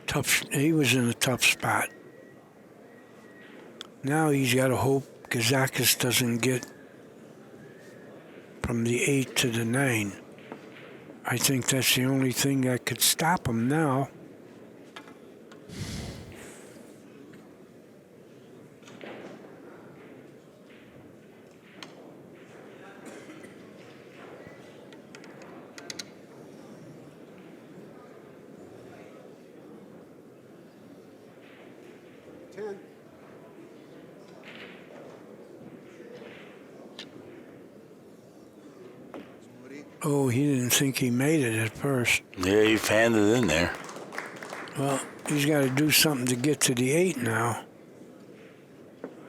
Tough. He was in a tough spot. Now he's got to hope Kazakis doesn't get from the 8 to the 9. I think that's the only thing that could stop him now. Oh, he didn't think he made it at first. Yeah, he fanned it in there. Well, he's got to do something to get to the 8 now.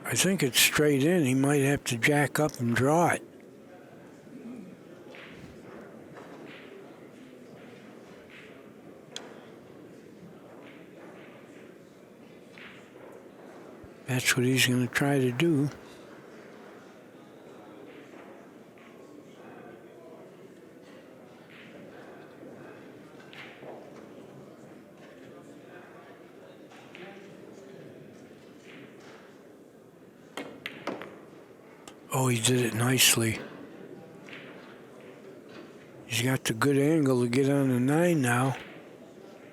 I think it's straight in. He might have to jack up and draw it. That's what he's going to try to do. Oh, he did it nicely. He's got the good angle to get on the 9 now.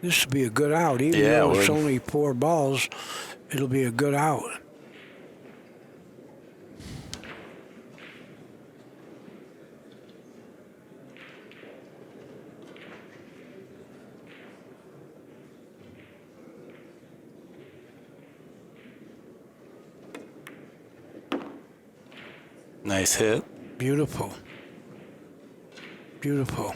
This will be a good out. Even though it's only 4 balls, it'll be a good out. Nice hit. Beautiful. Beautiful.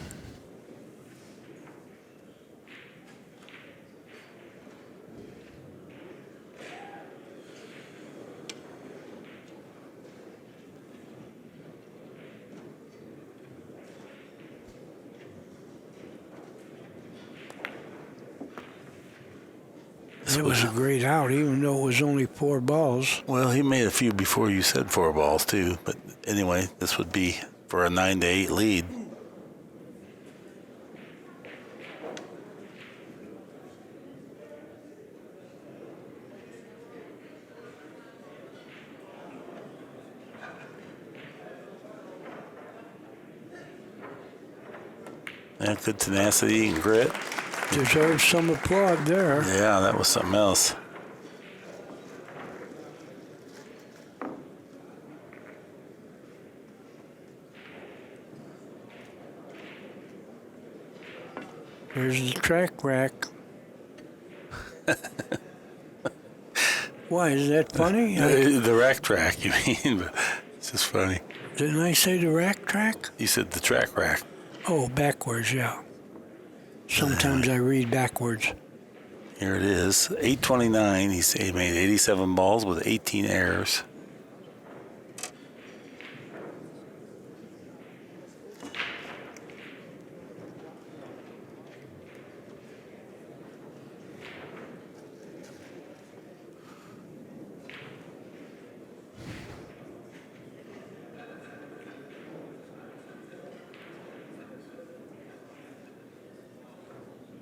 this It was a great out, even though it was only 4 balls. Well, he made a few before you said 4 balls, too. But anyway, this would be for a 9-8 lead. Yeah, good tenacity and grit. Deserves some applaud there. Yeah, that was something else. Here's the track rack. Why, is that funny? The rack track, you mean? But it's just funny. Didn't I say the rack track? You said the track rack. Oh, backwards, yeah. Sometimes I read backwards. Here it is, 829. He made 87 balls with 18 errors.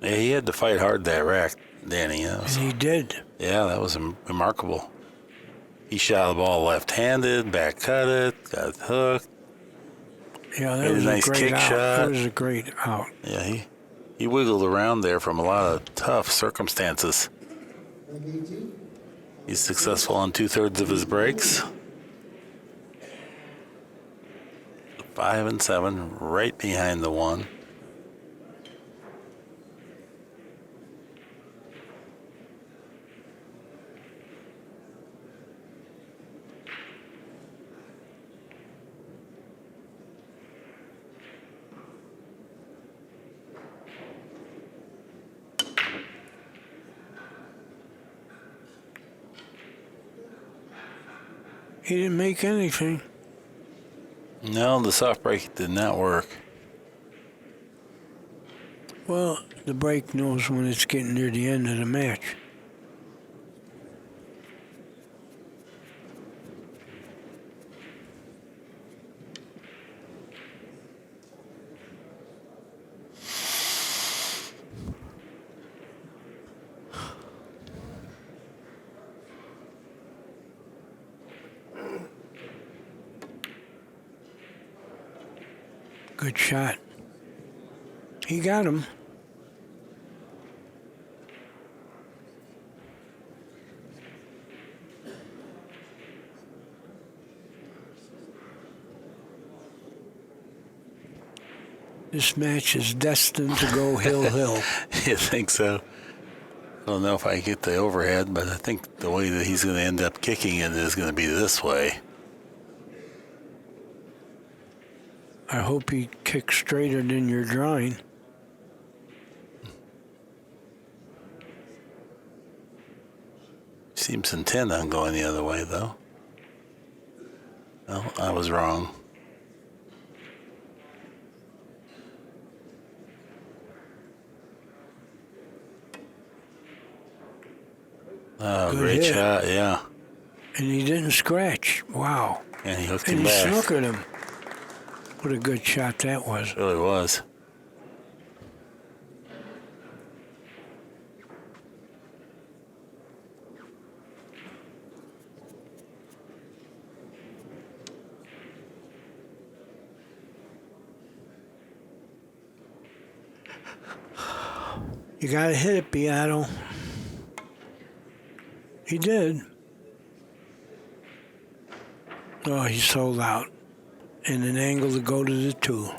Yeah, he had to fight hard that rack, Danny. And he did. Yeah, that was remarkable. He shot the ball left-handed, back cut it, got hooked. Yeah, that Made was a nice a great kick out. shot. That was a great out. Yeah, he wiggled around there from a lot of tough circumstances. He's successful on 2/3 of his breaks. 5 and 7, right behind the 1. He didn't make anything. No, the soft break did not work. Well, the break knows when it's getting near the end of the match. Good shot. He got him. This match is destined to go hill. You think so? I don't know if I get the overhead, but I think the way that he's going to end up kicking it is going to be this way. I hope he kicks straighter than your drawing. Seems intent on going the other way, though. Well, I was wrong. Oh, Good great hit. shot, yeah. And he didn't scratch. Wow. And he hooked And him he back. snookered him. What a good shot that was. It really was. You gotta hit it, Biato. He did. Oh, he sold out. And an angle to go to the 2.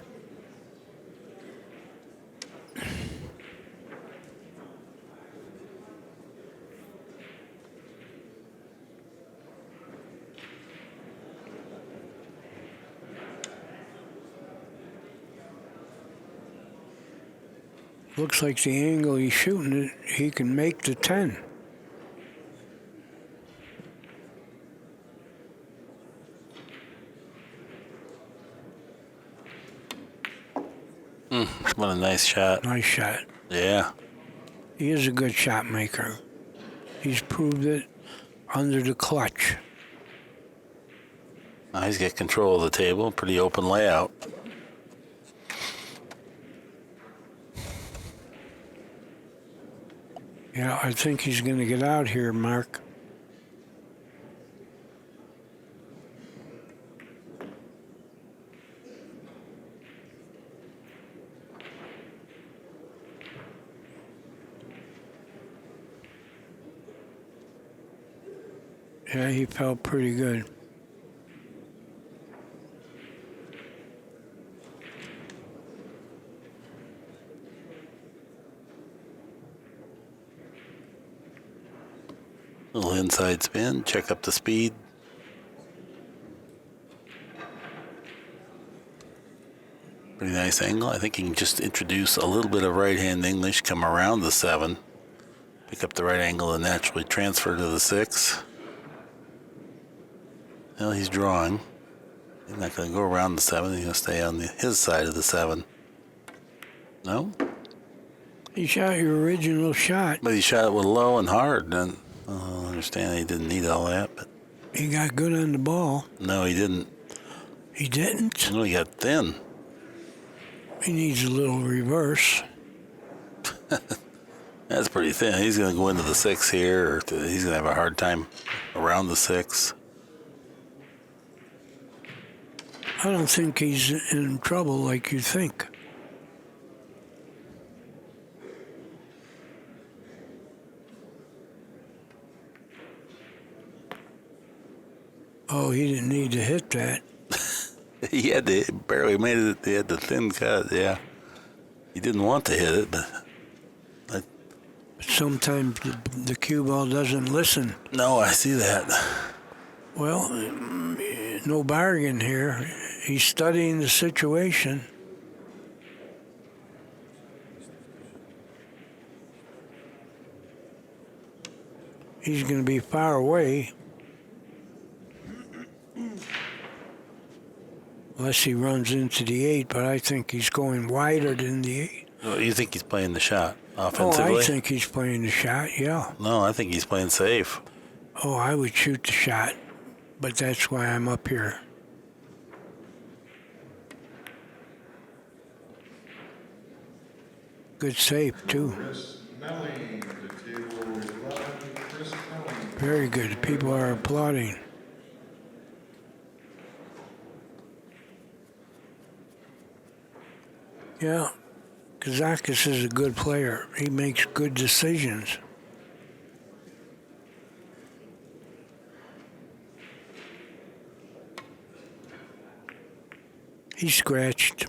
Looks like the angle he's shooting it, he can make the 10. What a nice shot. Nice shot. Yeah. He is a good shot maker. He's proved it under the clutch. Now he's got control of the table. Pretty open layout. Yeah, I think he's going to get out here, Mark. Yeah, he felt pretty good. Little inside spin, check up the speed. Pretty nice angle. I think he can just introduce a little bit of right-hand English, come around the 7, pick up the right angle and naturally transfer to the 6. Well, he's drawing. He's not going to go around the 7. He's going to stay on his side of the 7. No? He shot your original shot. But he shot it with low and hard. And I understand he didn't need all that, but He got good on the ball. no, he didn't. He didn't. No, he got thin. He needs a little reverse. That's pretty thin. He's going to go into the 6 here, or he's going to have a hard time around the 6. I don't think he's in trouble like you think. Oh, he didn't need to hit that. He had to, barely made it. He had the thin cut, yeah. He didn't want to hit it, but Sometimes the cue ball doesn't listen. no, I see that. Well, no bargain here. He's studying the situation. He's going to be far away. Unless he runs into the 8, but I think he's going wider than the 8. Oh, you think he's playing the shot Oh, offensively? I think he's playing the shot, yeah. No, I think he's playing safe. Oh, I would shoot the shot, but that's why I'm up here. Good save, too. Chris Melling to table 11, Chris Melling. Very good. People are applauding. Yeah, Kazakis is a good player. He makes good decisions. He scratched.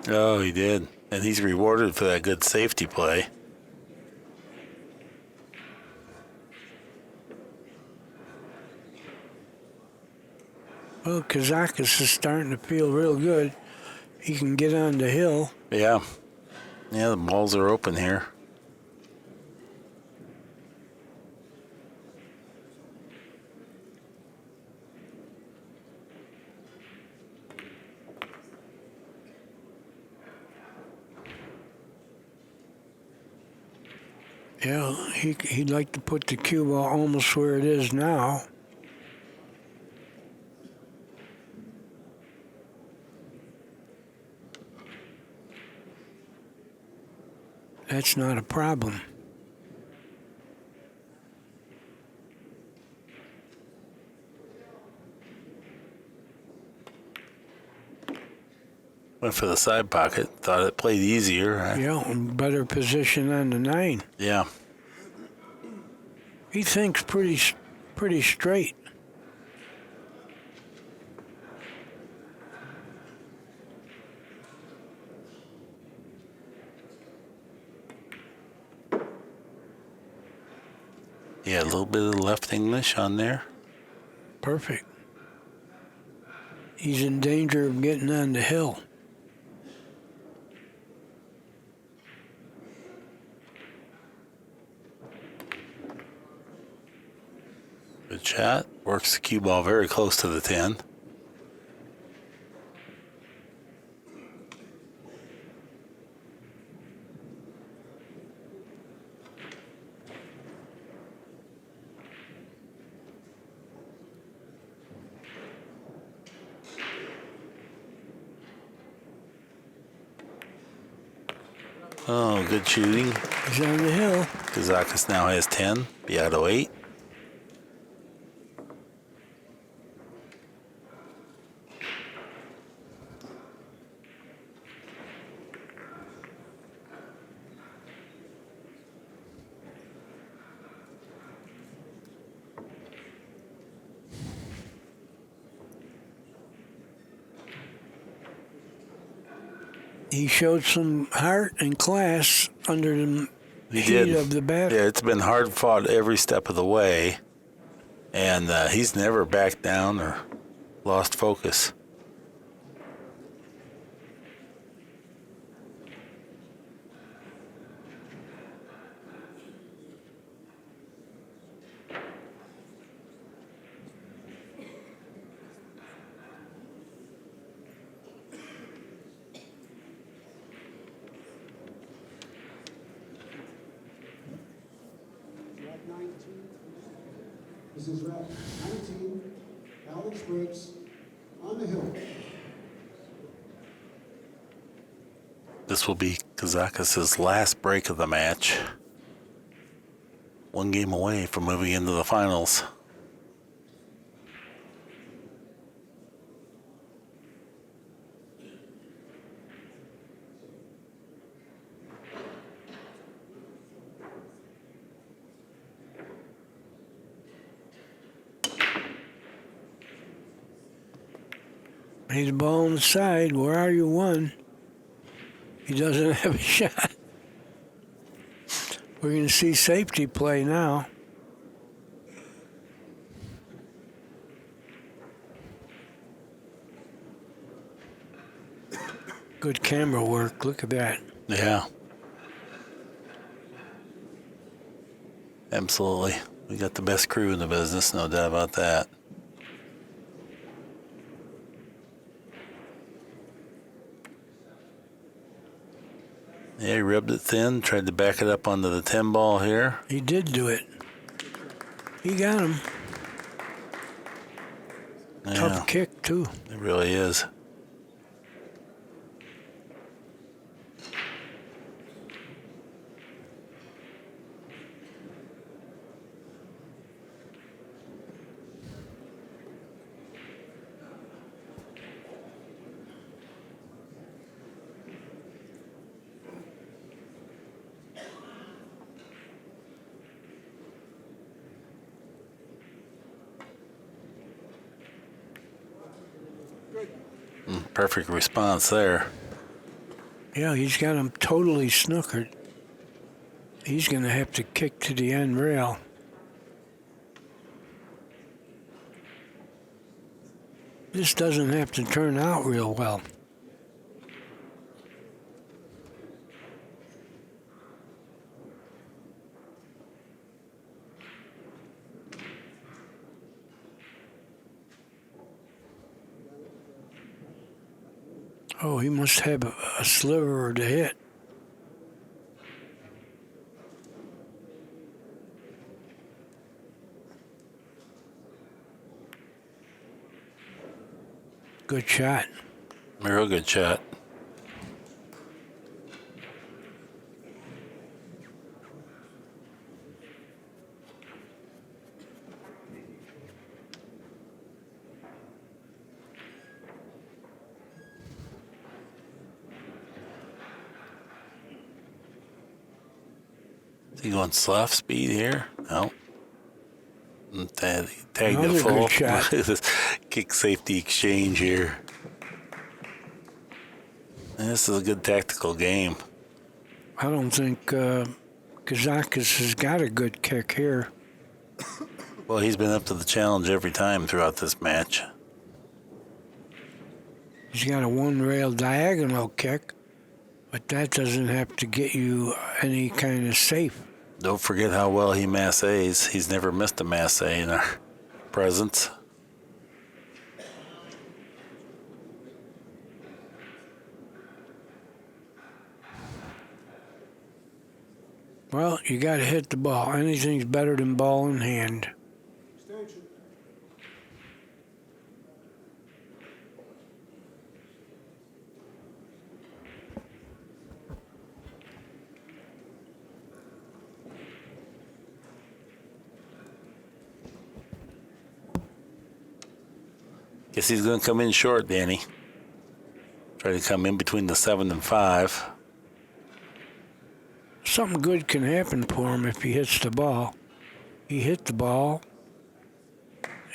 Oh, he did. And he's rewarded for that good safety play. Well, Kazakis is starting to feel real good. He can get on the hill. Yeah. Yeah, the balls are open here. Yeah, he'd like to put the cue ball almost where it is now. That's not a problem. Went for the side pocket. Thought it played easier. Yeah, better position on the 9. Yeah. He thinks pretty straight. Yeah, a little bit of left English on there. Perfect. He's in danger of getting on the hill. Good shot. Works the cue ball very close to the 10. Oh, good shooting. He's on the hill. Kazakis now has 10. Biato 8. He showed some heart and class under the He heat did. of the battle. Yeah, it's been hard fought every step of the way. And he's never backed down or lost focus. Rack 19. This is rack 19. Alex breaks on the hill. This will be Kazakis' last break of the match. One game away from moving into the finals. He's the ball on the side. Where are you, one? He doesn't have a shot. We're going to see safety play now. Good camera work. Look at that. Yeah. Absolutely. We got the best crew in the business, no doubt about that. Yeah, he rubbed it thin, tried to back it up onto the 10 ball here. He did do it. He got him. Yeah, Tough kick, too. it really is. Perfect response there. Yeah, he's got him totally snookered. He's going to have to kick to the end rail. This doesn't have to turn out real well. Oh, he must have a sliver to hit. Good shot. Real good shot. Is he going soft speed here? No. Tagged Another it full. good shot. Look at this kick safety exchange here. This is a good tactical game. I don't think Kazakis has got a good kick here. Well, he's been up to the challenge every time throughout this match. He's got a one-rail diagonal kick, but that doesn't have to get you any kind of safe. Don't forget how well he masses. He's never missed a masse in our presence. Well, you got to hit the ball. Anything's better than ball in hand. Extension. Guess he's going to come in short, Danny. Try to come in between the 7 and 5. Something good can happen for him if he hits the ball. He hit the ball,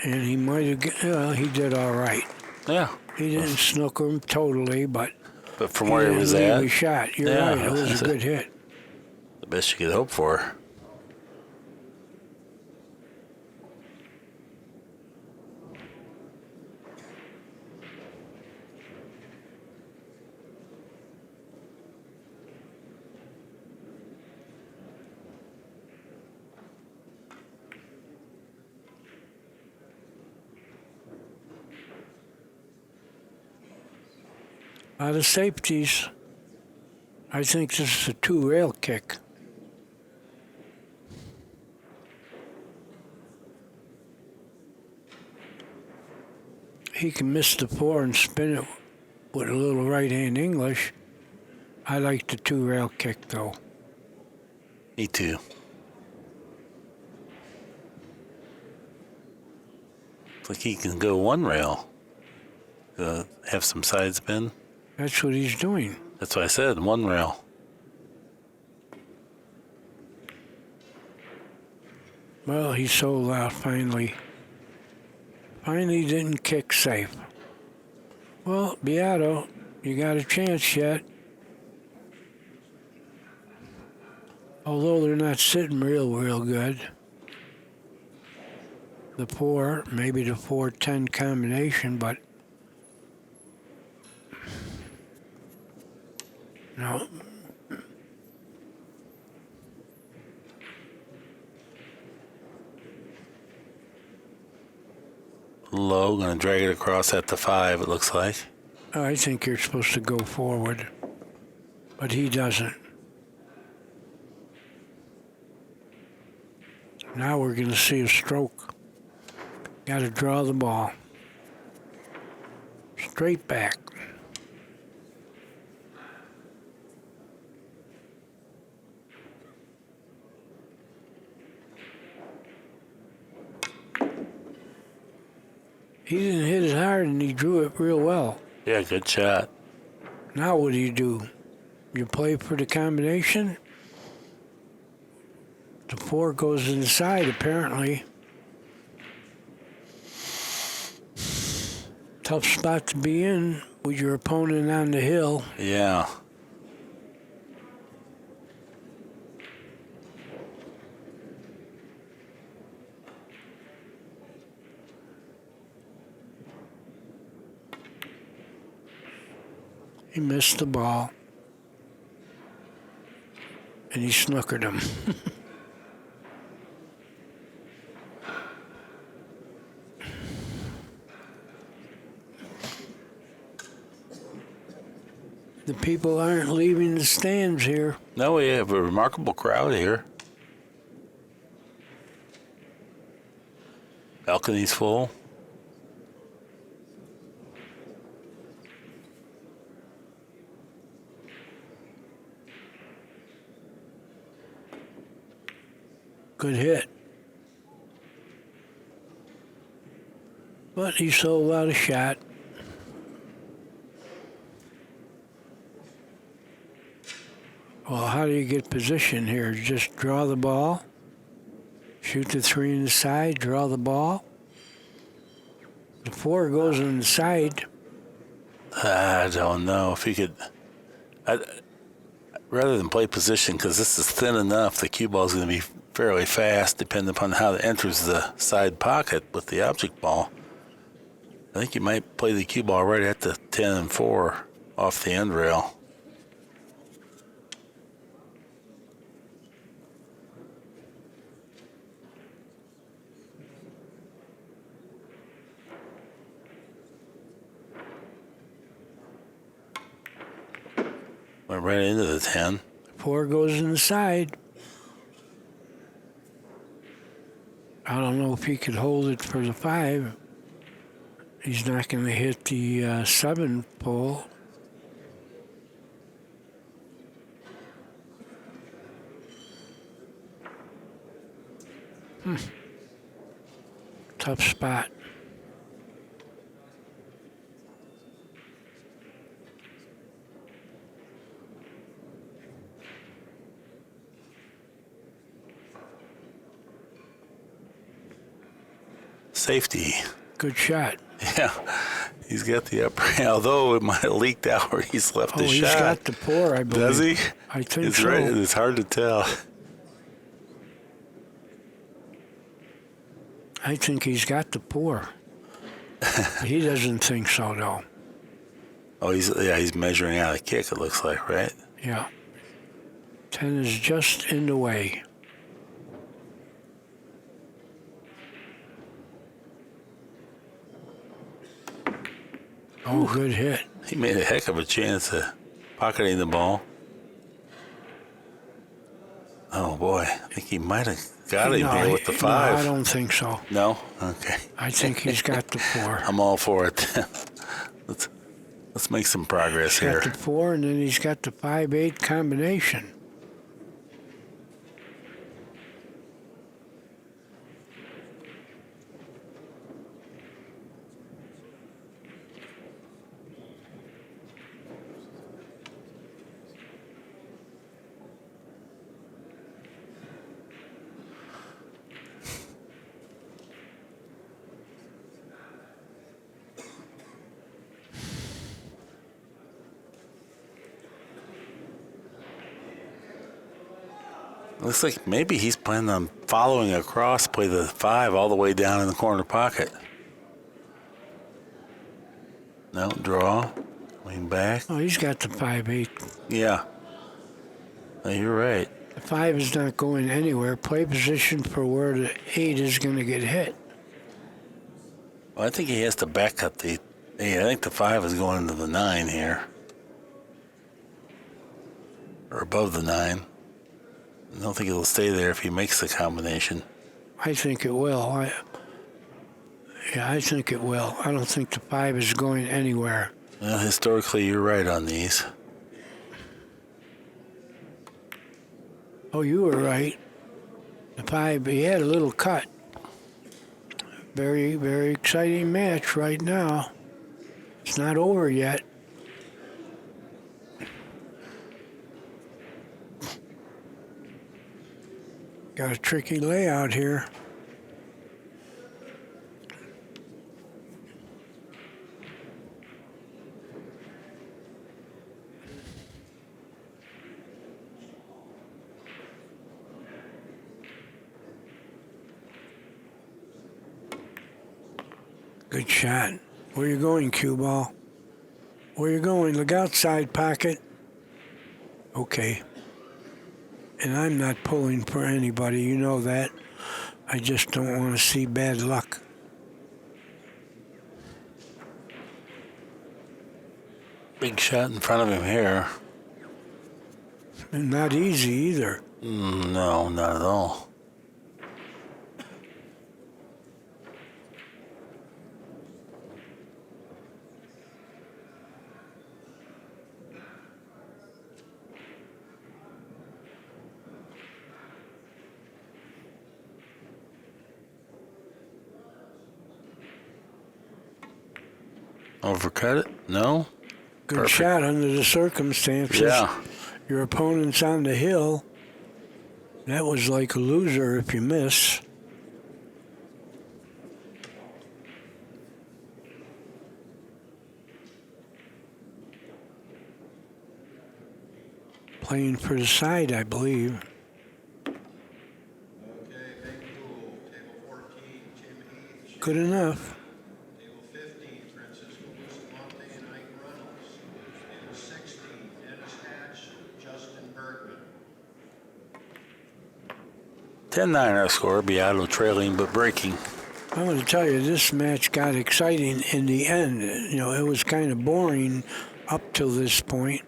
and he might have. He did all right. Yeah. He didn't snooker him totally, but from where he was at, he shot. You're yeah, right. It was a good hit. The best you could hope for. A lot of safeties. I think this is a 2-rail kick. He can miss the 4 and spin it with a little right-hand English. I like the 2-rail kick, though. Me too. Looks like he can go 1 rail. Have some side spin. That's what he's doing. That's what I said, 1 rail. Well, he sold out finally. Finally didn't kick safe. Well, Biato, you got a chance yet. Although they're not sitting real good. The 4, maybe the 4-10 combination, but no. Low, gonna drag it across at the 5, it looks like. I think you're supposed to go forward, but he doesn't. Now we're going to see a stroke. Got to draw the ball. Straight back. He didn't hit it hard, and he drew it real well. Yeah, good shot. Now what do? You play for the combination? The 4 goes inside, apparently. Tough spot to be in with your opponent on the hill. Yeah. He missed the ball. And he snookered him. The people aren't leaving the stands here. No, we have a remarkable crowd here. Balcony's full. Good hit. But he sold out a shot. Well, how do you get position here? Just draw the ball, shoot the 3 in the side, draw the ball. The 4 goes on the side. I don't know if he could. Rather than play position, because this is thin enough, the cue ball is going to be fairly fast, depending upon how it enters the side pocket with the object ball. I think you might play the cue ball right at the 10 and 4 off the end rail. Went right into the 10. 4 goes in the side. I don't know if he could hold it for the 5. He's not going to hit the 7 pole. Tough spot. Safety. Good shot. Yeah, he's got the upper hand, although it might have leaked out where he's left the He's shot. got the pour, I believe. Does he? I think it's so. Right. It's hard to tell. I think he's got the pour. He doesn't think so, though. Oh, he's measuring out a kick, it looks like, right? Yeah. 10 is just in the way. Oh, good hit. He made a heck of a chance of pocketing the ball. Oh, boy. I think he might have got him here with the 5. No, I don't think so. No? Okay. I think he's got the 4. I'm all for it. Let's make some progress He's here. got the 4, and then he's got the 5-8 combination. Looks like maybe he's planning on following across, play the 5 all the way down in the corner pocket. No, draw. Lean back. Oh, he's got the 5-8. Yeah. No, you're right. The 5 is not going anywhere. Play position for where the 8 is going to get hit. Well, I think he has to back up the 8. I think the 5 is going into the 9 here. Or above the 9. I don't think it'll stay there if he makes the combination. I think it will. I think it will. I don't think the 5 is going anywhere. Well, historically, you're right on these. Oh, you were right. The 5, he had a little cut. Very, very exciting match right now. It's not over yet. Got a tricky layout here. Good shot. Where you going, cue ball? Where you going? Look outside pocket. Okay. And I'm not pulling for anybody, you know that. I just don't want to see bad luck. Big shot in front of him here. And not easy either. No, not at all. Overcut it? No? Good Perfect. shot under the circumstances. Yeah. Your opponent's on the hill. That was like a loser if you miss. Playing for the side, I believe. Okay, big pool, table 14, Jim Heath. Good enough. Table 15, Francisco Bustamante and Ike Reynolds. Table 16, Dennis Hatch, Justin Bergman. 10-9 our score. Biato trailing but breaking. I'm going to tell you, this match got exciting in the end. You know, it was kind of boring up till this point.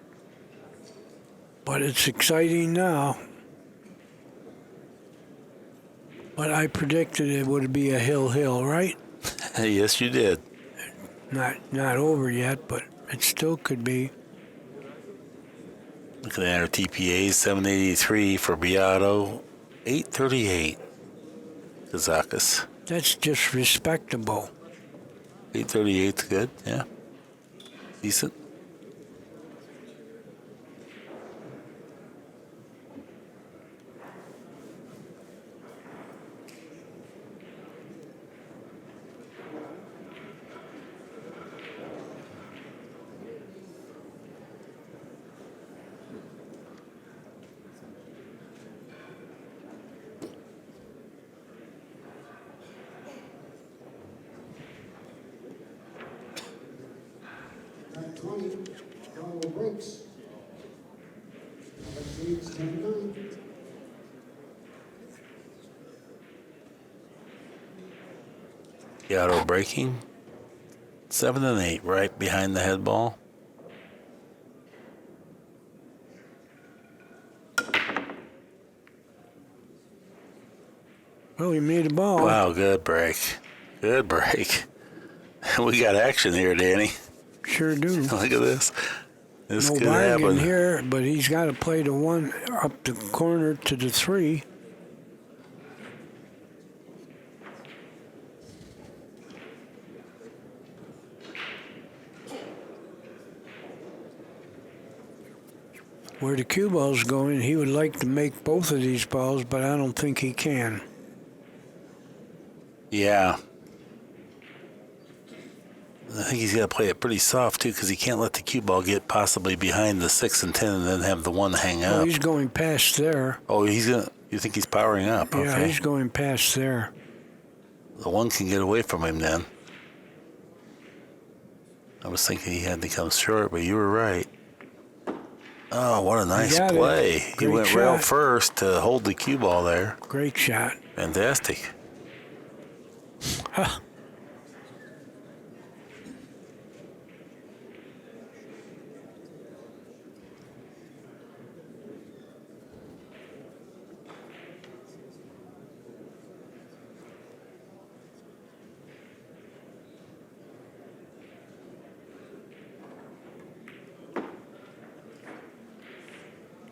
But it's exciting now. But I predicted it would be a hill, right? Yes, you did. Not over yet, but it still could be. Looking at our TPAs, 783 for Biato, 838 Kazakis. That's just respectable. 838's good, yeah. Decent. 20. Carlo breaks. Alex leads 10-9. Biato breaking. 7 and 8, right behind the head ball. Well, he made a ball. Wow, good break. Good break. We got action here, Danny. Sure do. Look at this. This No could bargain happen. here, but he's got to play the 1 up the corner to the 3. Where the cue ball's going, he would like to make both of these balls, but I don't think he can. Yeah. I think he's got to play it pretty soft, too, because he can't let the cue ball get possibly behind the 6 and 10 and then have the 1 hang Oh, up. he's going past there. Oh, he's going to... You think he's powering up? Yeah, Okay. he's going past there. The 1 can get away from him then. I was thinking he had to come short, but you were right. Oh, what a nice got it. play. He Great went rail shot. first to hold the cue ball there. Great shot. Fantastic. Huh.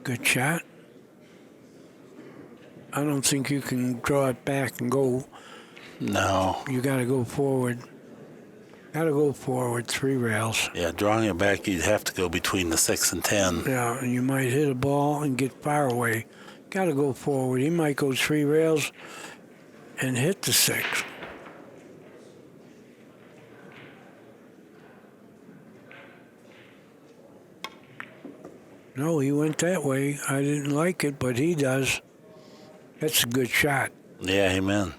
Good shot. I don't think you can draw it back and go. No. You got to go forward. Got to go forward 3 rails. Yeah, drawing it back, you'd have to go between the 6 and 10. Yeah, and you might hit a ball and get far away. Got to go forward. He might go 3 rails and hit the 6. No, he went that way. I didn't like it, but he does. That's a good shot. Yeah, amen.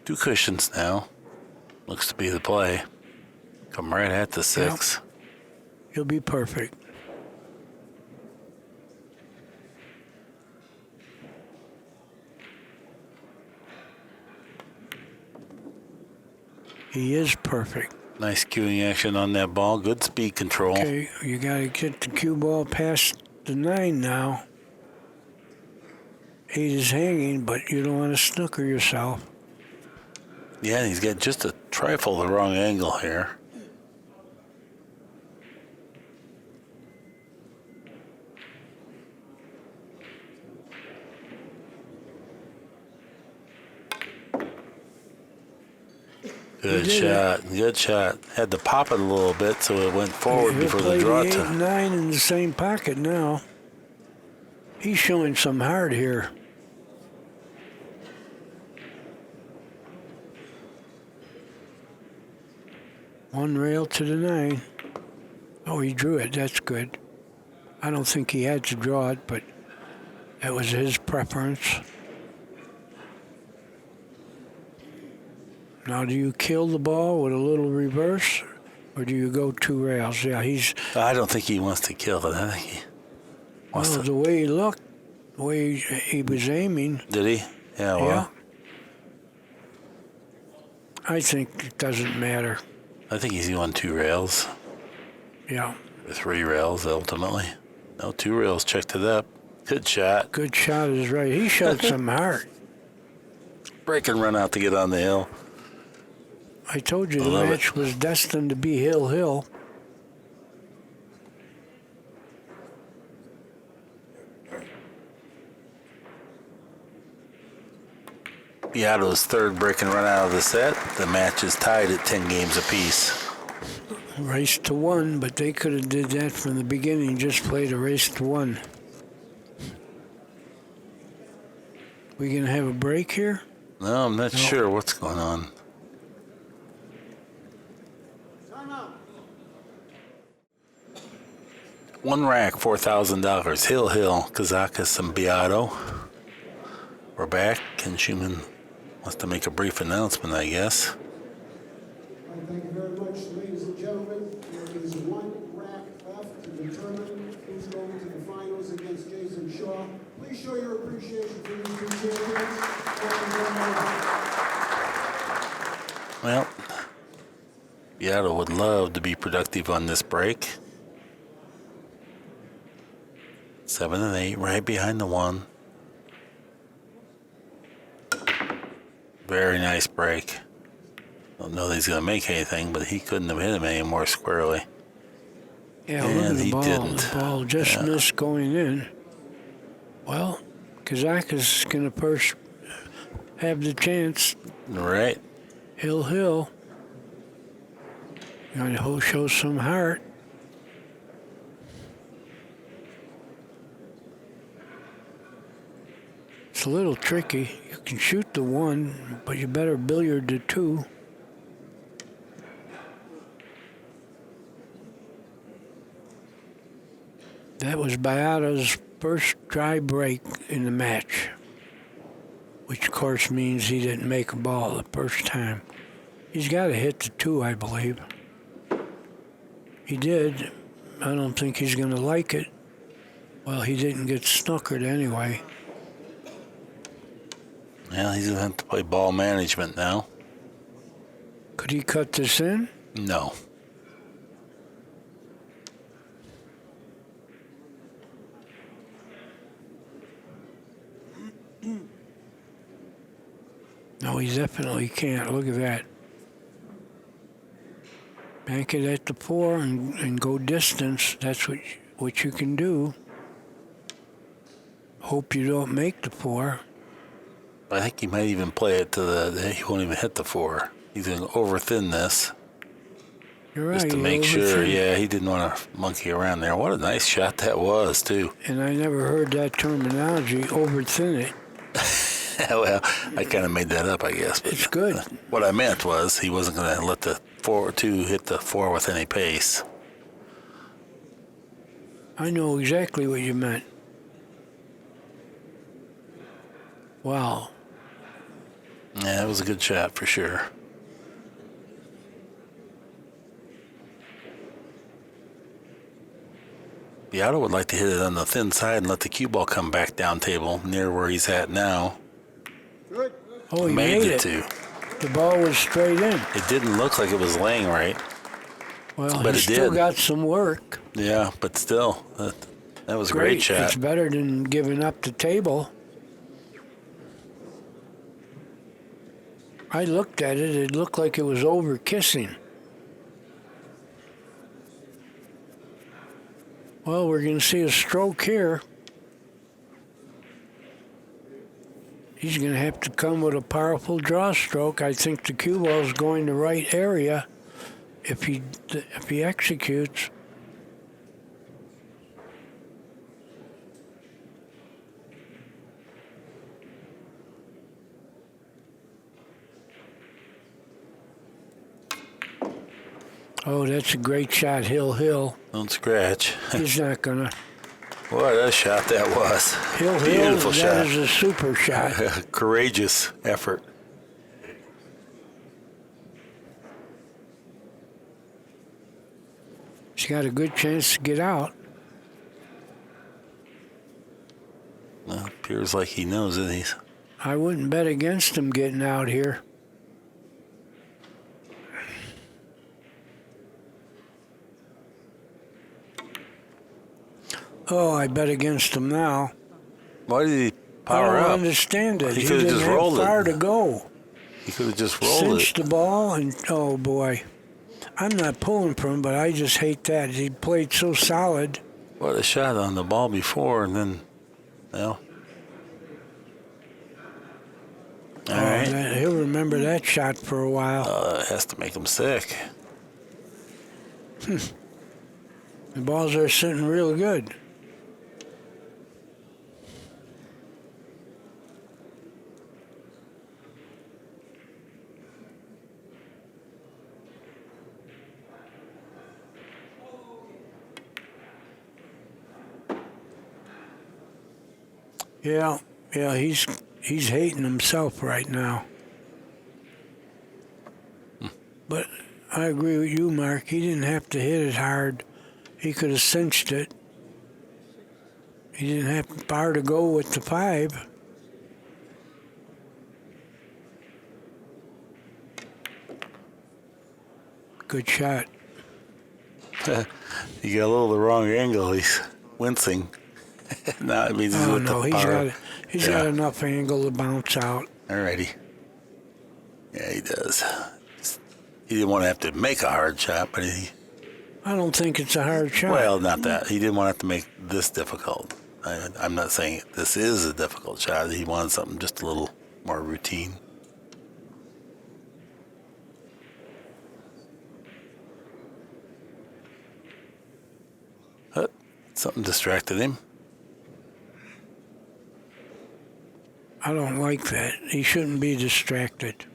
Two cushions now. Looks to be the play. Come right at the 6. He'll be perfect. He is perfect. Nice cueing action on that ball. Good speed control. Okay, you got to get the cue ball past the 9 now. 8 is hanging, but you don't want to snooker yourself. Yeah, he's got just a trifle the wrong angle here. Good did shot. Good shot. Had to pop it a little bit so it went forward He'll before play the draw the 8 and time. 9 in the same pocket now. He's showing some heart here. One rail to the 9. Oh, he drew it. That's good. I don't think he had to draw it, but that was his preference. Now, do you kill the ball with a little reverse, or do you go 2 rails? Yeah, he's... I don't think he wants to kill it. I think he wants Well, to. the way he looked, the way he was aiming, Did he? Yeah, well, yeah. I think it doesn't matter. I think he's going 2 rails. Yeah, Or 3 rails, ultimately. No, 2 rails. Checked it up. Good shot. good shot is right. He showed some heart. Break and run out to get on the hill. I told you the Love it. match was destined to be hill-hill. Biato's 3rd break and run out of the set. The match is tied at 10 games apiece. Race to 1, but they could have did that from the beginning, just played a race to 1. We gonna have a break here? No, I'm not sure what's going on. One rack, $4,000. Hill, Kazakis, and Biato. We're back. Ken Schumann wants to make a brief announcement, I guess. Thank you very much, ladies and gentlemen. There is one rack left to determine who's going to the finals against Jason Shaw. Please show your appreciation for these two champions. Thank you very much. Well, Biato would love to be productive on this break. 7 and 8, right behind the 1. Very nice break. Don't know that he's going to make anything, but he couldn't have hit him any more squarely. Yeah, look And at the he ball. didn't. The ball just missed going in. Well, Kazakis is going to first have the chance. Right. Hill. Going to show some heart. It's a little tricky. You can shoot the 1, but you better billiard the 2. That was Biato's first dry break in the match, which of course means he didn't make a ball the first time. He's got to hit the 2, I believe. He did. I don't think he's going to like it. Well, he didn't get snookered anyway. Yeah, he's going to have to play ball management now. Could he cut this in? No. No, he definitely can't. Look at that. Bank it at the 4 and go distance. That's what you can do. Hope you don't make the 4. I think he might even play it to he won't even hit the 4. He's going to over-thin this. You're right. Just to make sure, yeah, he didn't want to monkey around there. What a nice shot that was, too. And I never heard that terminology, over-thin it. Well, I kind of made that up, I guess. But It's good. What I meant was he wasn't going to let the 4-2 hit the 4 with any pace. I know exactly what you meant. Wow. Yeah, it was a good shot for sure. Biato would like to hit it on the thin side and let the cue ball come back down table near where he's at now. Good. Oh, he Made made it it. to. The ball was straight in. It didn't look like it was laying right. Well, But he it still did. got some work. Yeah, but still, that was a great shot. It's better than giving up the table. I looked at it. It looked like it was over kissing. Well, we're going to see a stroke here. He's going to have to come with a powerful draw stroke. I think the cue ball's going the right area if he executes. Oh, that's a great shot, Hill. Don't scratch. He's not gonna. What a shot that was. Hill, Beautiful shot. that is a super shot. Courageous effort. He's got a good chance to get out. Well, appears like he knows it. I wouldn't bet against him getting out here. Oh, I bet against him now. Why did he power I don't up? understand it. He He could've didn't just have rolled it. far to go. He could have just rolled Cinched it. the ball, and oh boy. I'm not pulling for him, but I just hate that. He played so solid. What a shot on the ball before, and then, well. All right. He'll remember that shot for a while. It has to make him sick. The balls are sitting real good. Yeah, he's He's hating himself right now. But I agree with you, Mark. He didn't have to hit it hard. He could have cinched it. He didn't have far to go with the 5. Good shot. You got a little the wrong angle. He's wincing. No, it means he's with no, the power. He's got enough angle to bounce out. Alrighty. Yeah, he does. He didn't want to have to make a hard shot, but I don't think it's a hard shot. well, not that. He didn't want to have to make this difficult. I'm not saying this is a difficult shot. He wanted something just a little more routine. Something distracted him. I don't like that. He shouldn't be distracted.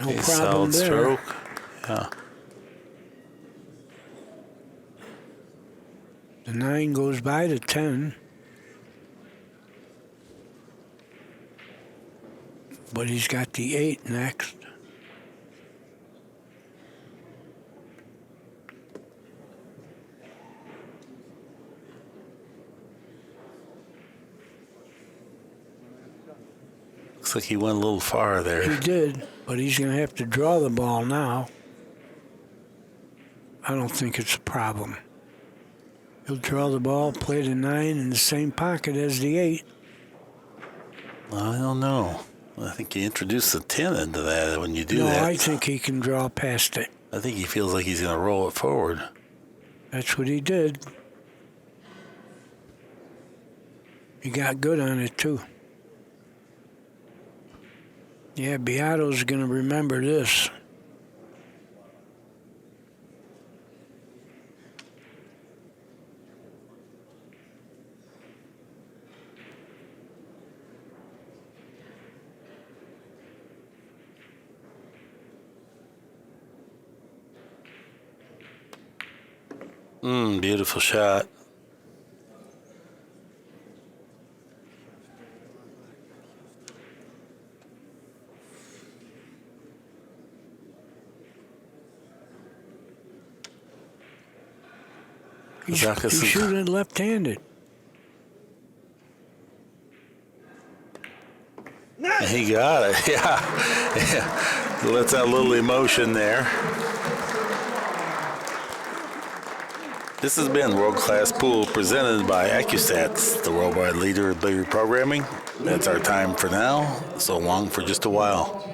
No problem Solid there. stroke. Yeah. The 9 goes by to 10. But he's got the 8 next. Looks like he went a little far there. He did, but he's going to have to draw the ball now. I don't think it's a problem. He'll draw the ball, play the 9 in the same pocket as the 8. I don't know. I think you introduce the 10 into that when you do No, that. I think he can draw past it. I think he feels like he's going to roll it forward. That's what he did. He got good on it, too. Yeah, Biato's going to remember this. Beautiful shot. He's Kazakis is- shooting left-handed. He got it. Yeah. Lets out a little emotion there. This has been World Class Pool presented by ACCUSTATS, the worldwide leader of billiard programming. That's our time for now. So long for just a while.